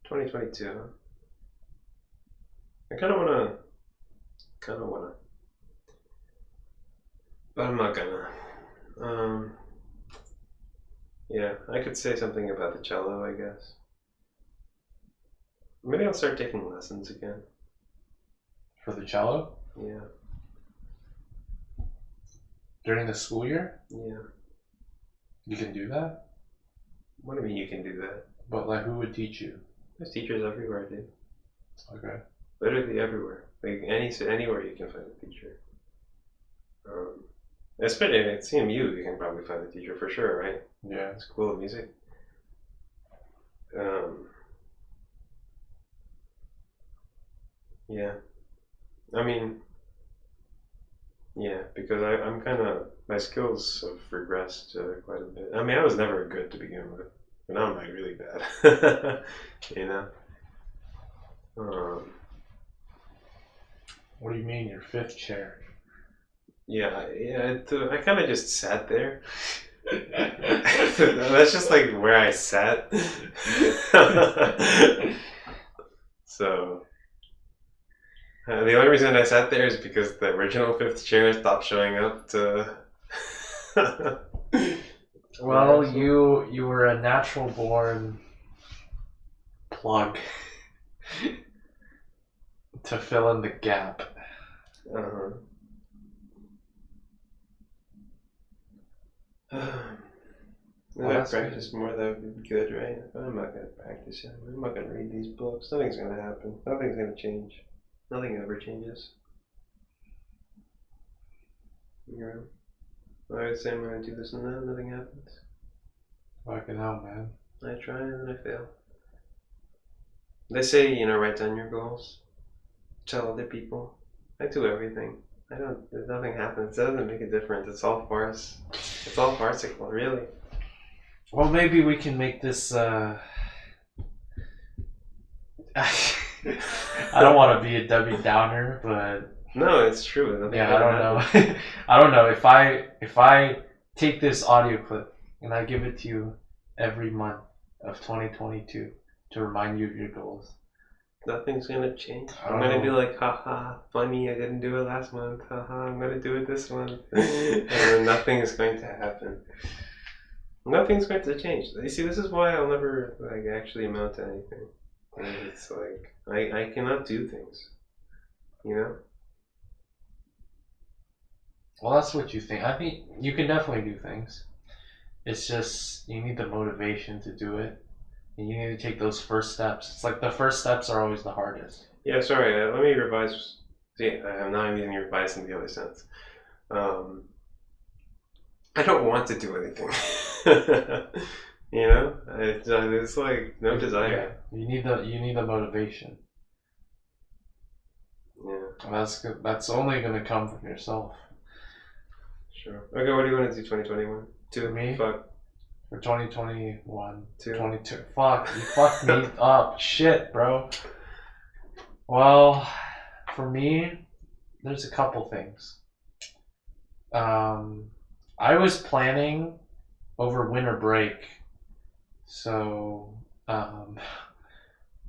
2022. I kind of wanna, but I'm not gonna. Yeah, I could say something about the cello, I guess. Maybe I'll start taking lessons again. For the cello? Yeah. During the school year? Yeah. You can do that? What do you mean you can do that? But like, who would teach you? There's teachers everywhere, dude. Okay. Literally everywhere. Like anywhere you can find a teacher. Especially at CMU, you can probably find a teacher for sure, right? Yeah. School of Music. Yeah. I mean, yeah, because I'm kind of, my skills have regressed quite a bit. I mean, I was never good to begin with, but now I'm like really bad. You know? What do you mean, your fifth chair? Yeah, I kind of just sat there. That's just like where I sat. So the only reason I sat there is because the original fifth chair stopped showing up to. Well, you were a natural born plug to fill in the gap. Uh-huh. If I practice more, that would be good, right? I'm not going to practice it. I'm not going to read these books. Nothing's going to happen. Nothing's going to change. Nothing ever changes. You know? I would say I'm going to do this and that, nothing happens. Fucking hell, man. I try and then I fail. They say, you know, write down your goals. Tell other people. I do everything. Nothing happens. It doesn't make a difference. It's all farce. It's all farcical, really. Well, maybe we can make this, I don't want to be a Debbie Downer, but... No, it's true. Yeah, I don't know. I don't know. If I take this audio clip and I give it to you every month of 2022 to remind you of your goals. Nothing's gonna change. I'm gonna be like, haha, funny, I didn't do it last month. Haha, I'm gonna do it this month. And then nothing is going to happen. Nothing's going to change. You see, this is why I'll never like actually amount to anything. And it's like I cannot do things. You know? Well, that's what you think. I think you can definitely do things. It's just you need the motivation to do it. And you need to take those first steps. It's like the first steps are always the hardest. Yeah, sorry, let me revise. See, I'm not using revise in the other sense. I don't want to do anything. You know? It's like no desire. Yeah, you need the motivation. Yeah. That's only gonna come from yourself. Sure. Okay, what do you want to do 2021? For me? Fuck. For 2021. 2. 22. Fuck. You fucked me up. Shit, bro. Well, for me, there's a couple things. I was planning over winter break. So, in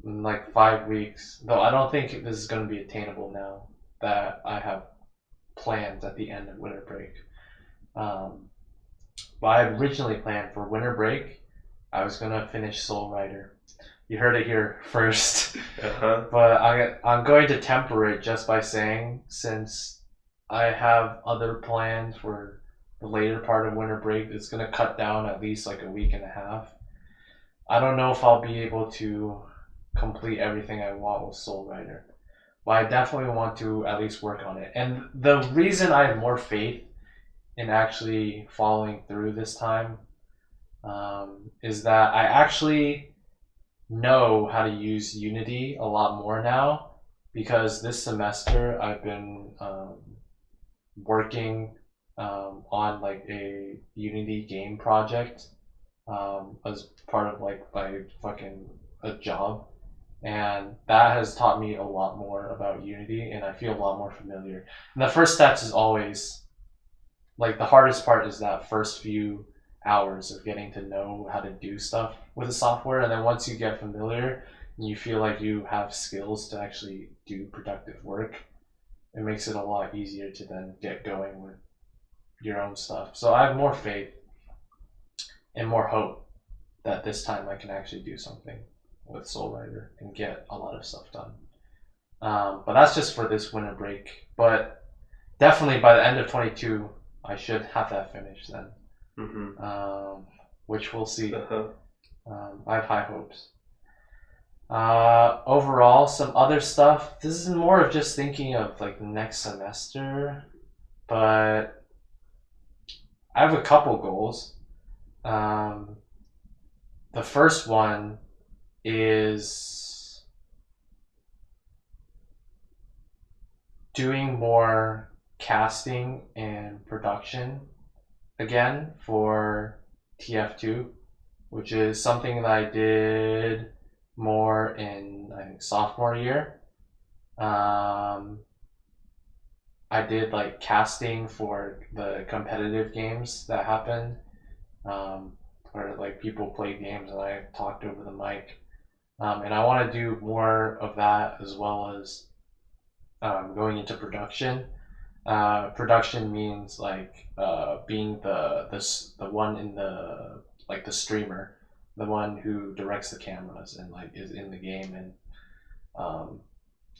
like 5 weeks. Though I don't think this is going to be attainable now that I have plans at the end of winter break. But I originally planned for winter break, I was going to finish Soul Rider. You heard it here first. But I'm going to temper it just by saying, since I have other plans for the later part of winter break, it's going to cut down at least like a week and a half. I don't know if I'll be able to complete everything I want with Soul Rider, but I definitely want to at least work on it. And the reason I have more faith in actually following through this time is that I actually know how to use Unity a lot more now, because this semester I've been working on like a Unity game project as part of like my fucking a job, and that has taught me a lot more about Unity, and I feel a lot more familiar. And the first steps is always like the hardest part is that first few hours of getting to know how to do stuff with the software, and then once you get familiar and you feel like you have skills to actually do productive work, it makes it a lot easier to then get going with your own stuff. So I have more faith and more hope that this time I can actually do something with Soul Rider and get a lot of stuff done. But that's just for this winter break. But definitely by the end of 22, I should have that finished then. Which we'll see. I have high hopes. Overall, some other stuff. This is more of just thinking of like the next semester, but I have a couple goals. The first one is doing more casting and production again for TF2, which is something that I did more in, I think, sophomore year. I did like casting for the competitive games that happened, where like people play games and I talked over the mic. And I want to do more of that, as well as going into production. Production means like being the one in the, like the streamer, the one who directs the cameras and like is in the game and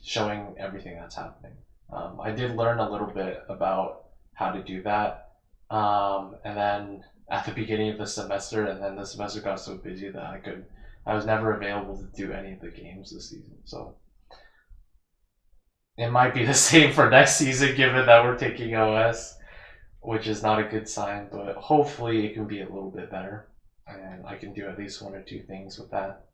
showing everything that's happening. I did learn a little bit about how to do that, and then at the beginning of the semester, and then the semester got so busy that I was never available to do any of the games this season. So it might be the same for next season, given that we're taking OS, which is not a good sign, but hopefully it can be a little bit better, and I can do at least one or two things with that.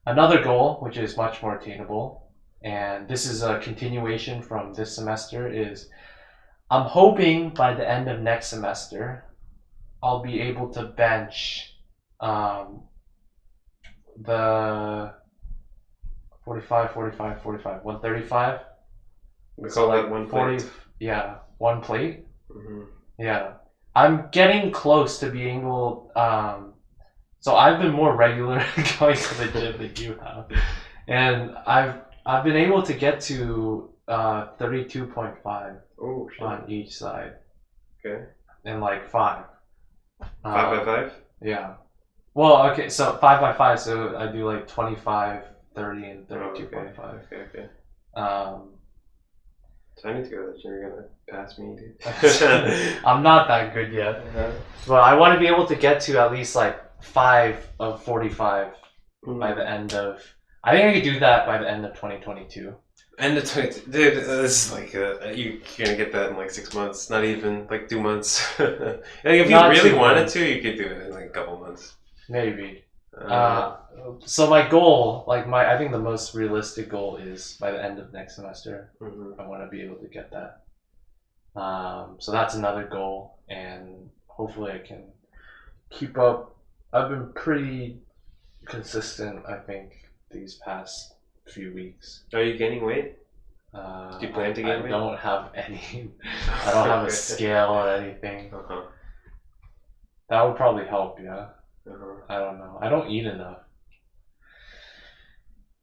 Another goal, which is much more attainable, and this is a continuation from this semester, is I'm hoping by the end of next semester, I'll be able to bench the 45, 135. We call that one plate. 40, yeah, one plate. Yeah, I'm getting close to being able. So I've been more regular going to the gym than you have, and I've been able to get to 32.5 on each side. Okay. And like 5. 5 by 5? Yeah. Well, okay, so 5 by 5, so I do like 25, 30, and 32.5. Okay. So I need to go to the gym. You're gonna pass me, dude. I'm not that good yet. But I want to be able to get to at least like 5 of 45 by the end of... I think I could do that by the end of 2022. End of 22. Dude, this is like... you're gonna get that in like 6 months. Not even like 2 months. Like if you really wanted to, you could do it in like a couple months. Maybe. So my goal, like I think the most realistic goal is by the end of next semester, I want to be able to get that. So that's another goal. and hopefully I can keep up. I've been pretty consistent, I think, these past few weeks. Are you gaining weight? Do you plan to gain weight? I don't have any. I don't have a scale or anything. That would probably help, yeah. I don't know. I don't eat enough.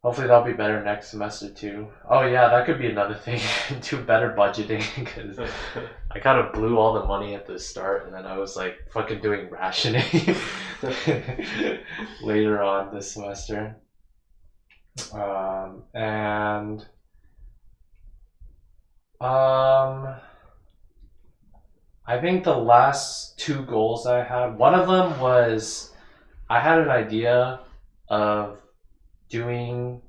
Hopefully that'll be better next semester too. Oh yeah, that could be another thing. Do better budgeting, because I kind of blew all the money at the start, and then I was like fucking doing rationing later on this semester. I think the last 2 goals I had, one of them was I had an idea of doing,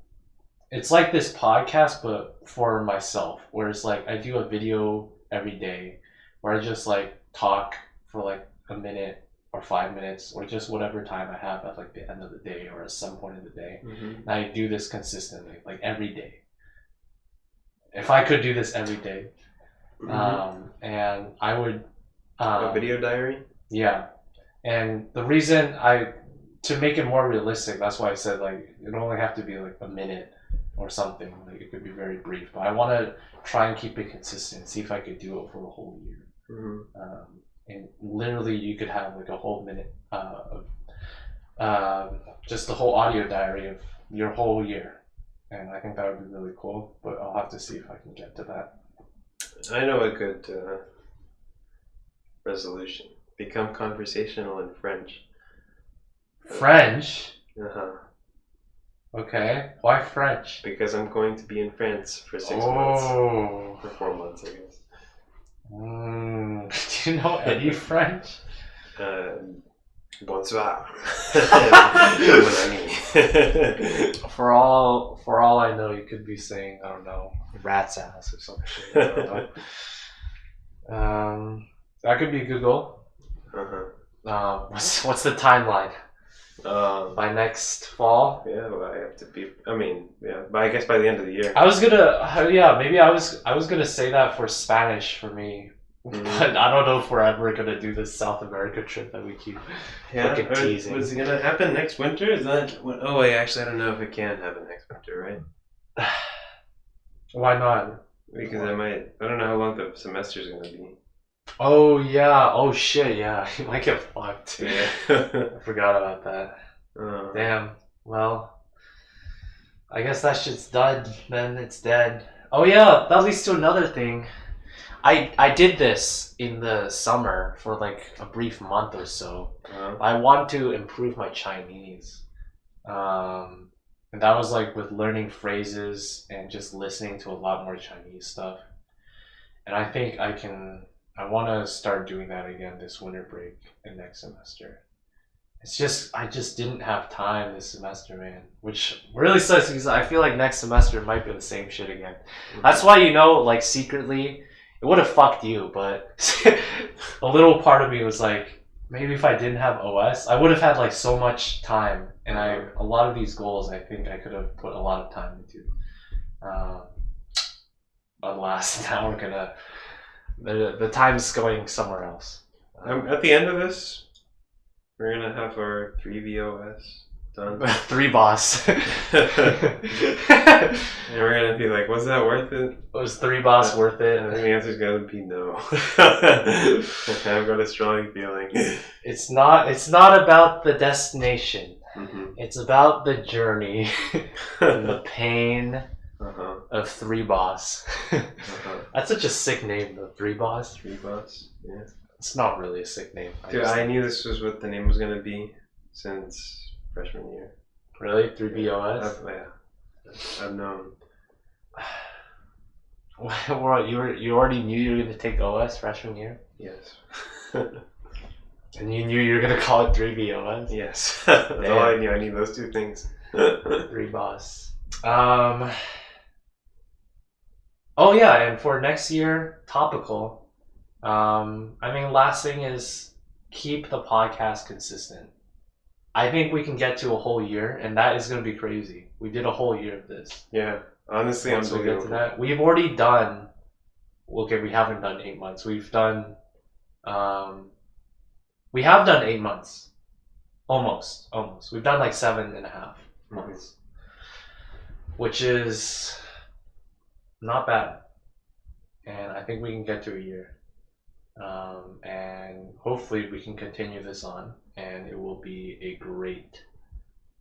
it's like this podcast but for myself, where it's like I do a video every day where I just like talk for like a minute or 5 minutes or just whatever time I have at like the end of the day or at some point in the day. And I do this consistently, like every day. If I could do this every day, and I would a video diary. Yeah, and the reason to make it more realistic, that's why I said like it only have to be like a minute or something. Like it could be very brief, but I want to try and keep it consistent. See if I could do it for a whole year. And literally, you could have like a whole minute of just the whole audio diary of your whole year, and I think that would be really cool. But I'll have to see if I can get to that. I know a good resolution: become conversational in French. French? Okay. Why French? Because I'm going to be in France for 6 months. For 4 months, I guess. Do you know any French? Bonsoir. For all I know, you could be saying, I don't know, rat's ass or some shit. I don't know. That could be a good goal. What's the timeline? By next fall? Yeah, well, I have to be. I mean, yeah, but I guess by the end of the year. I was gonna say that for Spanish for me, but I don't know if we're ever gonna do this South America trip that we keep fucking teasing. Was it gonna happen next winter? Is that? Oh wait, actually, I don't know if it can happen next winter, right? Why not? Because I don't know how long the semester's gonna be. Oh yeah. Oh shit. Yeah. You might get fucked. Yeah. I forgot about that. Damn. Well, I guess that shit's done. Then it's dead. Oh yeah. That leads to another thing. I did this in the summer for like a brief month or so. I want to improve my Chinese. And that was like with learning phrases and just listening to a lot more Chinese stuff. And I think I want to start doing that again this winter break and next semester. It's just, I just didn't have time this semester, man. Which really sucks because I feel like next semester might be the same shit again. That's why, like secretly, it would have fucked you, but a little part of me was like, maybe if I didn't have OS, I would have had like so much time. And a lot of these goals, I think I could have put a lot of time into. Alas, now we're gonna... The time's going somewhere else. At the end of this, we're gonna have our 3VOS done. 3BOS. And we're gonna be like, was that worth it? Was 3BOS worth it? And the answer's gonna be no. I've got a strong feeling. It's not about the destination. It's about the journey and the pain. Of 3BOS. That's such a sick name though. 3BOS? 3BOS, yeah. It's not really a sick name. Dude, I knew this was what the name was gonna be since freshman year. Really? 3BOS? Yeah. I've known. You already knew you were gonna take OS freshman year? Yes. And you knew you were gonna call it 3BOS? Yes. That's all I knew. I knew those 2 things. 3BOS. Oh yeah, and for next year, topical. Last thing is keep the podcast consistent. I think we can get to a whole year, and that is going to be crazy. We did a whole year of this. Yeah, honestly, Once we get to that, we've already done. Okay, we haven't done 8 months. We've done We have done 8 months. Almost. We've done like 7.5 months, which is not bad. And I think we can get to a year. And hopefully we can continue this on, and it will be a great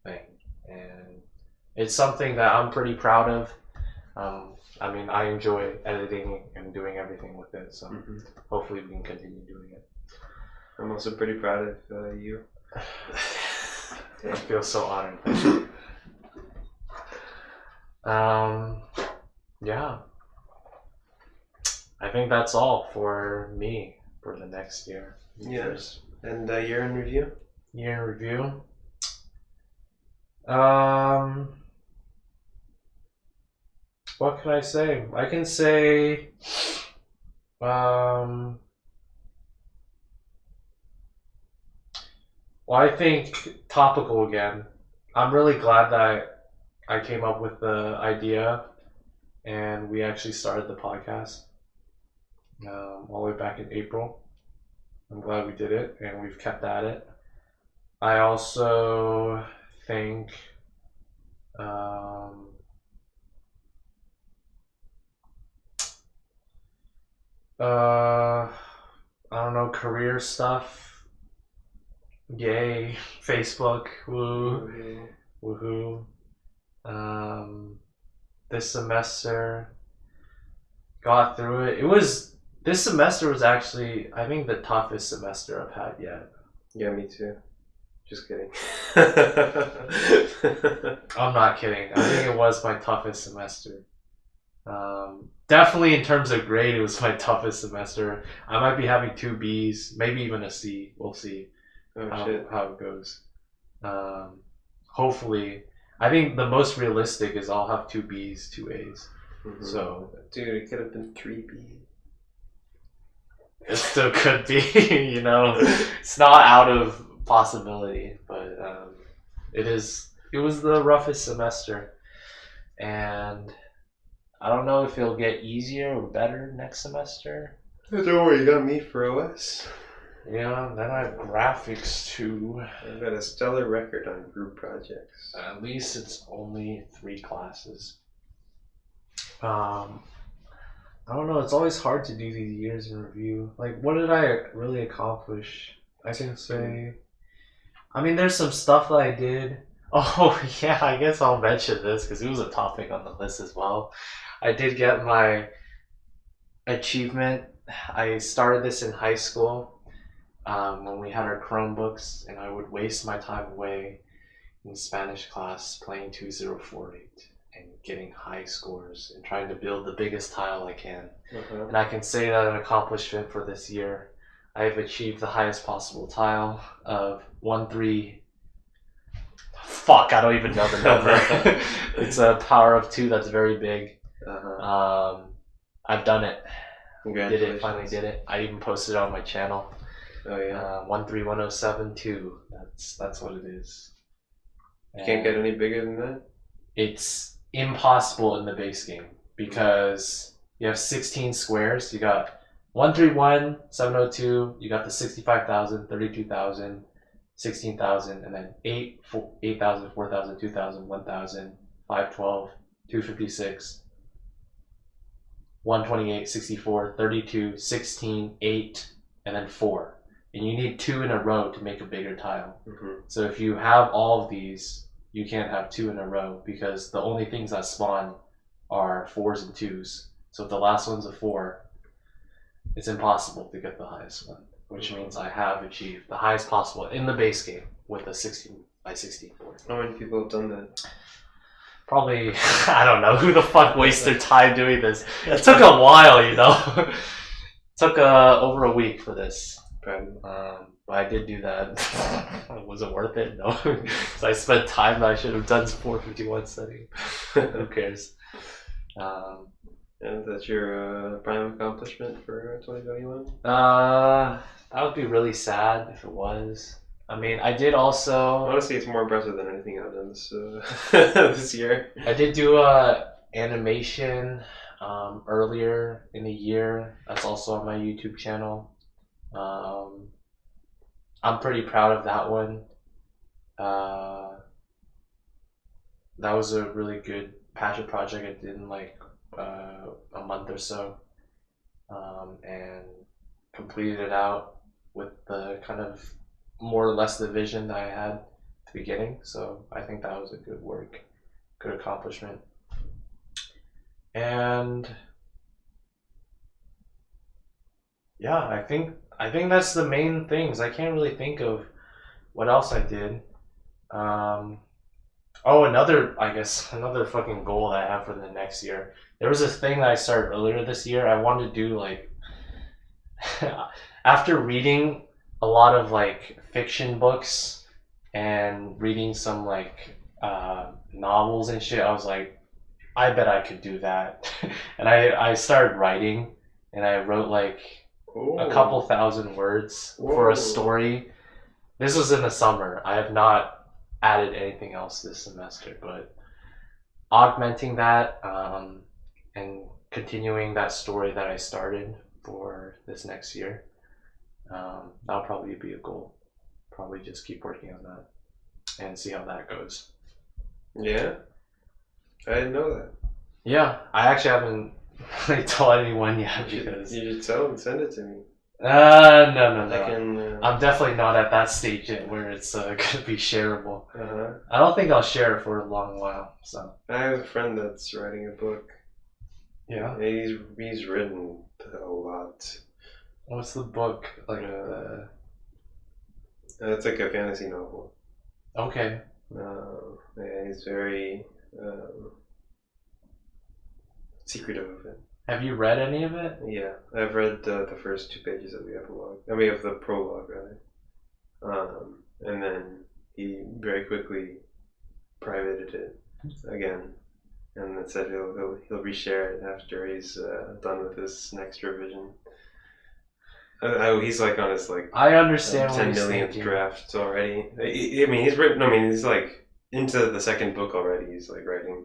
thing. And it's something that I'm pretty proud of. I mean, I enjoy editing and doing everything with it, so hopefully we can continue doing it. I'm also pretty proud of you. I feel so honored. Yeah. I think that's all for me for the next year. Yes. And year in review? Year in review. What can I say? I can say well, I think topical again. I'm really glad that I came up with the idea and we actually started the podcast all the way back in April. I'm glad we did it and we've kept at it. I also think I don't know, career stuff. Yay, Facebook, woo, woohoo. This semester got through it. This semester was actually, I think, the toughest semester I've had yet. Yeah, me too. Just kidding. I'm not kidding. I think it was my toughest semester. Definitely in terms of grade, it was my toughest semester. I might be having 2 Bs, maybe even a C. We'll see how it goes. Hopefully, I think the most realistic is I'll have 2 Bs, 2 As. So, dude, it could have been 3 Bs. It still could be, you know. It's not out of possibility, but it was the roughest semester, and I don't know if it'll get easier or better next semester. Don't worry, you got me for OS. Yeah, then I have graphics too. I've got a stellar record on group projects. At least it's only 3 classes. I don't know, it's always hard to do these years in review. Like, what did I really accomplish? I can say, I mean, there's some stuff that I did. Oh, yeah, I guess I'll mention this because it was a topic on the list as well. I did get my achievement. I started this in high school when we had our Chromebooks, and I would waste my time away in Spanish class playing 2048 and getting high scores and trying to build the biggest tile I can. And I can say that an accomplishment for this year. I have achieved the highest possible tile of 1-3. Fuck, I don't even know the number. It's a power of 2 that's very big. I've done it. Did it, finally did it. I even posted it on my channel. Oh yeah. 13107-2. That's what it is. You can't get any bigger than that? It's impossible in the base game because you have 16 squares. You got 131,702. You got the 65,000, 32,000, 16,000, and then 8,000, 4,000, 2,000, 1,000, 512, 256, 128, 64, 32, 16, 8, and then 4. And you need 2 in a row to make a bigger tile. So if you have all of these, you can't have 2 in a row because the only things that spawn are 4s and 2s. So if the last one's a 4, it's impossible to get the highest one, which means I have achieved the highest possible in the base game with a 16x16 board. How many people have done that? Probably, I don't know, who the fuck wastes their time doing this? It took a while, you know. It took over a week for this. But I did do that. Was it worth it? No. So I spent time that I should have done 451 studying. Who cares? And that's your prime accomplishment for 2021? That would be really sad if it was. I mean, I did also... Honestly, it's more impressive than anything I've done this year. I did do animation earlier in the year. That's also on my YouTube channel. I'm pretty proud of that one. That was a really good passion project I did in like a month or so, and completed it out with the kind of more or less the vision that I had at the beginning. So I think that was a good work, good accomplishment. And yeah, I think that's the main things. I can't really think of what else I did. Um, oh, another fucking goal that I have for the next year. There was this thing that I started earlier this year. I wanted to do like after reading a lot of like fiction books and reading some like novels and shit, I was like, I bet I could do that. And I started writing, and I wrote like a couple thousand words for a story. This was in the summer. I have not added anything else this semester, but augmenting that and continuing that story that I started for this next year. That'll probably be a goal. Probably just keep working on that and see how that goes. Yeah, I didn't know that. Yeah, I actually haven't really told anyone yet because you should tell and send it to me. no. I can. I'm definitely not at that stage yet where it's gonna be shareable. Uh-huh. I don't think I'll share it for a long while. So I have a friend that's writing a book. yeah, he's written a lot. what's the book like? It's like a fantasy novel. Okay. Yeah, he's very secretive of it. Have you read any of it? Yeah, I've read the first 2 pages of the epilogue. I mean, of the prologue, rather. And then he very quickly privated it again, and then said he'll reshare it after he's done with this next revision. He's like on his like I understand 10 millionth draft already. I mean, he's written. I mean, he's like into the second book already. He's like writing.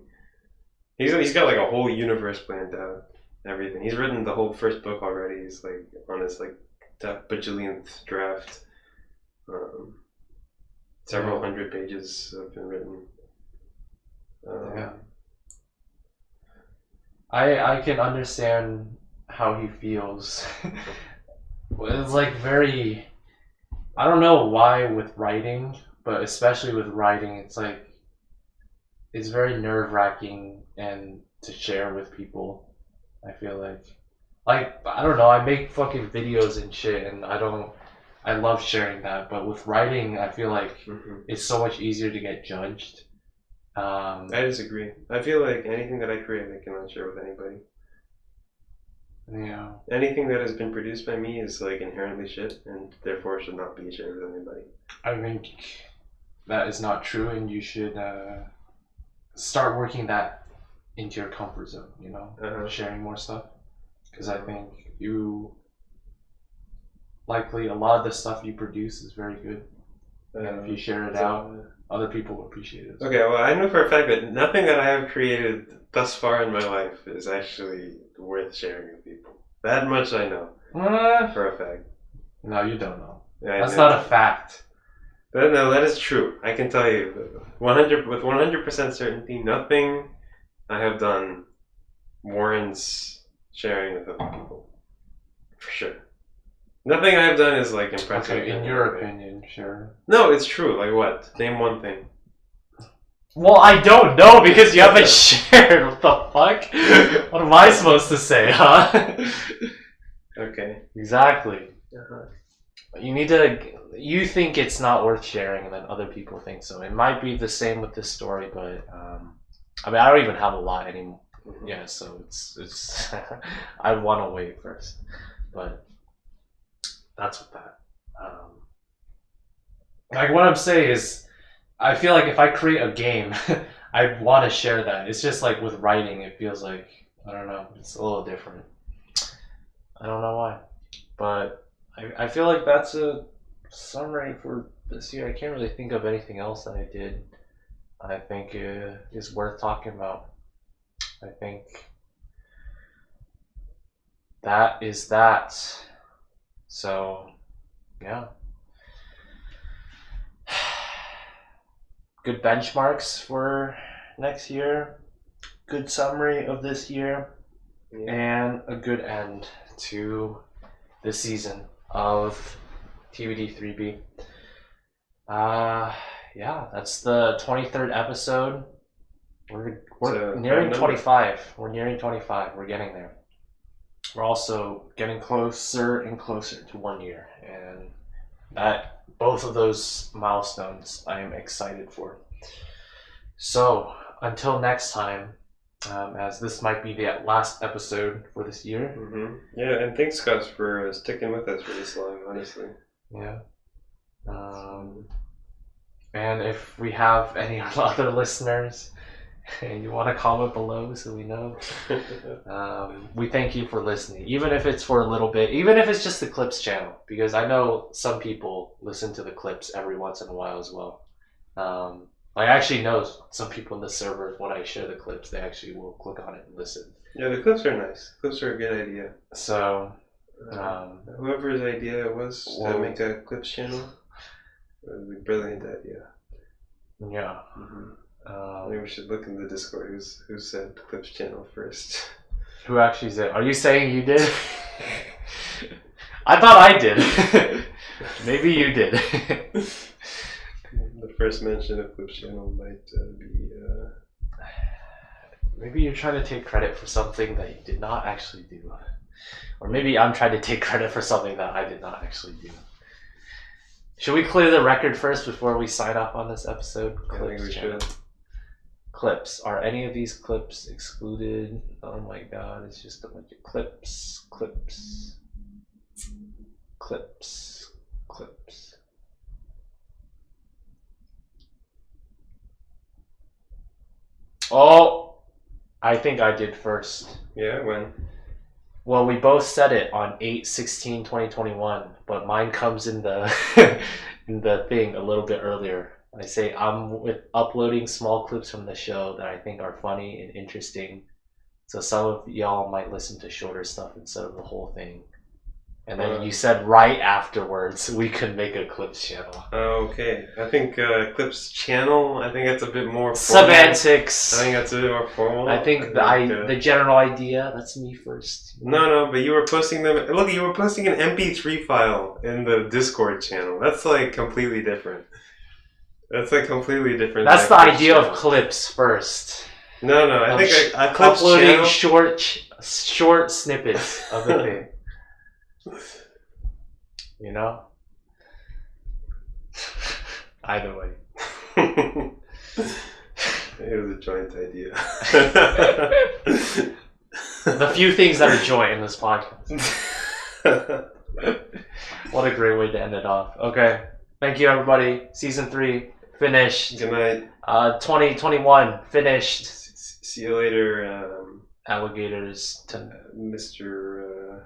He's got like a whole universe planned out. Everything. He's written the whole first book already. He's like on his like bajillionth draft. Several hundred pages have been written. Yeah. I can understand how he feels. It's like very, I don't know why with writing, but especially with writing, it's like it's very nerve-wracking and to share with people. I feel like I don't know, I make fucking videos and shit, and I love sharing that, but with writing I feel like it's so much easier to get judged. I disagree. I feel like anything that I create I cannot share with anybody. Yeah. Anything that has been produced by me is like inherently shit and therefore should not be shared with anybody. I think that is not true, and you should start working that into your comfort zone, you know, sharing more stuff. Because I think likely a lot of the stuff you produce is very good. And if you share it out, other people will appreciate it. Okay, well, I know for a fact that nothing that I have created thus far in my life is actually worth sharing with people. That much I know. For a fact. No, you don't know. Yeah, that's not a fact. No, that is true. I can tell you with 100% certainty, nothing I have done warrants sharing with other people. For sure. Nothing I have done is like impressive. Okay, in your opinion, sure. No, it's true. Like what? Name one thing. Well, I don't know because you haven't shared. What the fuck? What am I supposed to say, huh? Okay. Exactly. You think it's not worth sharing, and then other people think so. It might be the same with this story, but I mean, I don't even have a lot anymore. Yeah, so it's I want to wait first, but that's what that. Like what I'm saying is, I feel like if I create a game, I want to share that. It's just like with writing, it feels like I don't know, it's a little different. I don't know why, but I feel like that's a summary for this year. I can't really think of anything else that I did. I think is worth talking about. I think that is that. So Yeah. Good benchmarks for next year. Good summary of this year. Yeah. And a good end to this season of TBD3B. Yeah, that's the 23rd episode. We're nearing 25. We're nearing 25. We're getting there. We're also getting closer and closer to 1 year, and that both of those milestones I am excited for. So until next time, as this might be the last episode for this year. Mm-hmm. Yeah, and thanks, Gus, for sticking with us for this long, honestly. Yeah. And if we have any other listeners and you want to comment below so we know, we thank you for listening, even if it's for a little bit, even if it's just the Clips channel, because I know some people listen to the Clips every once in a while as well. I actually know some people in the server, when I share the clips, they actually will click on it and listen. Yeah, the clips are nice. Clips are a good idea. So, whoever's idea it was to make a clips channel, it was a brilliant idea. Yeah. Mm-hmm. Maybe we should look in the Discord who said clips channel first. Who actually said? Are you saying you did? I thought I did. Maybe you did. The first mention of clips channel might be. Maybe you're trying to take credit for something that you did not actually do, or maybe I'm trying to take credit for something that I did not actually do. Should we clear the record first before we sign off on this episode? I think we should. Clips. Are any of these clips excluded? Oh my god, it's just a bunch of clips. Oh, I think I did first. Yeah, when? Well, we both said it on 8/16/2021, but mine comes in the in the thing a little bit earlier. I say I'm uploading small clips from the show that I think are funny and interesting, so some of y'all might listen to shorter stuff instead of the whole thing. And then you said right afterwards we could make a clips channel. Okay, I think clips channel. I think that's a bit more formal. Semantics. I think that's a bit more formal. I think the general idea. That's me first. No, but you were posting them. Look, you were posting an MP3 file in the Discord channel. That's like completely different. That's like completely different. That's the idea of clips first. No, I think I clips uploading channel. short snippets of the thing. You know? Either way. It was a joint idea. The few things that are joint in this podcast. What a great way to end it off. Okay. Thank you, everybody. Season 3 finished. Good night. 2021 finished. See you later, alligators to Mr.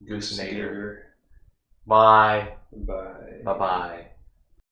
Goosenator. Bye. Bye. Bye-bye.